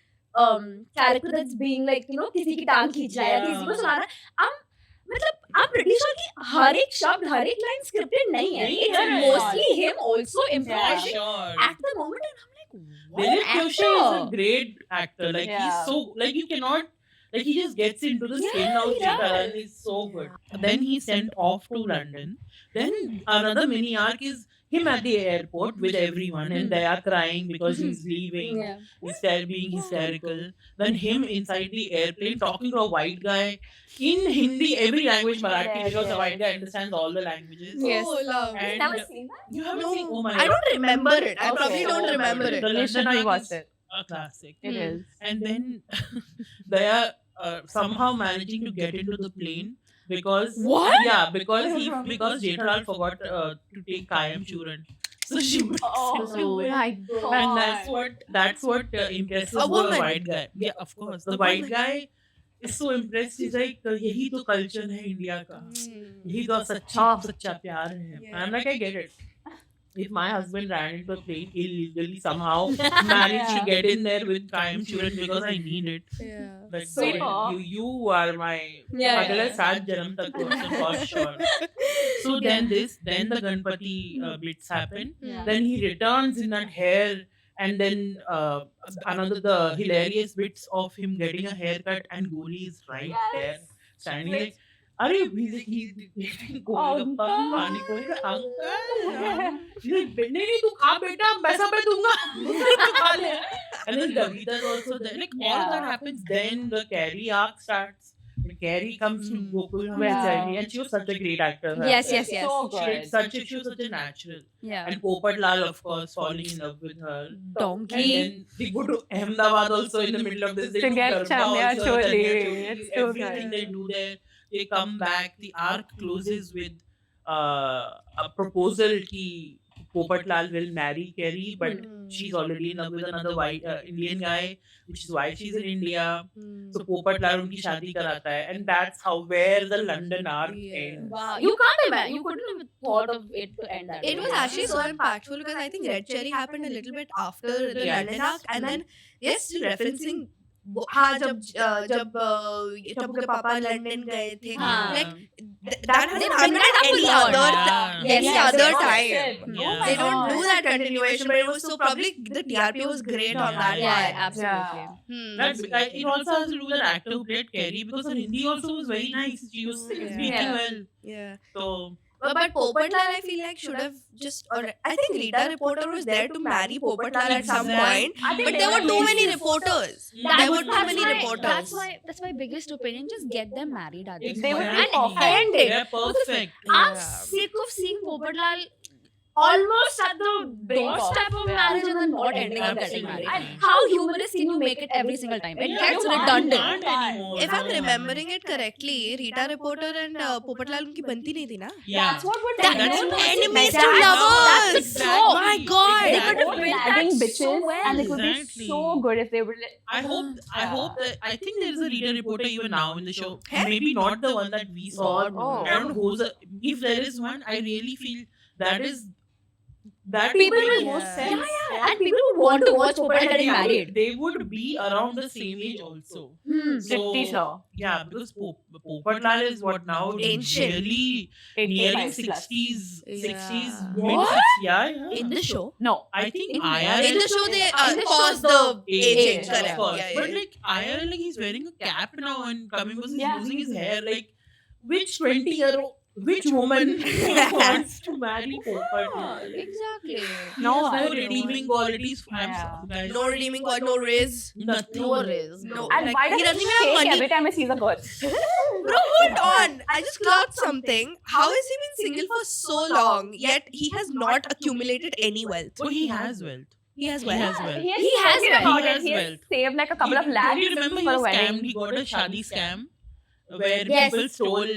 [SPEAKER 1] character that's being like किसी की टांग खींच रहा है या किसी को सुना रहा है मतलब I'm pretty sure कि हर एक शब्द हर एक लाइन scripted नहीं है.
[SPEAKER 4] नहीं
[SPEAKER 1] It's
[SPEAKER 4] है.
[SPEAKER 1] mostly him also
[SPEAKER 4] For
[SPEAKER 1] improvising
[SPEAKER 4] sure.
[SPEAKER 1] at the moment and I'm like what
[SPEAKER 4] Dilip
[SPEAKER 1] an
[SPEAKER 4] Joshi is a
[SPEAKER 1] actor.
[SPEAKER 4] great actor. Like
[SPEAKER 2] Yeah.
[SPEAKER 4] he's so like you cannot like he just gets into the skin
[SPEAKER 1] Yeah,
[SPEAKER 4] of
[SPEAKER 1] he
[SPEAKER 4] Jethalal
[SPEAKER 1] does.
[SPEAKER 4] and he's so good. Then he's sent off to London. Then another mini arc is him at the airport with everyone and they are crying because he's leaving.
[SPEAKER 1] Yeah.
[SPEAKER 4] Instead being hysterical. Then him inside the airplane talking to a white guy in Hindi, every language Marathi
[SPEAKER 2] Yes,
[SPEAKER 4] because the
[SPEAKER 2] yes.
[SPEAKER 4] white guy understands all the languages.
[SPEAKER 1] Yes.
[SPEAKER 3] Oh, love.
[SPEAKER 4] And
[SPEAKER 1] Never seen that.
[SPEAKER 4] you haven't
[SPEAKER 3] No,
[SPEAKER 4] seen oh my
[SPEAKER 3] I don't remember it. I
[SPEAKER 2] Okay.
[SPEAKER 3] probably don't remember it.
[SPEAKER 4] The
[SPEAKER 2] You should
[SPEAKER 4] London arc
[SPEAKER 2] rewatch
[SPEAKER 4] is
[SPEAKER 2] it.
[SPEAKER 4] a classic.
[SPEAKER 2] It
[SPEAKER 1] Hmm.
[SPEAKER 2] is.
[SPEAKER 4] And then they are somehow managing to get into the plane because
[SPEAKER 1] What?
[SPEAKER 4] Yeah, because Jethalal forgot to take Kayam Churan. So So she
[SPEAKER 2] Oh,
[SPEAKER 4] mixes it with.
[SPEAKER 2] my God.
[SPEAKER 4] And that's what impresses
[SPEAKER 3] A
[SPEAKER 4] the
[SPEAKER 3] woman.
[SPEAKER 4] white guy. Yeah, of course. The white guy is so impressed. He's like, यही तो culture है India का. यही तो सच्चा प्यार है.
[SPEAKER 3] Yeah.
[SPEAKER 4] I'm like, I get it. If my husband ran into a plane illegally somehow, managed to get in there with time children because I need it.
[SPEAKER 3] Yeah.
[SPEAKER 4] Like,
[SPEAKER 2] Sweet.
[SPEAKER 4] you are my
[SPEAKER 1] Yeah.
[SPEAKER 4] अगले 7 जन्म तक person for sure. So then the Ganpati blitz happened.
[SPEAKER 2] Yeah.
[SPEAKER 4] Then he returns in that hair, and then the hilarious bits of him getting a haircut, and Goli is right there standing like, अरे he's getting Golgappa, पानी पूरी का uncle. He's like, नहीं तू खा बेटा, पैसा मैं दूंगा. खा ले. And then Davida is also there. Like all of that happens. Then the Carrie arc starts. When Carrie comes to Gokul Hamachari, and she was such a great actor. her
[SPEAKER 1] Yes,
[SPEAKER 4] actor.
[SPEAKER 1] yes, yes.
[SPEAKER 2] So good.
[SPEAKER 4] She was such a natural.
[SPEAKER 1] Yeah.
[SPEAKER 4] And Popat Lal, of course, falling in love with her.
[SPEAKER 1] Donkey.
[SPEAKER 4] And then they go to Ahmedabad also in the middle of this. They
[SPEAKER 2] To
[SPEAKER 4] do
[SPEAKER 2] get
[SPEAKER 4] Garba
[SPEAKER 2] Chania
[SPEAKER 4] also,
[SPEAKER 2] Choli.
[SPEAKER 4] Chania Choli,
[SPEAKER 2] It's so
[SPEAKER 4] everything
[SPEAKER 2] good.
[SPEAKER 4] they do there. They come back. The arc closes with a proposal कि Popat Lal will marry Carrie, but she's already in love with another white Indian guy, which is why she's in India. So Popat Lal उनकी शादी कराता है, and that's how where the London arc
[SPEAKER 3] Yeah.
[SPEAKER 4] ends.
[SPEAKER 1] Wow. You can't imagine. You couldn't have thought of it to end that
[SPEAKER 3] It
[SPEAKER 1] way.
[SPEAKER 3] was actually so impactful because I think Red Cherry happened a little bit after the
[SPEAKER 4] Yes.
[SPEAKER 3] London arc, and then yes, still referencing. हाँ जब टप्पू के पापा London गए थे,
[SPEAKER 1] हाँ.
[SPEAKER 3] like that
[SPEAKER 1] They
[SPEAKER 3] hasn't
[SPEAKER 1] bring
[SPEAKER 3] happened
[SPEAKER 1] that
[SPEAKER 3] at
[SPEAKER 1] up
[SPEAKER 3] any
[SPEAKER 1] a lot.
[SPEAKER 3] other
[SPEAKER 1] Yes,
[SPEAKER 3] any
[SPEAKER 1] yes,
[SPEAKER 3] other
[SPEAKER 1] yes.
[SPEAKER 3] time.
[SPEAKER 4] Yeah.
[SPEAKER 3] They don't do that continuation, but it was so probably the TRP was great on that.
[SPEAKER 1] Yeah,
[SPEAKER 3] one.
[SPEAKER 1] yeah, absolutely.
[SPEAKER 4] That's it also has to do with the actor who played Carrie because her Hindi also was very nice. She was speaking
[SPEAKER 2] Yeah.
[SPEAKER 4] well.
[SPEAKER 3] Yeah.
[SPEAKER 4] So
[SPEAKER 3] But Popat Lal, I feel like should have just. Or I think Rita Reporter was there to marry Popat Lal at some point,
[SPEAKER 2] I think
[SPEAKER 3] but
[SPEAKER 2] they
[SPEAKER 3] there were
[SPEAKER 2] were
[SPEAKER 3] too many
[SPEAKER 2] lazy.
[SPEAKER 3] reporters.
[SPEAKER 4] That
[SPEAKER 3] There
[SPEAKER 4] was-
[SPEAKER 3] were too many reporters.
[SPEAKER 1] That's my biggest opinion. Just get them married at this
[SPEAKER 2] They
[SPEAKER 1] point.
[SPEAKER 2] would be
[SPEAKER 1] And
[SPEAKER 2] perfect.
[SPEAKER 1] end it.
[SPEAKER 4] they're perfect.
[SPEAKER 1] I'm
[SPEAKER 3] Yeah.
[SPEAKER 1] sick of seeing Popat Lal almost at the doorstep of marriage and then not ending up getting married.
[SPEAKER 4] Absolutely.
[SPEAKER 1] And how humorous can you make it every single time? It
[SPEAKER 4] Yeah,
[SPEAKER 1] gets
[SPEAKER 4] you
[SPEAKER 1] redundant.
[SPEAKER 4] can't anymore.
[SPEAKER 3] If I'm
[SPEAKER 4] No.
[SPEAKER 3] remembering it correctly, Rita Reporter and Popat Lal unki बनती नहीं थी ना?
[SPEAKER 4] Yeah.
[SPEAKER 2] That's what would
[SPEAKER 3] That-
[SPEAKER 4] That's
[SPEAKER 3] that's
[SPEAKER 4] what-
[SPEAKER 3] enemies to
[SPEAKER 1] That's-
[SPEAKER 3] lovers.
[SPEAKER 1] that's the
[SPEAKER 4] Exactly.
[SPEAKER 1] trope.
[SPEAKER 3] My God.
[SPEAKER 1] They could have
[SPEAKER 4] Exactly.
[SPEAKER 1] built that
[SPEAKER 2] nagging
[SPEAKER 1] so
[SPEAKER 2] bitches,
[SPEAKER 1] well.
[SPEAKER 2] and it would be
[SPEAKER 4] Exactly.
[SPEAKER 2] so good if they would.
[SPEAKER 4] I hope that I think there is a Rita Reporter even now in the show.
[SPEAKER 3] Hey?
[SPEAKER 4] Maybe not the one that we saw.
[SPEAKER 2] Oh.
[SPEAKER 4] I don't know who's if there is one. I really feel that
[SPEAKER 1] People
[SPEAKER 4] would make
[SPEAKER 1] will-
[SPEAKER 4] more
[SPEAKER 3] Yeah.
[SPEAKER 4] sense.
[SPEAKER 1] And people would want to watch Popat Lal getting married.
[SPEAKER 4] They would be around the same age also.
[SPEAKER 2] Pretty sure.
[SPEAKER 4] Yeah, because Popat Lal is what now
[SPEAKER 3] Ancient.
[SPEAKER 4] nearly
[SPEAKER 2] 80,
[SPEAKER 4] nearing
[SPEAKER 2] 90 plus.
[SPEAKER 4] 60s,
[SPEAKER 3] Yeah.
[SPEAKER 4] 60s,
[SPEAKER 1] What?
[SPEAKER 4] mid-60s. Yeah.
[SPEAKER 3] In the show.
[SPEAKER 2] No.
[SPEAKER 4] I think
[SPEAKER 1] In-
[SPEAKER 4] IRL
[SPEAKER 3] In the show, they
[SPEAKER 1] In the
[SPEAKER 3] pause
[SPEAKER 1] show,
[SPEAKER 3] the aging.
[SPEAKER 2] age,
[SPEAKER 3] Correct.
[SPEAKER 4] of course.
[SPEAKER 3] Yeah,
[SPEAKER 4] But
[SPEAKER 3] yeah.
[SPEAKER 4] like IRL, like he's wearing a cap now and coming was
[SPEAKER 2] Yeah.
[SPEAKER 4] losing his hair. Like which 20-year-old, which woman wants to marry Popat Lal?
[SPEAKER 1] Exactly.
[SPEAKER 2] No,
[SPEAKER 4] He has
[SPEAKER 2] I
[SPEAKER 4] no
[SPEAKER 2] don't
[SPEAKER 4] redeeming qualities. I'm
[SPEAKER 2] Yeah.
[SPEAKER 4] sorry, guys.
[SPEAKER 3] No redeeming God, no riz.
[SPEAKER 4] Nothing.
[SPEAKER 1] No riz.
[SPEAKER 3] No.
[SPEAKER 2] And
[SPEAKER 3] Like,
[SPEAKER 2] why
[SPEAKER 3] he
[SPEAKER 2] does
[SPEAKER 3] doesn't
[SPEAKER 2] he
[SPEAKER 3] even have
[SPEAKER 2] shake
[SPEAKER 3] money.
[SPEAKER 2] every time he sees a girl?
[SPEAKER 3] Bro, hold on. I just clocked something. How has he been single for so long, yet he has not accumulated any wealth?
[SPEAKER 4] Oh, he has wealth.
[SPEAKER 3] He has
[SPEAKER 4] He
[SPEAKER 3] wealth.
[SPEAKER 4] has wealth.
[SPEAKER 2] He
[SPEAKER 1] He has
[SPEAKER 2] spoken about
[SPEAKER 4] wealth.
[SPEAKER 2] it. He
[SPEAKER 4] He
[SPEAKER 2] has
[SPEAKER 4] has
[SPEAKER 2] saved like a couple of lakhs
[SPEAKER 4] Do you remember he
[SPEAKER 2] for a
[SPEAKER 4] was
[SPEAKER 2] wedding.
[SPEAKER 4] scammed? He got a shadi scam where
[SPEAKER 1] Yes.
[SPEAKER 4] people stole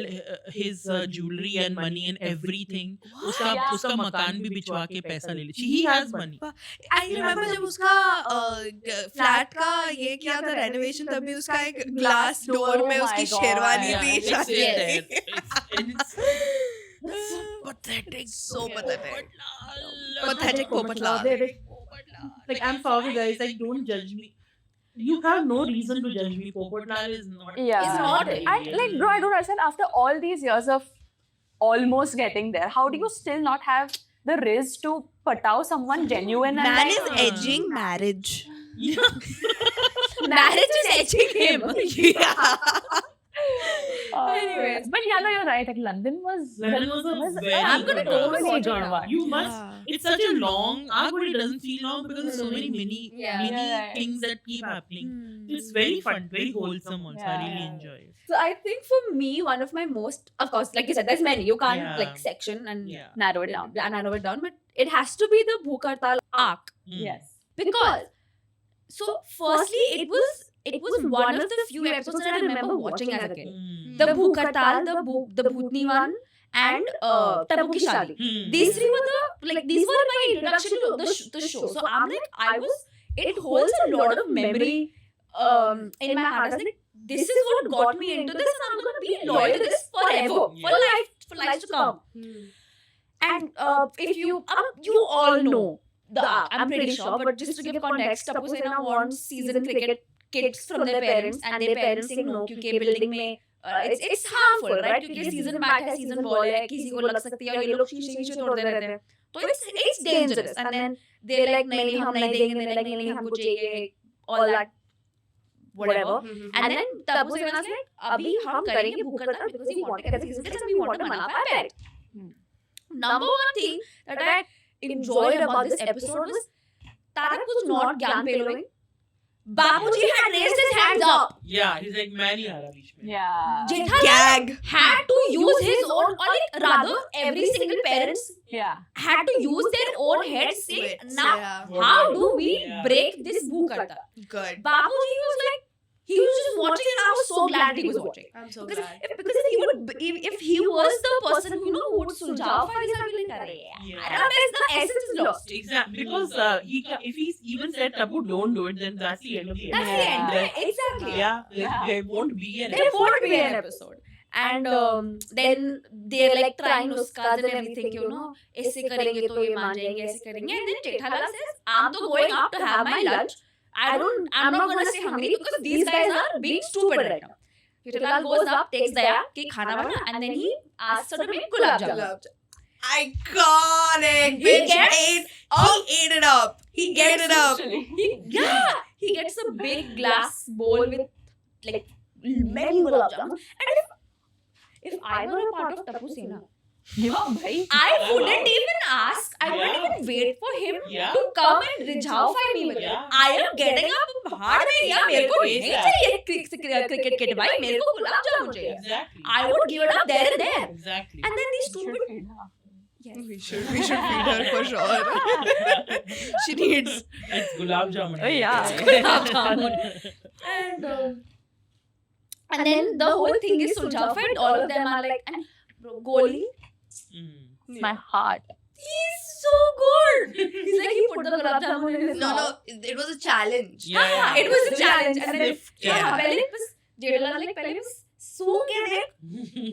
[SPEAKER 4] his jewelry and money and everything. उसका
[SPEAKER 2] Yeah.
[SPEAKER 4] उसका मकान भी बिचवा के पैसा ले ली. He has money.
[SPEAKER 3] I remember जब उसका फ्लैट का ये किया था रेनोवेशन, तभी उसका एक ग्लास डोर
[SPEAKER 2] Oh
[SPEAKER 3] में
[SPEAKER 2] my
[SPEAKER 3] उसकी
[SPEAKER 2] God.
[SPEAKER 3] शेरवानी
[SPEAKER 4] Yeah,
[SPEAKER 3] थी.
[SPEAKER 4] it's
[SPEAKER 3] शादी
[SPEAKER 4] there.
[SPEAKER 3] में.
[SPEAKER 4] It's so pathetic.
[SPEAKER 3] So pathetic.
[SPEAKER 4] Popat Lal.
[SPEAKER 3] Pathetic Popat Lal.
[SPEAKER 4] Popat Lal. Like I'm sorry guys, like don't judge me. You have no reason to judge me. Popat Lal is not.
[SPEAKER 2] Yeah.
[SPEAKER 1] It's not.
[SPEAKER 2] And like, bro, I don't understand. After all these years of almost getting there, how do you still not have the riz to patao someone genuine and
[SPEAKER 3] Man
[SPEAKER 2] like,
[SPEAKER 3] is edging marriage.
[SPEAKER 4] Yeah.
[SPEAKER 1] Marriage is edging him.
[SPEAKER 3] Yeah.
[SPEAKER 1] Anyways.
[SPEAKER 2] But yeah, no, you're right. Like London was.
[SPEAKER 4] London was a very
[SPEAKER 1] I'm gonna
[SPEAKER 4] good
[SPEAKER 1] totally
[SPEAKER 4] one.
[SPEAKER 1] watch it now.
[SPEAKER 4] You must.
[SPEAKER 3] Yeah.
[SPEAKER 4] It's such a long arc, but it doesn't feel long because there's so many mini
[SPEAKER 1] Yeah.
[SPEAKER 2] Yeah.
[SPEAKER 4] things that keep happening. It's very fun, very wholesome also. I really
[SPEAKER 2] Yeah.
[SPEAKER 4] enjoy it.
[SPEAKER 1] So I think for me, one of my most, of course, like you said, there's many. You can't
[SPEAKER 4] Yeah.
[SPEAKER 1] like section and
[SPEAKER 4] Yeah.
[SPEAKER 2] Narrow it down.
[SPEAKER 1] narrow it down, but it has to be the Bhukartal arc
[SPEAKER 4] Mm.
[SPEAKER 2] Yes.
[SPEAKER 1] because. So firstly, it was one of the few episodes that I remember watching as a kid.
[SPEAKER 4] Mm.
[SPEAKER 1] The Bhukartal, the Bhutni one, and Tabu Ki Shaadi.
[SPEAKER 4] Hmm.
[SPEAKER 1] These three were these were my introduction to the show. So I'm like, it holds a lot of memory in my heart. I was like, this is what got me into this, and I'm gonna be loyal to this forever, for life to come. And if you all know the arc, I'm pretty sure, but just to give context, Tapu Sena wants season cricket kids from their parents, and their parents say no, क्योंकि building में it's harmful, right? क्योंकि season bat है, season ball है, किसी को लग सकती है और ये लोग शीशे तोड़ते रहते हैं, तो it's dangerous. And then they're like नहीं हम नहीं देंगे, they're like नहीं हमको चाहिए, all that whatever. And then Tapu Sena was like, अभी हम करेंगे भूख हड़ताल because we want to get season kids and we want to manaf our parent. Number one thing that I enjoyed about this episode was Tarak was not gyan pillowing. Babuji had raised his hands up.
[SPEAKER 4] Yeah, he's like many Arabic men.
[SPEAKER 2] Yeah.
[SPEAKER 1] Jethalal
[SPEAKER 3] Gag.
[SPEAKER 1] had to use his own, or like rather, every single parents
[SPEAKER 2] Yeah.
[SPEAKER 1] had to use their own heads. Say,
[SPEAKER 3] Wits,
[SPEAKER 1] now
[SPEAKER 3] yeah.
[SPEAKER 1] how do we
[SPEAKER 4] Yeah.
[SPEAKER 1] break this bhook hartal?
[SPEAKER 3] Good.
[SPEAKER 1] Babuji was like, he was just watching, and I was so glad he was watching.
[SPEAKER 3] I'm so
[SPEAKER 1] Because
[SPEAKER 3] glad.
[SPEAKER 1] if he would, if he was the person who would suljav fights, I'd be like, "Arey,
[SPEAKER 4] Yeah.
[SPEAKER 1] otherwise the essence is lost."
[SPEAKER 4] Exactly, because if he's even said Tapu don't do it, then that's the end of the
[SPEAKER 1] That's the end,
[SPEAKER 4] episode.
[SPEAKER 1] right? Exactly.
[SPEAKER 4] Yeah, there won't be an
[SPEAKER 1] There
[SPEAKER 4] episode.
[SPEAKER 1] won't be an episode. And then they're like trying Nuskaz and everything, you know, ऐसे करेंगे तो ये मान जाएंगे, ऐसे करेंगे. And then Jethalal says, I'm तो going up to have my lunch. I'm not gonna stay hungry because these guys are being stupid right now. Jethalal goes up, takes Daya कि खाना बना, and then he asks her to make gulab jamun.
[SPEAKER 3] Gulab jamun. Iconic.
[SPEAKER 1] He
[SPEAKER 3] Bitch
[SPEAKER 1] gets
[SPEAKER 3] ate it up. He ate it up.
[SPEAKER 1] He gets a big glass bowl with like many gulab jamun. And if I were a part of Tapu Sena, I wouldn't even ask. I wouldn't even wait for him
[SPEAKER 4] Yeah.
[SPEAKER 1] to come and rijhaw me with it.
[SPEAKER 4] Yeah.
[SPEAKER 1] I am getting up hard में या मेरे को नहीं चाहिए cricket kit भाई, मेरे को गुलाब जामुन चाहिए.
[SPEAKER 4] Exactly.
[SPEAKER 1] I would give it up there and there.
[SPEAKER 4] Exactly.
[SPEAKER 1] And then these stupid. Yes.
[SPEAKER 3] We should feed her for sure. She needs.
[SPEAKER 4] It's gulab jamun.
[SPEAKER 2] Oh, yeah.
[SPEAKER 1] Gulab jamun. And then the whole thing is suljaw fight. All of them are like, and Goli,
[SPEAKER 4] Mm.
[SPEAKER 2] My heart.
[SPEAKER 1] he's so good. He's like, he put the gulab jamun in his
[SPEAKER 3] No,
[SPEAKER 1] mouth.
[SPEAKER 3] it was a challenge.
[SPEAKER 1] हाँ, it was a challenge. And then
[SPEAKER 4] Yeah.
[SPEAKER 1] हाँ, पहले बस Jethalal like पहले बस सूंघ के देख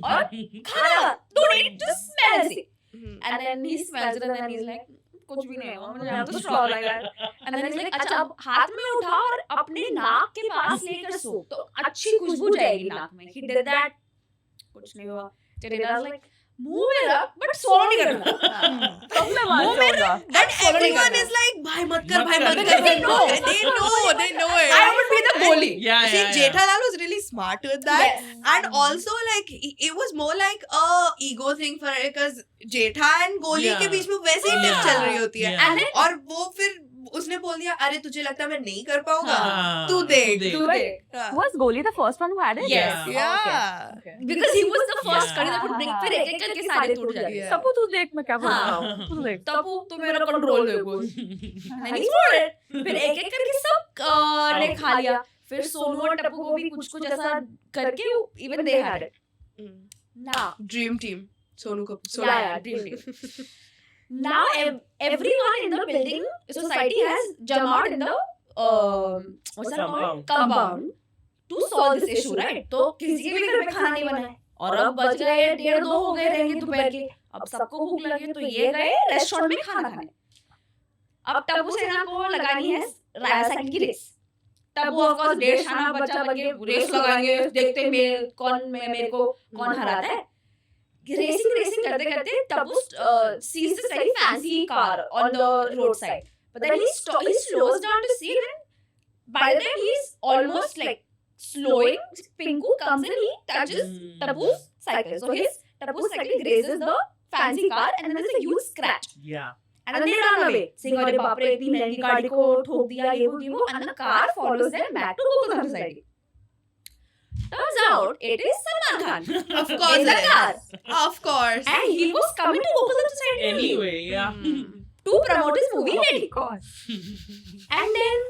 [SPEAKER 1] और खाना, don't eat, just smell it. And then he smells it and then he's like, कुछ भी नहीं होगा, मुझे यहाँ तो straw लग रहा है. And then he's like, अच्छा अब हाथ में उठा और अपने नाक के पास लेकर सूंघ, तो अच्छी खुशबू जाएगी नाक में. He did that, कुछ नहीं हुआ. जेठालाल like, मुंह में रख, but swallow नहीं करना.
[SPEAKER 2] तब मैं मान
[SPEAKER 1] मुंह में
[SPEAKER 2] जाऊंगा.
[SPEAKER 3] And everyone is like, bhai mat kar, bhai mat kar.
[SPEAKER 1] Because they know.
[SPEAKER 3] They know it.
[SPEAKER 1] I would be the Goli.
[SPEAKER 4] Yeah,
[SPEAKER 3] See,
[SPEAKER 4] yeah, yeah.
[SPEAKER 3] Jethalal was really smart with that.
[SPEAKER 1] Yes.
[SPEAKER 3] And also, like, it was more like a ego thing for her because Jetha and Goli
[SPEAKER 4] Yeah.
[SPEAKER 3] के बीच में वैसे ही tip
[SPEAKER 4] Yeah.
[SPEAKER 3] चल रही होती है.
[SPEAKER 4] Yeah.
[SPEAKER 1] And then
[SPEAKER 3] और वो फिर उसने बोल दिया, अरे तुझे लगता है मैं नहीं कर पाऊंगा?
[SPEAKER 4] हाँ,
[SPEAKER 3] तू देख.
[SPEAKER 1] do it.
[SPEAKER 3] हाँ.
[SPEAKER 2] Was Goli the first one who had it?
[SPEAKER 1] Yes.
[SPEAKER 3] Yeah.
[SPEAKER 2] Okay.
[SPEAKER 1] Because he was the first
[SPEAKER 4] Yeah.
[SPEAKER 1] कड़ी that would break, फिर एक एक करके सारे टूट जाते.
[SPEAKER 3] Yeah.
[SPEAKER 2] सबको तू देख मैं क्या बोल रहा हूँ.
[SPEAKER 4] हाँ.
[SPEAKER 2] तू देख.
[SPEAKER 1] तबू तो मेरा कंट्रोल देखो. And he swore it. फिर एक एक करके सब ने खा लिया. फिर सोनू और टप्पू को भी कुछ कुछ ऐसा करके even they had it. Now,
[SPEAKER 3] Dream team. Sonu Kapoor.
[SPEAKER 1] yeah, dream team. Now everyone in the building society has come out in the what's that called? Compound to solve this issue, right? तो किसी के भी घर में खाना नहीं बना है और अब बज गए 1:30 2 हो गए रहेंगे दोपहर के. अब सबको भूख लगी तो ये गए रेस्टोरेंट में खाना खाने. अब टप्पू सेना को लगानी है साइकिल की रेस. टप्पू ऑफ कोर्स 1.5 खाना बच्चा बन के रेस लगाएंगे, देखते हैं मेरे को कौन हराता है. Racing करते करते Tapu sees this very fancy car on the roadside, but then he slows down to see it, and by the time he's almost like slowing, Pinku comes and he touches Tapu's cycle. So Tapu's cycle grazes the fancy car and then there's a huge scratch.
[SPEAKER 4] Yeah.
[SPEAKER 1] And then they run away, saying, "अरे बाप रे, इतनी महंगी गाड़ी को ठोक दिया, ये वो," and the car follows them back to Gokul Society. Turns out it is Salman Khan
[SPEAKER 3] Of course
[SPEAKER 1] in the
[SPEAKER 3] it
[SPEAKER 1] car,
[SPEAKER 3] is. Of course.
[SPEAKER 1] and he was coming to Gokul Society
[SPEAKER 4] Anyway, yeah.
[SPEAKER 1] to promote his movie Ready. And then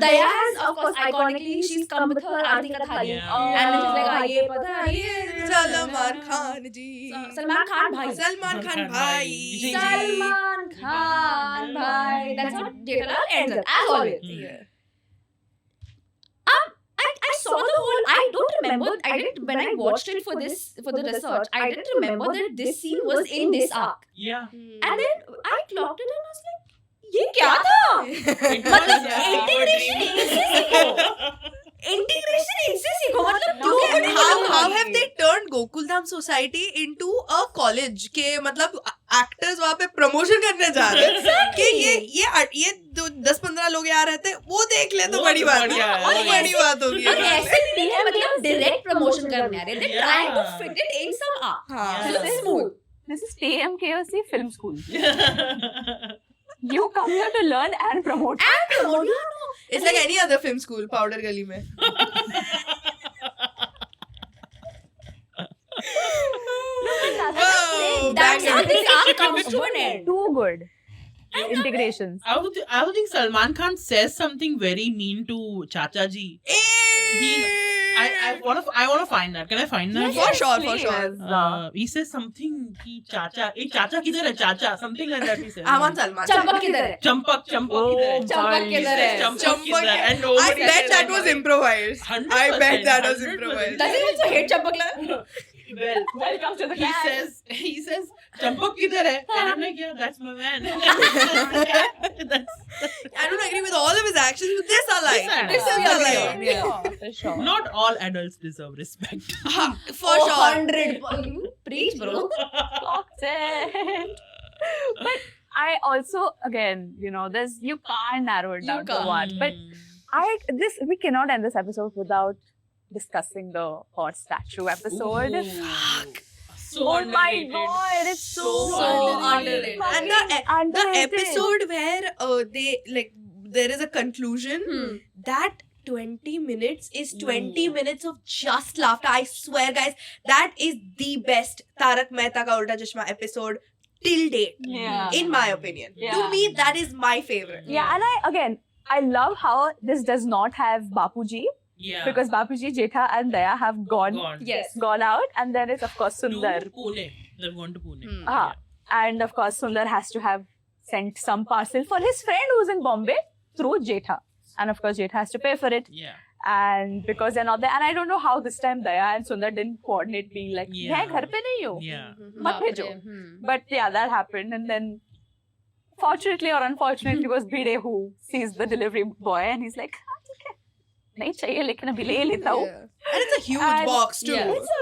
[SPEAKER 1] Daya has, of course, iconically, she's come with her Aarti ka thali.
[SPEAKER 4] Yeah.
[SPEAKER 1] And then she's like, ये पता है, ये
[SPEAKER 3] Salman Khan ji.
[SPEAKER 1] Salman Khan bhai.
[SPEAKER 3] Salman Khan bhai.
[SPEAKER 1] Salman Khan bhai. That's what Jethalal ends up, as always.
[SPEAKER 3] Yeah.
[SPEAKER 1] I saw the whole. I don't remember. I didn't when I watched it for the research. I didn't remember that this scene was in this arc.
[SPEAKER 4] Yeah.
[SPEAKER 1] And then I clocked it and I was like, ये क्या था? मतलब integration इनसे सीखो. Integration इनसे सीखो. मतलब
[SPEAKER 3] Dude,
[SPEAKER 1] क्यों
[SPEAKER 3] how have they turned Gokuldham Society into a college के मतलब actors वहाँ पे promotion करने जा रहे हैं कि ये 10-15 लोग यहाँ रहते हैं वो देख ले तो
[SPEAKER 4] वो
[SPEAKER 3] बड़ी
[SPEAKER 4] तो
[SPEAKER 3] बात
[SPEAKER 4] बढ़िया
[SPEAKER 3] है
[SPEAKER 4] है,
[SPEAKER 3] और
[SPEAKER 4] वो
[SPEAKER 3] बड़ी बात होगी
[SPEAKER 1] और ऐसे भी नहीं है मतलब direct promotion करने आ रहे हैं. They're trying to
[SPEAKER 4] Yeah.
[SPEAKER 1] fit it in some arc.
[SPEAKER 3] हाँ.
[SPEAKER 1] So it's smooth.
[SPEAKER 2] This is TMKOC Film School. You come here to learn and promote.
[SPEAKER 1] Promote. No.
[SPEAKER 3] It's like any other film school Powder Gully में. Wow,
[SPEAKER 1] That's how
[SPEAKER 3] banger.
[SPEAKER 1] this arc comes to an end.
[SPEAKER 2] Too good. Integrations.
[SPEAKER 4] I would think Salman Khan says something very mean to Chacha ji. I want to find that. Can I find that?
[SPEAKER 3] For sure, for
[SPEAKER 2] Please.
[SPEAKER 3] sure.
[SPEAKER 4] He says something ki Chacha. Hey, Chacha kidhar hai? Chacha. Something like that he says.
[SPEAKER 3] Aman Salman.
[SPEAKER 1] Champak किधर है?
[SPEAKER 4] Champak
[SPEAKER 2] Oh,
[SPEAKER 4] kidhar hai?
[SPEAKER 1] Champak
[SPEAKER 4] He
[SPEAKER 1] किधर
[SPEAKER 4] says
[SPEAKER 1] है?
[SPEAKER 4] Champak kidhar hai? And
[SPEAKER 3] I
[SPEAKER 4] nobody
[SPEAKER 3] bet
[SPEAKER 4] says
[SPEAKER 3] that was improvised.
[SPEAKER 4] 100%,
[SPEAKER 3] I bet that was
[SPEAKER 4] 100%.
[SPEAKER 3] improvised.
[SPEAKER 1] Does he also hate Champak Lal?
[SPEAKER 4] Well,
[SPEAKER 2] Welcome to the
[SPEAKER 4] he
[SPEAKER 2] clan.
[SPEAKER 4] says Champak kidhar hai? And I'm like, yeah, that's my man. That's
[SPEAKER 3] I don't agree with all of his actions, but this I like.
[SPEAKER 4] This
[SPEAKER 3] This
[SPEAKER 4] I
[SPEAKER 3] is I
[SPEAKER 4] like.
[SPEAKER 3] like.
[SPEAKER 2] Yeah, for sure.
[SPEAKER 4] not all adults deserve respect.
[SPEAKER 3] For sure.
[SPEAKER 1] 100. Preach, bro.
[SPEAKER 2] Toxic. But I also, again, you can't narrow it
[SPEAKER 1] You
[SPEAKER 2] down to
[SPEAKER 1] can't.
[SPEAKER 2] one. But we cannot end this episode without discussing the horse statue episode.
[SPEAKER 4] Ooh. So
[SPEAKER 2] Oh my
[SPEAKER 4] underrated.
[SPEAKER 2] god, it's so
[SPEAKER 1] underrated.
[SPEAKER 3] And the
[SPEAKER 2] underrated.
[SPEAKER 3] episode where there is a conclusion, that 20 minutes is 20 minutes of just laughter. I swear, guys, that is the best Tarak Mehta Ka Ulta Chashma episode till date.
[SPEAKER 2] Yeah.
[SPEAKER 3] In my opinion.
[SPEAKER 2] Yeah.
[SPEAKER 3] To me, that is my favorite.
[SPEAKER 2] Yeah, and I love how this does not have Bapuji,
[SPEAKER 4] Yeah.
[SPEAKER 2] because Bapuji, Jetha and Daya have gone
[SPEAKER 1] Yes.
[SPEAKER 2] out, and then it's of course Sundar.
[SPEAKER 4] To Pune. They've gone to Pune.
[SPEAKER 3] Hmm.
[SPEAKER 2] Ah, and of course Sundar has to have sent some parcel for his friend who's in Bombay through Jetha. And of course Jetha has to pay for it.
[SPEAKER 4] Yeah.
[SPEAKER 2] And because they're not there, and I don't know how this time Daya and Sundar didn't coordinate being like,
[SPEAKER 4] Yeah.
[SPEAKER 2] "Hey, ghar pe nahi ho."
[SPEAKER 4] Yeah.
[SPEAKER 2] Mat bhejo. But yeah, that happened, and then fortunately or unfortunately, it was Bhide who sees the delivery boy, and he's like, "हाँ, ठीक है, नहीं चाहिए लेकिन अभी ले लेता हूँ."
[SPEAKER 3] And it's a huge
[SPEAKER 2] And-
[SPEAKER 3] box too.
[SPEAKER 1] Yeah.
[SPEAKER 2] It's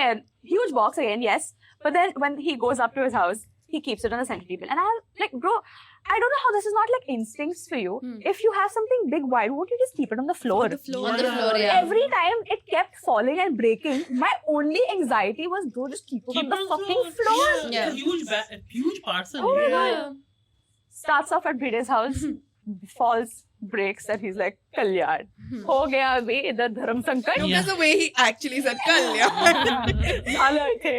[SPEAKER 2] a huge box again, yes. But then when he goes up to his house, he keeps it on the center table. And I'm like, bro, I don't know how this is not like instincts for you. If you have something big, why won't you just keep it on the floor?
[SPEAKER 1] On the floor, yeah.
[SPEAKER 2] Every time it kept falling and breaking, my only anxiety was, bro, just keep it on the fucking floor.
[SPEAKER 4] Yeah. It's a huge parcel.
[SPEAKER 2] Oh my
[SPEAKER 4] yeah.
[SPEAKER 2] God. Starts off at Bhide's house, falls, breaks, and he's like, Kalyan. हो गया अभी इधर धर्म संकट.
[SPEAKER 3] Look
[SPEAKER 4] Yeah.
[SPEAKER 3] at the way he actually said Kalyan.
[SPEAKER 2] झाला थे.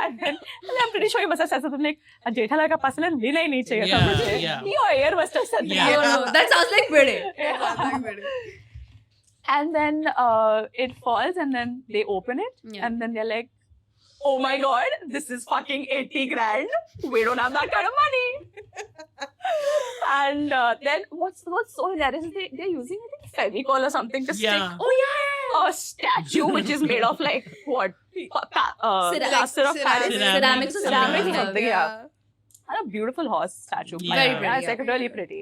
[SPEAKER 2] And then I'm pretty sure he must have said something like, Jethalal का parcel लेना ही नहीं चाहिए था
[SPEAKER 4] Yeah,
[SPEAKER 2] मुझे.
[SPEAKER 4] yeah.
[SPEAKER 2] Your ear must have said
[SPEAKER 4] Yeah.
[SPEAKER 2] that.
[SPEAKER 1] No, that sounds like Bide.
[SPEAKER 2] And then it falls, and then they open it,
[SPEAKER 1] Yeah.
[SPEAKER 2] and then they're like, oh my god, this is fucking 80 grand. We don't have that kind of money. And then what's so hilarious is they're using, I think, Fevicol or something to
[SPEAKER 4] Yeah.
[SPEAKER 2] stick a statue which is made of like what? Plaster of Paris.
[SPEAKER 1] Ceramics or something.
[SPEAKER 2] Ceramics or
[SPEAKER 1] Yeah.
[SPEAKER 2] something, yeah. And a beautiful horse statue.
[SPEAKER 4] Yeah.
[SPEAKER 1] Very pretty,
[SPEAKER 2] It's like really pretty.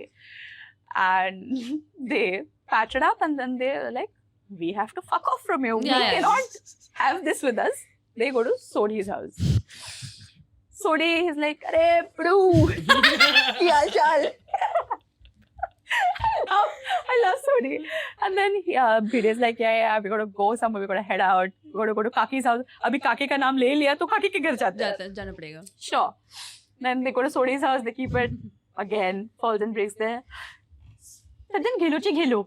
[SPEAKER 2] And they patch it up, and then they're like, we have to fuck off from you.
[SPEAKER 1] Yeah,
[SPEAKER 2] We
[SPEAKER 1] yeah.
[SPEAKER 2] cannot have this with us. They go to Sodi's house. Sodi is like, "Arey, Pru, kya haal chal?" I love Sodi. And then Bhide's like, yeah, we gotta go somewhere. We gotta head out. We gotta go to Kaki's house. Abhi Kaki ka naam le liya, to Kaki ke ghar jate hain.
[SPEAKER 1] जाना पड़ेगा.
[SPEAKER 2] Sure. Then they go to Sodi's house. They keep it. Again, falls and breaks there. Sajjan ghelo chi ghelo.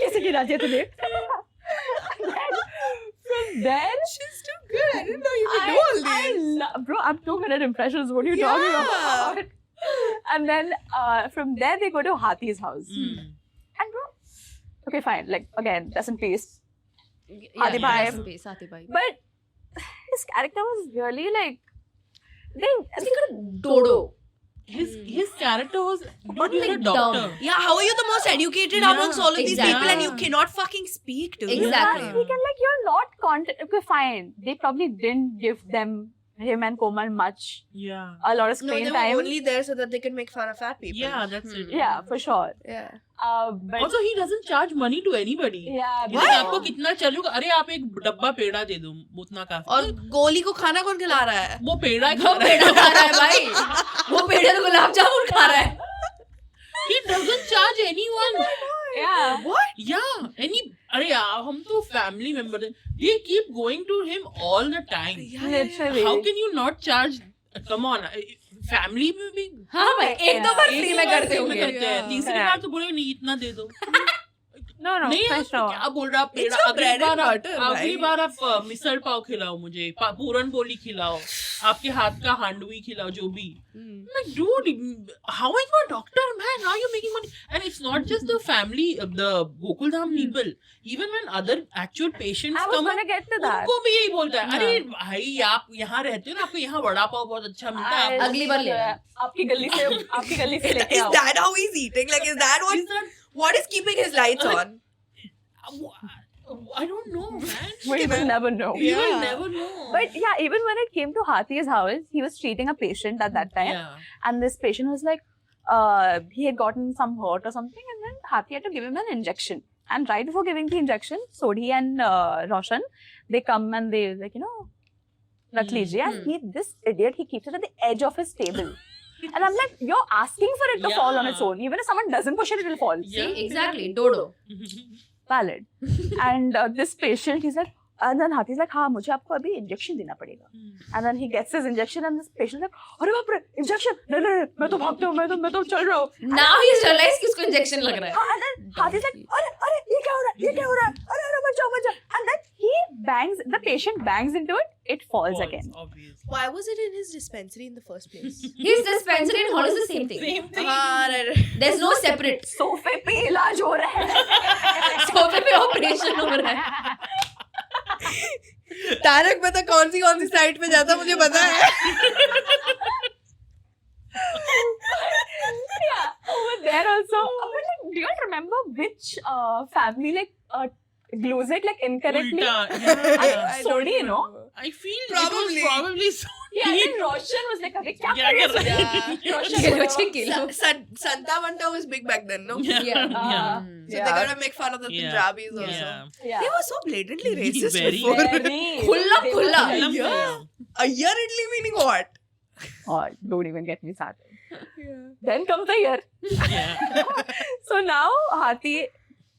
[SPEAKER 2] कैसे गिरा दिया तूने? From then,
[SPEAKER 3] She's too good. I didn't know you could do all these.
[SPEAKER 2] bro, I'm too good at impressions. What are you talking about? And then from there, they go to Hathi's house.
[SPEAKER 4] Mm.
[SPEAKER 2] And bro, okay, fine. Like, again, rest in peace. Hathi Bhai.
[SPEAKER 1] rest in peace, Hathi Bhai.
[SPEAKER 2] But his character was really like
[SPEAKER 1] It's like a dodo.
[SPEAKER 4] His character was
[SPEAKER 1] But
[SPEAKER 4] you're a
[SPEAKER 1] like
[SPEAKER 4] doctor.
[SPEAKER 1] dumb.
[SPEAKER 3] Yeah, how are you the most educated
[SPEAKER 4] Yeah,
[SPEAKER 3] amongst all of these
[SPEAKER 1] exactly.
[SPEAKER 3] people and you cannot fucking speak to them?
[SPEAKER 1] Exactly.
[SPEAKER 2] he can like you're not content. Okay, fine. They probably didn't give him and Komal much
[SPEAKER 4] Yeah.
[SPEAKER 2] a lot of
[SPEAKER 3] No,
[SPEAKER 2] screen
[SPEAKER 3] they
[SPEAKER 2] time.
[SPEAKER 3] were only there so that they can make fun of fat people.
[SPEAKER 4] Yeah, that's it.
[SPEAKER 2] Yeah, for sure.
[SPEAKER 3] Yeah.
[SPEAKER 2] But
[SPEAKER 4] Also, he doesn't charge money to anybody.
[SPEAKER 2] yeah,
[SPEAKER 4] ये तो आपको कितना चलूगा? अरे आप एक डब्बा पेड़ा दे दो, उतना काफी.
[SPEAKER 3] और गोली को खाना कौन खिला रहा है?
[SPEAKER 4] वो पेड़ा
[SPEAKER 1] वो पेड़ा खा रहा है भाई. वो पेड़ा तो गुलाब जामुन खा रहा है.
[SPEAKER 4] He doesn't charge anyone.
[SPEAKER 2] yeah.
[SPEAKER 3] What?
[SPEAKER 4] Yeah, अरे यार हम तो family member हैं. They keep going to him all the time.
[SPEAKER 2] Literally.
[SPEAKER 4] How can you not charge? Come on, family में भी
[SPEAKER 1] हाँ भाई, एक दो बार
[SPEAKER 4] एक
[SPEAKER 1] फ्री
[SPEAKER 4] ही
[SPEAKER 1] में
[SPEAKER 4] बार
[SPEAKER 1] करते
[SPEAKER 4] free में
[SPEAKER 1] होंगे.
[SPEAKER 4] करते हैं. तीसरी
[SPEAKER 2] Yeah.
[SPEAKER 4] बार तो बोलेंगे नहीं इतना दे दो.
[SPEAKER 2] No,
[SPEAKER 4] नहीं
[SPEAKER 2] for
[SPEAKER 4] आप
[SPEAKER 2] sure.
[SPEAKER 4] क्या बोल रहा पेड़ा
[SPEAKER 3] your bread and butter,
[SPEAKER 4] अगली
[SPEAKER 3] right?
[SPEAKER 4] बार आप मिसल पाव खिलाओ मुझे, पूरन बोली खिलाओ, आपके हाथ का हांडवी खिलाओ, जो भी. Like, dude, how are you a doctor, man? How are you making money? And it's not just the family, the Gokul Dham people. Even when other actual patients
[SPEAKER 2] I was
[SPEAKER 4] come,
[SPEAKER 2] gonna get to that.
[SPEAKER 4] उनको भी यही बोलता है. अरे भाई आप यहाँ रहते हो ना, आपको यहाँ वड़ा पाव बहुत अच्छा मिलता है. आप-
[SPEAKER 1] अगली बार ले आना.
[SPEAKER 2] आपकी गली से लेके
[SPEAKER 3] Is
[SPEAKER 2] आओ.
[SPEAKER 3] that how he's eating? Like, is that what is keeping his lights on?
[SPEAKER 4] I don't know, man.
[SPEAKER 2] We will never know.
[SPEAKER 4] You will
[SPEAKER 3] Yeah.
[SPEAKER 4] never know.
[SPEAKER 2] But yeah, even when it came to Hathi's house, he was treating a patient at that time.
[SPEAKER 4] yeah.
[SPEAKER 2] And this patient was like, he had gotten some hurt or something, and then Hathi had to give him an injection. And right before giving the injection, Sodhi and Roshan, they come and they like, Rakh lijiye. And this idiot, he keeps it at the edge of his table. And I'm like, you're asking for it to fall on its
[SPEAKER 4] Yeah.
[SPEAKER 2] own. Even if someone doesn't push it, it will fall.
[SPEAKER 4] Yeah.
[SPEAKER 1] See, exactly, dodo.
[SPEAKER 2] Valid. And this patient, he's like, and then Hathi's like, हाँ मुझे आपको अभी injection देना पड़ेगा. And then he gets his injection and this patient like, अरे बाप रे injection, नहीं मैं तो भागता हूँ, मैं तो चल रहा हूँ.
[SPEAKER 1] Now he's realized कि उसको इंजेक्शन लग रहा है.
[SPEAKER 2] हाँ, and then Hathi's like, अरे ये क्या हो रहा है, ये क्या हो रहा है, अरे बच जाओ. And then he bangs, the patient bangs into it, it falls again.
[SPEAKER 4] Obviously.
[SPEAKER 3] Why was it in his dispensary in the first place?
[SPEAKER 1] His dispensary and hall is the same thing.
[SPEAKER 4] Same thing.
[SPEAKER 3] right.
[SPEAKER 1] There's no separate.
[SPEAKER 2] सोफे पे इलाज हो रहा है.
[SPEAKER 1] सोफे पे operation हो रहा है.
[SPEAKER 3] तारक पता कौन सी साइट पे जाता मुझे पता है.
[SPEAKER 2] Yeah, over there also. But like, do you remember which family glues it incorrectly?
[SPEAKER 4] Ulta. Yeah.
[SPEAKER 3] I don't
[SPEAKER 2] Sodhi, you know?
[SPEAKER 4] I feel
[SPEAKER 3] Probably.
[SPEAKER 4] it was probably Sodhi.
[SPEAKER 2] Yeah, and then Roshan was like, अरे क्या
[SPEAKER 4] क्या
[SPEAKER 2] कर
[SPEAKER 4] कर
[SPEAKER 2] रहे
[SPEAKER 4] रहे
[SPEAKER 2] हो?
[SPEAKER 4] हैं?
[SPEAKER 2] Roshan
[SPEAKER 1] Kilo
[SPEAKER 2] was
[SPEAKER 1] che
[SPEAKER 2] like,
[SPEAKER 1] kilo.
[SPEAKER 3] Santa Vanta was big back then, no?
[SPEAKER 4] Yeah.
[SPEAKER 1] Yeah.
[SPEAKER 4] Yeah.
[SPEAKER 3] So
[SPEAKER 2] Yeah.
[SPEAKER 3] they gotta make fun of the
[SPEAKER 4] Yeah.
[SPEAKER 3] Punjabis also.
[SPEAKER 4] Yeah.
[SPEAKER 2] Yeah.
[SPEAKER 3] They were so blatantly racist
[SPEAKER 4] Very.
[SPEAKER 3] before.
[SPEAKER 2] Very.
[SPEAKER 1] Khulla,
[SPEAKER 2] They
[SPEAKER 1] khulla.
[SPEAKER 2] were like,
[SPEAKER 3] Yeah. A year Italy meaning what?
[SPEAKER 2] Oh, don't even get me started. Then comes the year.
[SPEAKER 4] Yeah.
[SPEAKER 2] So now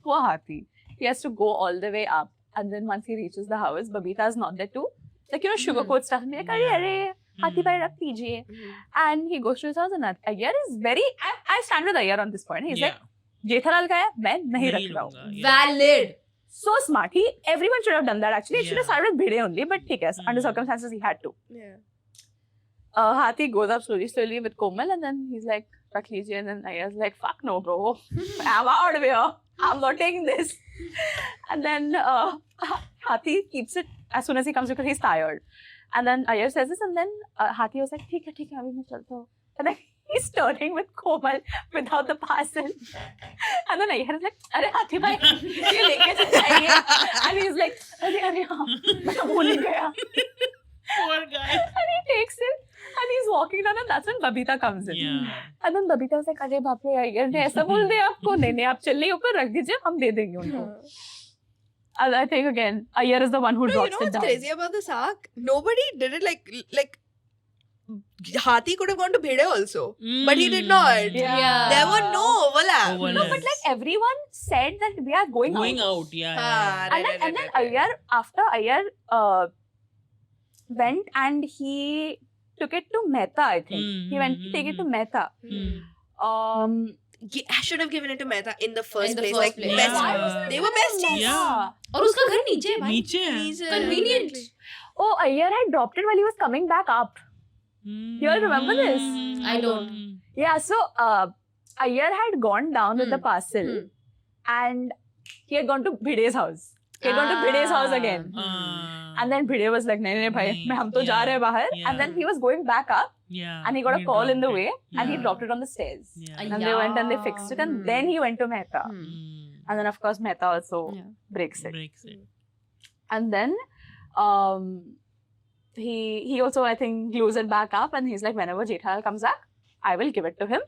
[SPEAKER 2] poor Hathi, he has to go all the way up. And then once he reaches the house, Babita is not there too. Like, sugarcoat stuff. And be like, arre, Hathi bhai rakh dijiye. And he goes to his house and Ayyar is very, I stand with Ayyar on this point. He's like, Jethalal ka hai, main nahi rakh raha hu.
[SPEAKER 4] लूंगा.
[SPEAKER 1] Valid.
[SPEAKER 2] So smart. Everyone should have done that actually. It should have
[SPEAKER 4] Yeah.
[SPEAKER 2] started with Bhide only, but theek hai, under circumstances he had to.
[SPEAKER 3] Yeah.
[SPEAKER 2] Hathi goes up slowly with Komal and then he's like, rakh lijiye. And then Ayyar's like, fuck no, bro. I'm out of here. I'm not taking this. And then Hathi keeps it as soon as he comes because he's tired. And then Ayyar says this and then Hathi was like, ठीक है, अभी मैं चलता हूँ. And then he's turning with Komal without the parcel. And then Ayyar is like, अरे हाथी भाई, ये लेके तो जाइए. And he's like, अरे हाँ, मैं तो भूल ही गया.
[SPEAKER 4] Poor guy.
[SPEAKER 2] And he takes it and he's walking down and that's when Babita comes in.
[SPEAKER 4] Yeah.
[SPEAKER 2] And then Babita was like, अरे बाप रे, अय्यर ने ऐसा बोल दिया आपको. नहीं आप चलिए ऊपर रख दीजिए, हम दे देंगे उनको. And I think again, Ayyar is the one who
[SPEAKER 3] No, you
[SPEAKER 2] drops
[SPEAKER 3] know
[SPEAKER 2] it
[SPEAKER 3] what's
[SPEAKER 2] down.
[SPEAKER 3] crazy about this arc? Nobody did it like Hathi could have gone to Bhide also. But he did not.
[SPEAKER 2] Yeah.
[SPEAKER 3] There were no overlap.
[SPEAKER 2] No, but like everyone said that we are going out.
[SPEAKER 4] Yeah.
[SPEAKER 3] Ah,
[SPEAKER 2] And then Ayyar, after Ayyar went and he took it to Mehta, I think. He went to take it to Mehta.
[SPEAKER 3] I should have given it to Mehta in the first
[SPEAKER 1] In the
[SPEAKER 3] place.
[SPEAKER 1] first
[SPEAKER 3] Like,
[SPEAKER 1] place.
[SPEAKER 3] best-
[SPEAKER 2] Why was it
[SPEAKER 3] They were besties.
[SPEAKER 4] Yeah.
[SPEAKER 1] और उसका घर नीचे है भाई.
[SPEAKER 4] नीचे है.
[SPEAKER 3] He's,
[SPEAKER 1] Convenient.
[SPEAKER 2] Oh, Ayyar had dropped it while he was coming back up. You all remember this?
[SPEAKER 1] I don't.
[SPEAKER 2] Yeah, so Ayyar had gone down with the parcel
[SPEAKER 1] Hmm.
[SPEAKER 2] and he had gone to Bhide's house. He had gone to Bhide's house again. And then Bhide was like, नहीं भाई,
[SPEAKER 4] नहीं,
[SPEAKER 2] हम तो जा रहे हैं बाहर.
[SPEAKER 4] yeah.
[SPEAKER 2] And then he was going back up,
[SPEAKER 4] Yeah.
[SPEAKER 2] and he got a call in the
[SPEAKER 4] dropped
[SPEAKER 2] way,
[SPEAKER 4] it.
[SPEAKER 2] and he
[SPEAKER 4] Yeah.
[SPEAKER 2] dropped it on the stairs.
[SPEAKER 4] Yeah.
[SPEAKER 2] And they went and they fixed it, and
[SPEAKER 1] Yeah.
[SPEAKER 2] then he went to Mehta. And then of course Mehta also
[SPEAKER 1] Yeah.
[SPEAKER 2] breaks it.
[SPEAKER 4] Breaks it.
[SPEAKER 2] And then he also I think glues it back up, and he's like, whenever Jethalal comes back, I will give it to him.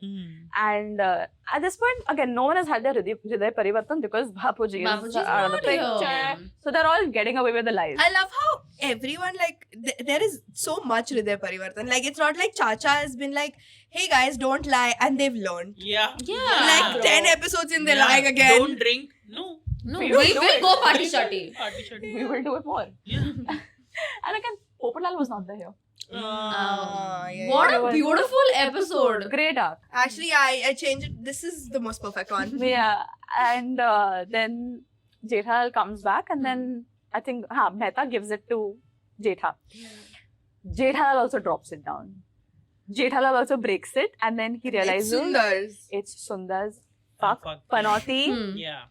[SPEAKER 2] And at this point, again, no one has had their Hriday Parivartan because Bapuji
[SPEAKER 1] Bapuji's
[SPEAKER 2] is out of the
[SPEAKER 1] not
[SPEAKER 2] picture.
[SPEAKER 1] here.
[SPEAKER 2] So they're all getting away with the lies.
[SPEAKER 3] I love how everyone like there is so much Hriday Parivartan. Like it's not like Chacha has been like, hey guys, don't lie, and they've learned.
[SPEAKER 4] Yeah.
[SPEAKER 1] Yeah.
[SPEAKER 3] Like 10 episodes in, they're
[SPEAKER 4] Yeah.
[SPEAKER 3] lying again.
[SPEAKER 4] Don't drink. No.
[SPEAKER 1] No,
[SPEAKER 2] We
[SPEAKER 1] we
[SPEAKER 2] will do
[SPEAKER 1] will
[SPEAKER 2] it.
[SPEAKER 1] go party shutty.
[SPEAKER 4] Party shutty.
[SPEAKER 2] We will do it more.
[SPEAKER 4] Yeah.
[SPEAKER 2] And again, Poparlal was not there here.
[SPEAKER 3] Yeah,
[SPEAKER 1] What
[SPEAKER 3] yeah.
[SPEAKER 1] a beautiful episode.
[SPEAKER 2] Great arc.
[SPEAKER 3] Actually, I changed it. This is the most perfect one.
[SPEAKER 2] Yeah. And then Jethalal comes back, and then I think Mehta gives it to Jetha. Jethalal also drops it down. Jethalal also breaks it, and then he realizes
[SPEAKER 3] It's Sundar's.
[SPEAKER 2] it's Sundar's fuck.
[SPEAKER 4] Fuck.
[SPEAKER 2] Panoti.
[SPEAKER 1] Hmm.
[SPEAKER 4] Yeah.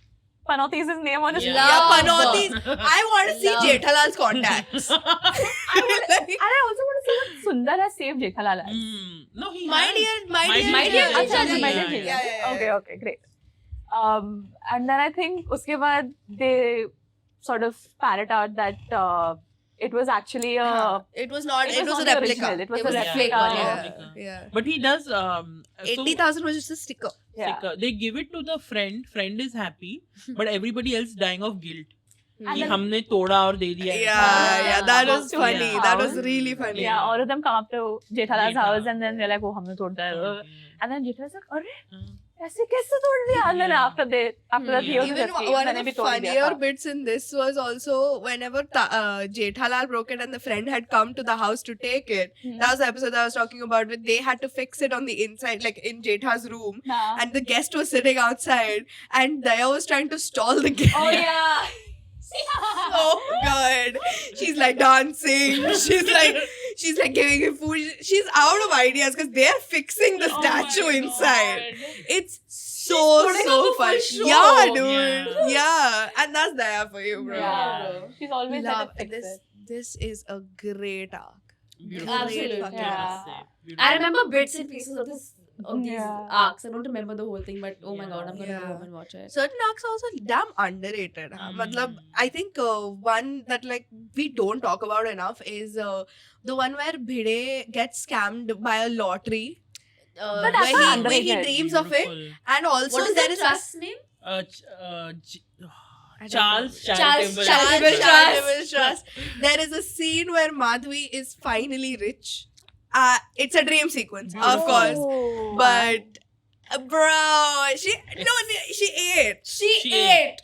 [SPEAKER 2] Panoti is his name on his
[SPEAKER 4] Yeah.
[SPEAKER 3] Yeah,
[SPEAKER 1] Love.
[SPEAKER 3] Panoti's. I want to see
[SPEAKER 1] Love.
[SPEAKER 3] Jethalal's contacts. Like,
[SPEAKER 2] And I also want to see what Sundar has saved Jethalal as.
[SPEAKER 4] No, he
[SPEAKER 3] my
[SPEAKER 4] has.
[SPEAKER 3] dear,
[SPEAKER 1] My dear
[SPEAKER 2] Acha,
[SPEAKER 1] Jetha.
[SPEAKER 2] my dear
[SPEAKER 3] Yeah,
[SPEAKER 2] Jetha.
[SPEAKER 3] yeah, yeah.
[SPEAKER 2] Okay, great. And then I think uske baad they sort of parrot out that it was actually a
[SPEAKER 3] it was not.
[SPEAKER 2] it
[SPEAKER 3] It
[SPEAKER 2] was
[SPEAKER 3] was a
[SPEAKER 2] not the
[SPEAKER 3] replica.
[SPEAKER 2] original, it was
[SPEAKER 1] It
[SPEAKER 2] a
[SPEAKER 1] was a
[SPEAKER 2] replica.
[SPEAKER 1] fake one,
[SPEAKER 3] Yeah, yeah.
[SPEAKER 4] But he does. So
[SPEAKER 3] 80,000 was just a sticker.
[SPEAKER 2] Yeah.
[SPEAKER 4] they give it to the friend. Friend is happy, but everybody else dying of guilt.
[SPEAKER 2] And
[SPEAKER 4] कि
[SPEAKER 2] then-
[SPEAKER 4] हमने तोड़ा और दे दिया.
[SPEAKER 3] Yeah, that was
[SPEAKER 2] Yeah.
[SPEAKER 3] funny.
[SPEAKER 2] Yeah.
[SPEAKER 3] That was really funny.
[SPEAKER 2] Yeah, all of them come up to Jethalal's
[SPEAKER 4] Jetha.
[SPEAKER 2] house and then they're like, oh, हमने तोड़ दिया.
[SPEAKER 4] Okay.
[SPEAKER 2] And then Jethalal's like, अरे
[SPEAKER 4] Uh,
[SPEAKER 2] ऐसे कैसे तोड़ दिया? And then
[SPEAKER 4] Yeah.
[SPEAKER 2] after that he was
[SPEAKER 3] Even
[SPEAKER 2] like,
[SPEAKER 3] one
[SPEAKER 2] मैंने
[SPEAKER 3] of
[SPEAKER 2] भी
[SPEAKER 3] the
[SPEAKER 2] तोड़ दिया
[SPEAKER 3] funnier
[SPEAKER 2] था.
[SPEAKER 3] bits in this was also whenever Jethalal broke it and the friend had come to the house to take it. That was the episode I was talking about. Where they had to fix it on the inside, like in Jetha's room.
[SPEAKER 2] Nah.
[SPEAKER 3] And the guest was sitting outside, and Daya was trying to stall the guest.
[SPEAKER 2] Oh yeah.
[SPEAKER 3] So good. She's like dancing. She's like giving him food. She's out of ideas because they're fixing the
[SPEAKER 4] Oh
[SPEAKER 3] statue
[SPEAKER 4] my
[SPEAKER 3] inside.
[SPEAKER 4] God.
[SPEAKER 3] It's so
[SPEAKER 1] putting
[SPEAKER 3] so
[SPEAKER 1] on the full
[SPEAKER 3] fun.
[SPEAKER 1] show.
[SPEAKER 3] Yeah, dude.
[SPEAKER 4] Yeah.
[SPEAKER 3] Yeah. And that's Daya for you, bro.
[SPEAKER 2] Yeah. She's always
[SPEAKER 3] Love
[SPEAKER 2] at it.
[SPEAKER 3] this. This is a great arc.
[SPEAKER 4] Beautiful.
[SPEAKER 1] Absolutely.
[SPEAKER 3] fucking
[SPEAKER 2] Yeah.
[SPEAKER 4] Beautiful.
[SPEAKER 1] I remember bits and pieces of these
[SPEAKER 2] Yeah.
[SPEAKER 1] arcs. I don't remember the whole thing, but oh my god, I'm gonna
[SPEAKER 3] Yeah.
[SPEAKER 1] go home and watch it.
[SPEAKER 3] Certain arcs are also damn underrated. Huh? Matlab,
[SPEAKER 4] Mm.
[SPEAKER 3] I think one that like we don't talk about enough is the one where Bhide gets scammed by a lottery.
[SPEAKER 2] But that's
[SPEAKER 3] where
[SPEAKER 2] not
[SPEAKER 3] he
[SPEAKER 2] underrated.
[SPEAKER 3] dreams of it,
[SPEAKER 4] Beautiful.
[SPEAKER 3] and also
[SPEAKER 1] What is
[SPEAKER 3] there
[SPEAKER 1] the
[SPEAKER 3] is
[SPEAKER 1] trust name?
[SPEAKER 4] Charles
[SPEAKER 1] Charles
[SPEAKER 4] Charitable.
[SPEAKER 1] Charitable Trust.
[SPEAKER 3] Charitable Trust. There is a scene where Madhvi is finally rich. It's a dream sequence, of course,
[SPEAKER 2] Oh.
[SPEAKER 3] but bro, she ate.
[SPEAKER 1] She ate.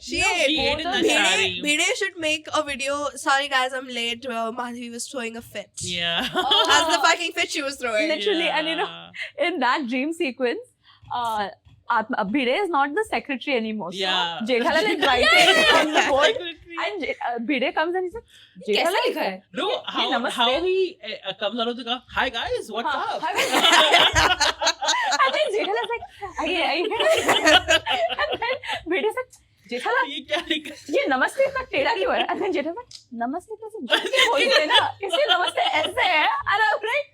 [SPEAKER 3] She
[SPEAKER 4] No,
[SPEAKER 3] ate.
[SPEAKER 4] she ate in the
[SPEAKER 3] Bhide,
[SPEAKER 4] sari.
[SPEAKER 3] Bhide should make a video. Sorry guys, I'm late. Madhvi was throwing a fit.
[SPEAKER 4] Yeah.
[SPEAKER 3] That's the fucking fit she was throwing.
[SPEAKER 2] Literally, and you know, in that dream sequence, Bhide is not the secretary anymore. So
[SPEAKER 4] Yeah.
[SPEAKER 2] Jethalal is writing on the board,
[SPEAKER 4] Secretary.
[SPEAKER 2] and Bhide comes and he's like,
[SPEAKER 1] कैसे
[SPEAKER 2] Jethalal.
[SPEAKER 1] लिखा है?
[SPEAKER 4] No, how
[SPEAKER 2] namaste.
[SPEAKER 4] he comes out of the car. Hi guys, what's
[SPEAKER 2] हाँ,
[SPEAKER 4] up?
[SPEAKER 2] And then Jethalal is like, आइए. And then Bhide is like, Jethalal,
[SPEAKER 4] ये क्या लिखा?
[SPEAKER 2] ये नमस्ते इतना टेढ़ा क्यों है? And then Jethalal is like, नमस्ते तो ऐसे झुक के बोलते हैं ना, इसलिए नमस्ते ऐसे है. And I'm like,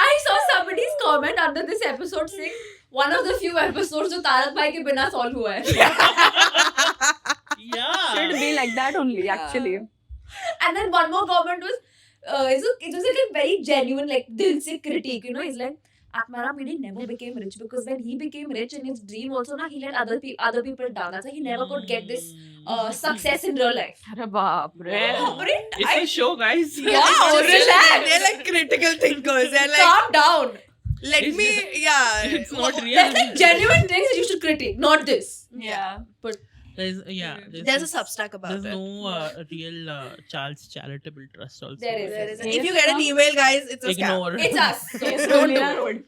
[SPEAKER 1] I saw somebody's comment under this episode saying one of the few episodes जो तारक भाई के बिना solve हुआ है.
[SPEAKER 4] Yeah.
[SPEAKER 2] should be like that only, actually.
[SPEAKER 1] And then one more comment was, it was like a very genuine, like दिल से critique, you know. He's like, Atmara Bhide never became rich because when he became rich in his dream also na, he let other people down. That's why he never could get this success in real life.
[SPEAKER 2] अरे बाप रे.
[SPEAKER 4] It's a show, guys.
[SPEAKER 3] Yeah,
[SPEAKER 1] Just relax.
[SPEAKER 3] they're like critical thinkers. They're like,
[SPEAKER 1] Calm down.
[SPEAKER 3] let
[SPEAKER 4] It's-
[SPEAKER 3] me, yeah.
[SPEAKER 4] It's not real.
[SPEAKER 1] There's like genuine things that you should critique, not this.
[SPEAKER 2] Yeah.
[SPEAKER 1] But
[SPEAKER 3] There's a Substack about
[SPEAKER 4] There's
[SPEAKER 3] it.
[SPEAKER 4] no real Charles Charitable Trust also.
[SPEAKER 1] There is.
[SPEAKER 3] There is.
[SPEAKER 2] Yes,
[SPEAKER 3] If you get an email, guys, it's a scam.
[SPEAKER 4] Ignore.
[SPEAKER 1] it's us. So
[SPEAKER 2] Yes,
[SPEAKER 1] don't do
[SPEAKER 2] Leela
[SPEAKER 1] it.
[SPEAKER 2] Road.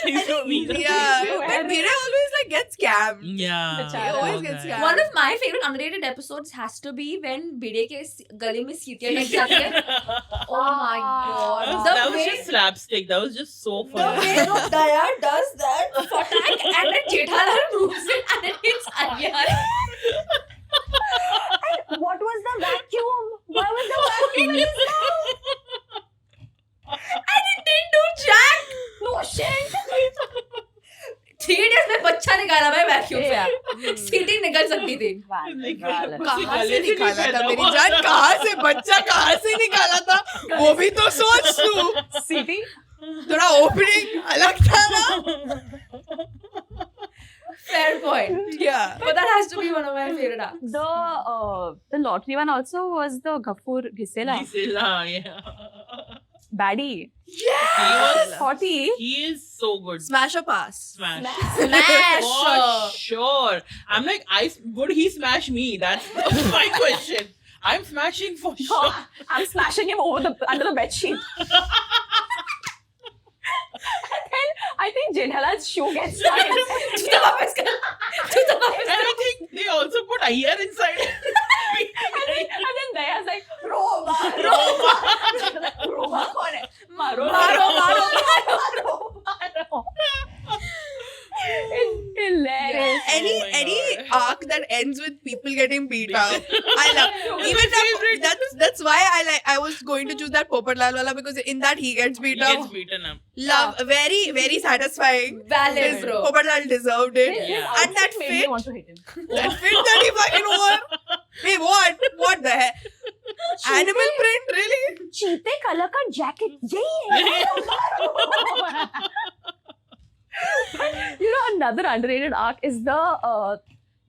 [SPEAKER 4] He's so mean.
[SPEAKER 3] Yeah,
[SPEAKER 2] Where
[SPEAKER 3] but
[SPEAKER 2] they-
[SPEAKER 3] Bhide always like gets scammed.
[SPEAKER 4] Yeah.
[SPEAKER 2] The child
[SPEAKER 3] always
[SPEAKER 4] poor
[SPEAKER 3] gets
[SPEAKER 4] guy.
[SPEAKER 3] scammed.
[SPEAKER 1] One of my favorite underrated episodes has to be when Bhide के गले में सीटियाँ लग जाती हैं. Oh my god.
[SPEAKER 4] That
[SPEAKER 1] The
[SPEAKER 4] was
[SPEAKER 1] way
[SPEAKER 4] just slapstick. That was just so
[SPEAKER 1] the
[SPEAKER 4] funny.
[SPEAKER 1] way Daya does that Fatak and then Jethalal moves it and then hits Aryan.
[SPEAKER 2] What was the vacuum? Why was the vacuum in his mouth?
[SPEAKER 1] And it didn't do jack.
[SPEAKER 2] No shit.
[SPEAKER 1] 3 days में बच्चा निकाला भाई vacuum
[SPEAKER 2] Yeah.
[SPEAKER 1] से. सीटी निकल सकती थी.
[SPEAKER 2] Valid.
[SPEAKER 3] कहाँ से निकाला था मेरी जान? कहाँ से बच्चा कहाँ से निकाला था? वो भी तो सोच तू.
[SPEAKER 2] City.
[SPEAKER 3] थोड़ा ओपनिंग अलग था ना.
[SPEAKER 1] Fair point.
[SPEAKER 3] Yeah.
[SPEAKER 1] But that has to be one of my favorite arcs.
[SPEAKER 2] The lottery one also was the Ghaffur Ghisela.
[SPEAKER 4] Gisela, yeah.
[SPEAKER 2] Baddie.
[SPEAKER 4] He was.
[SPEAKER 2] Hottie.
[SPEAKER 4] He is so good.
[SPEAKER 3] Smash or pass?
[SPEAKER 4] Smash.
[SPEAKER 1] Smash.
[SPEAKER 4] For sure. I'm like, would he smash me? That's my question. I'm smashing for sure.
[SPEAKER 2] I'm smashing him under the bed sheet. And then I think Jethalal's shoe gets stuck.
[SPEAKER 1] जूता वापस कर. जूता वापस
[SPEAKER 4] And I think they also put IR inside.
[SPEAKER 2] and then Daya's like, Roma, Roma. Roma कौन है? मारो, मारो, मारो, मारो, मारो. It's hilarious.
[SPEAKER 4] Oh my
[SPEAKER 3] Any
[SPEAKER 4] God.
[SPEAKER 3] arc that ends with people getting beat up, I love. Even that's why I was going to choose that Popatlal wala, because in that he gets
[SPEAKER 4] He
[SPEAKER 3] beat
[SPEAKER 4] gets
[SPEAKER 3] up.
[SPEAKER 4] beaten up.
[SPEAKER 3] Love, very very satisfying.
[SPEAKER 1] Valid,
[SPEAKER 3] This
[SPEAKER 1] bro.
[SPEAKER 3] Popatlal deserved it.
[SPEAKER 4] Yeah.
[SPEAKER 3] And that
[SPEAKER 2] made me
[SPEAKER 3] fit,
[SPEAKER 2] want to hit him.
[SPEAKER 3] that fit that he fucking wore. Hey, what the heck? Animal print, really?
[SPEAKER 2] चीते colour का jacket यही है. You know, another underrated arc is the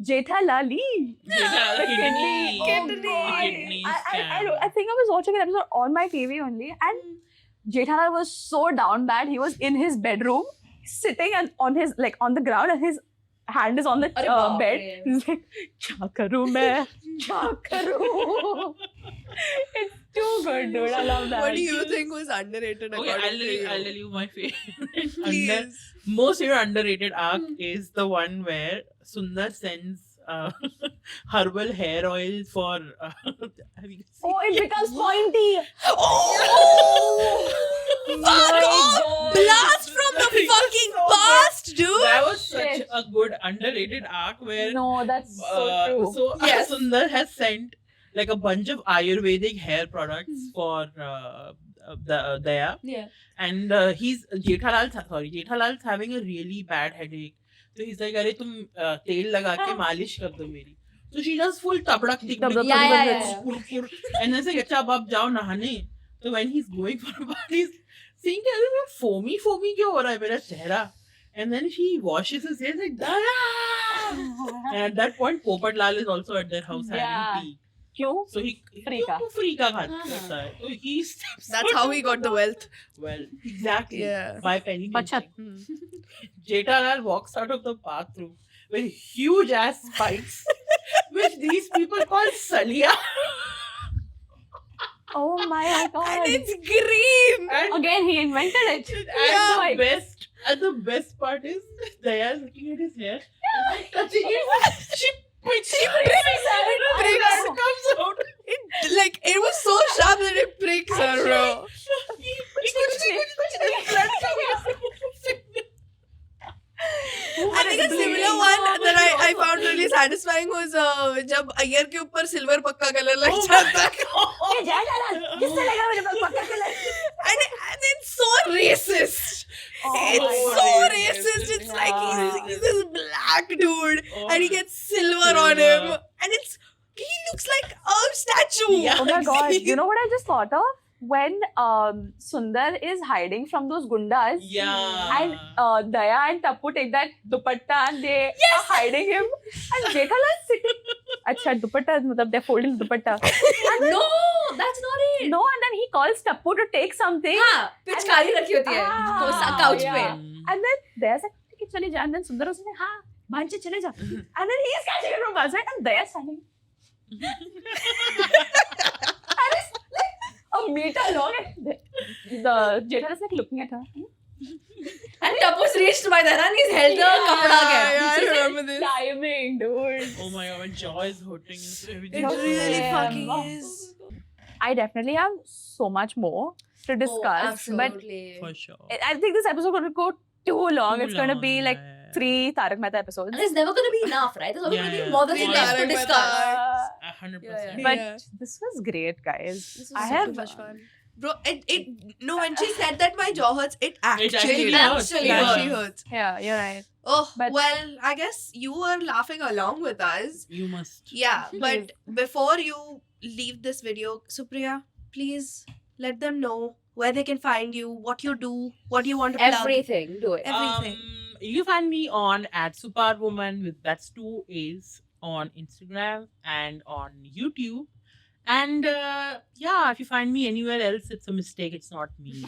[SPEAKER 2] Jethalali.
[SPEAKER 4] Yeah,
[SPEAKER 2] The
[SPEAKER 4] kidney.
[SPEAKER 1] Kidney.
[SPEAKER 4] Kidney
[SPEAKER 2] I
[SPEAKER 4] scam.
[SPEAKER 2] think I was watching an episode on my TV only, and Jethalal was so down bad. He was in his bedroom, sitting and on his on the ground, and his hand is on the
[SPEAKER 1] अरे बाप
[SPEAKER 2] bed.
[SPEAKER 1] रे.
[SPEAKER 2] He's like, "क्या करूँ मैं? क्या करूँ?" It's too good, dude. I love that.
[SPEAKER 3] What do you think was underrated?
[SPEAKER 4] Okay,
[SPEAKER 3] according
[SPEAKER 4] I'll
[SPEAKER 3] to you?
[SPEAKER 4] tell you my favorite.
[SPEAKER 3] Please.
[SPEAKER 4] Most favorite underrated arc is the one where Sundar sends herbal hair oil for. Have you seen
[SPEAKER 2] Oh, it becomes pointy.
[SPEAKER 3] Oh! Fuck off! Blast from the
[SPEAKER 4] That is
[SPEAKER 3] fucking
[SPEAKER 4] so
[SPEAKER 3] past, dude!
[SPEAKER 4] That was such
[SPEAKER 2] Shit.
[SPEAKER 4] a good underrated arc where.
[SPEAKER 2] No, that's so true.
[SPEAKER 4] So
[SPEAKER 3] Yes.
[SPEAKER 4] Sundar has sent like a bunch of Ayurvedic hair products for Daya.
[SPEAKER 1] Yeah.
[SPEAKER 4] And Jethalal's having a really bad headache. So he's like, "अरे तुम तेल लगा के मालिश कर दो मेरी." So she does full tabrak tik
[SPEAKER 2] Yeah.
[SPEAKER 4] and then say, "अच्छा अब आप जाओ नहाने." So when he's going for a bath, he's saying, "अरे मैं foamy क्यों हो रहा है मेरा चेहरा?" And then she washes his hair like, "Daya!" And at that point, Popatlal is also at their house
[SPEAKER 2] Yeah.
[SPEAKER 4] having tea.
[SPEAKER 2] क्यों?
[SPEAKER 4] So he
[SPEAKER 2] Freaka.
[SPEAKER 4] freaka करता है. So he steps
[SPEAKER 3] That's
[SPEAKER 4] out
[SPEAKER 3] how
[SPEAKER 4] of
[SPEAKER 3] he got the wealth.
[SPEAKER 4] Well, exactly.
[SPEAKER 3] Yeah.
[SPEAKER 4] By penny
[SPEAKER 2] Bachat.
[SPEAKER 4] pinching. Jethalal walks out of the bathroom with huge ass spikes, which these people call salia.
[SPEAKER 2] Oh my god.
[SPEAKER 3] And it's green!
[SPEAKER 4] And,
[SPEAKER 2] Again, he invented it.
[SPEAKER 4] and the best part is Daya's looking at his hair, and touching it. She pricks it.
[SPEAKER 3] Pricks.
[SPEAKER 4] It comes out.
[SPEAKER 3] It was so sharp that it pricks her, bro. I think a similar one that I found really satisfying was जब अय्यर के ऊपर silver पक्का colour लग जाता है. And it's so racist. It's so racist. It's like he's this black dude and he gets silver on him. And he looks like a statue.
[SPEAKER 4] Yeah.
[SPEAKER 2] Oh my god. You know what I just thought of? When Sundar is hiding from those gundas.
[SPEAKER 4] Yeah.
[SPEAKER 2] And Daya and Tappu take that dupatta and they are hiding him. And Jethalal sitting. Acha, dupatta, they're folding dupatta.
[SPEAKER 1] No, that's not it.
[SPEAKER 2] No, and then he calls Tappu to take something.
[SPEAKER 1] हाँ, पिचकारी रखी होती है couch पे.
[SPEAKER 2] yeah. And then Daya's like, ठीक है चले जा. And then Sundar was like, हाँ, भांजे चले जा. And then he's catching it from outside and Daya's standing. And it's like a meter long and the Jethalal is like looking at her.
[SPEAKER 1] And Tappu's reached by then and he's held the kapda
[SPEAKER 3] Yeah,
[SPEAKER 1] again.
[SPEAKER 3] I remember this.
[SPEAKER 2] Timing, dude.
[SPEAKER 4] Oh my god, my jaw is hurting.
[SPEAKER 3] It really fucking is.
[SPEAKER 2] I definitely have so much more to discuss, but
[SPEAKER 1] absolutely.
[SPEAKER 4] For sure.
[SPEAKER 2] I think this episode is going to go too long. It's going to be like 3 Tarak Mehta episodes.
[SPEAKER 1] And there's never going to be enough, right? There's always
[SPEAKER 4] Yeah,
[SPEAKER 1] going to
[SPEAKER 4] yeah.
[SPEAKER 1] be more than
[SPEAKER 3] Yeah.
[SPEAKER 1] enough to
[SPEAKER 3] Tarak Mehta.
[SPEAKER 1] discuss.
[SPEAKER 4] 100%.
[SPEAKER 2] But
[SPEAKER 3] Yeah.
[SPEAKER 2] this was great, guys.
[SPEAKER 1] This was
[SPEAKER 2] I
[SPEAKER 1] so
[SPEAKER 2] have
[SPEAKER 1] much fun.
[SPEAKER 3] Bro, no, when she said that my jaw hurts, it actually
[SPEAKER 4] actually
[SPEAKER 3] hurts.
[SPEAKER 1] hurts.
[SPEAKER 3] It
[SPEAKER 1] Yeah.
[SPEAKER 3] actually hurts.
[SPEAKER 2] Yeah, you're right.
[SPEAKER 3] Oh,
[SPEAKER 2] But-
[SPEAKER 3] well, I guess you were laughing along with us.
[SPEAKER 4] You must.
[SPEAKER 3] Yeah, but before you leave this video, Supriya, please let them know where they can find you, what you do, what you want to plug.
[SPEAKER 1] Everything. Do it.
[SPEAKER 3] Everything.
[SPEAKER 4] You find me on @Superwoman with that's 2 A's on Instagram and on YouTube. And yeah, if you find me anywhere else, it's a mistake. It's not me.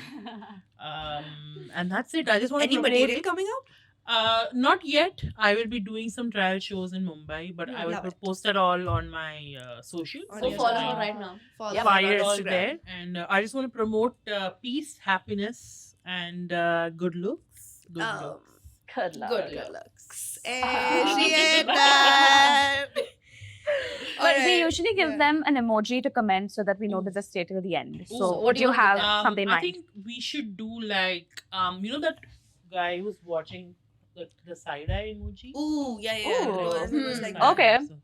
[SPEAKER 4] And that's it. I just want to
[SPEAKER 3] Any material coming out?
[SPEAKER 4] Not yet. I will be doing some trial shows in Mumbai, but I
[SPEAKER 3] Love
[SPEAKER 4] will
[SPEAKER 3] it.
[SPEAKER 4] post it all on my socials.
[SPEAKER 3] On
[SPEAKER 1] So
[SPEAKER 3] your
[SPEAKER 1] follow
[SPEAKER 3] Instagram.
[SPEAKER 1] her right now.
[SPEAKER 3] Follow
[SPEAKER 4] Yeah,
[SPEAKER 3] her
[SPEAKER 4] fire
[SPEAKER 3] on
[SPEAKER 4] is
[SPEAKER 3] Instagram.
[SPEAKER 4] there. And I just want to promote peace, happiness, and good looks. Good looks.
[SPEAKER 2] Good luck.
[SPEAKER 1] Good
[SPEAKER 3] Looks. She ate that.
[SPEAKER 2] But we
[SPEAKER 3] Alright,
[SPEAKER 2] usually give
[SPEAKER 3] yeah.
[SPEAKER 2] them an emoji to comment so that we know that they stay till the end.
[SPEAKER 4] Ooh.
[SPEAKER 2] So,
[SPEAKER 1] What
[SPEAKER 2] what
[SPEAKER 1] do
[SPEAKER 2] do
[SPEAKER 1] you
[SPEAKER 2] you
[SPEAKER 1] want to
[SPEAKER 2] have
[SPEAKER 1] do?
[SPEAKER 2] something in
[SPEAKER 4] I
[SPEAKER 2] mind?
[SPEAKER 4] think we should do like you know that guy who's watching the side eye emoji.
[SPEAKER 3] Ooh, yeah. It was like
[SPEAKER 1] Hmm.
[SPEAKER 2] Okay.
[SPEAKER 4] So,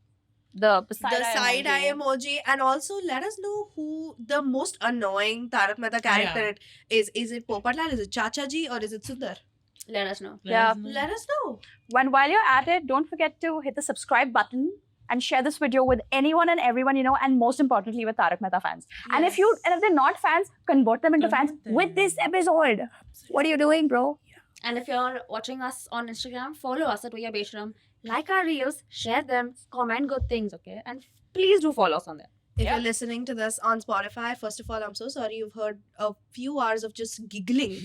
[SPEAKER 2] The
[SPEAKER 3] the
[SPEAKER 2] side
[SPEAKER 3] side eye emoji, and also let us know who the most annoying Tarak Mehta character it is. Is it Popatlal? Is it Chacha Ji? Or is it Sundar?
[SPEAKER 1] Let us know.
[SPEAKER 4] let
[SPEAKER 2] Yeah.
[SPEAKER 4] us know.
[SPEAKER 3] Let us know.
[SPEAKER 2] While you're at it, don't forget to hit the subscribe button and share this video with anyone and everyone you know, and most importantly with Tarak Mehta fans. And if they're not fans, convert them into fans
[SPEAKER 4] Convert them.
[SPEAKER 2] with this episode. What are you doing, bro?
[SPEAKER 1] And if you're watching us on Instagram, follow us at Oya Beshram. Like our reels, share them, comment good things, okay? And please do follow us on there.
[SPEAKER 3] If
[SPEAKER 2] Yeah.
[SPEAKER 3] you're listening to this on Spotify, first of all, I'm so sorry you've heard a few hours of just giggling.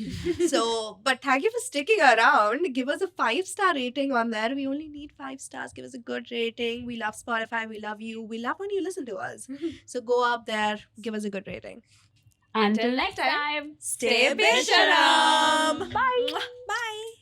[SPEAKER 3] But thank you for sticking around. Give us a 5-star rating on there. We only need 5 stars. Give us a good rating. We love Spotify. We love you. We love when you listen to us. So go up there, give us a good rating.
[SPEAKER 2] Until next time.
[SPEAKER 3] Stay Besharam.
[SPEAKER 2] Bye.
[SPEAKER 3] Bye.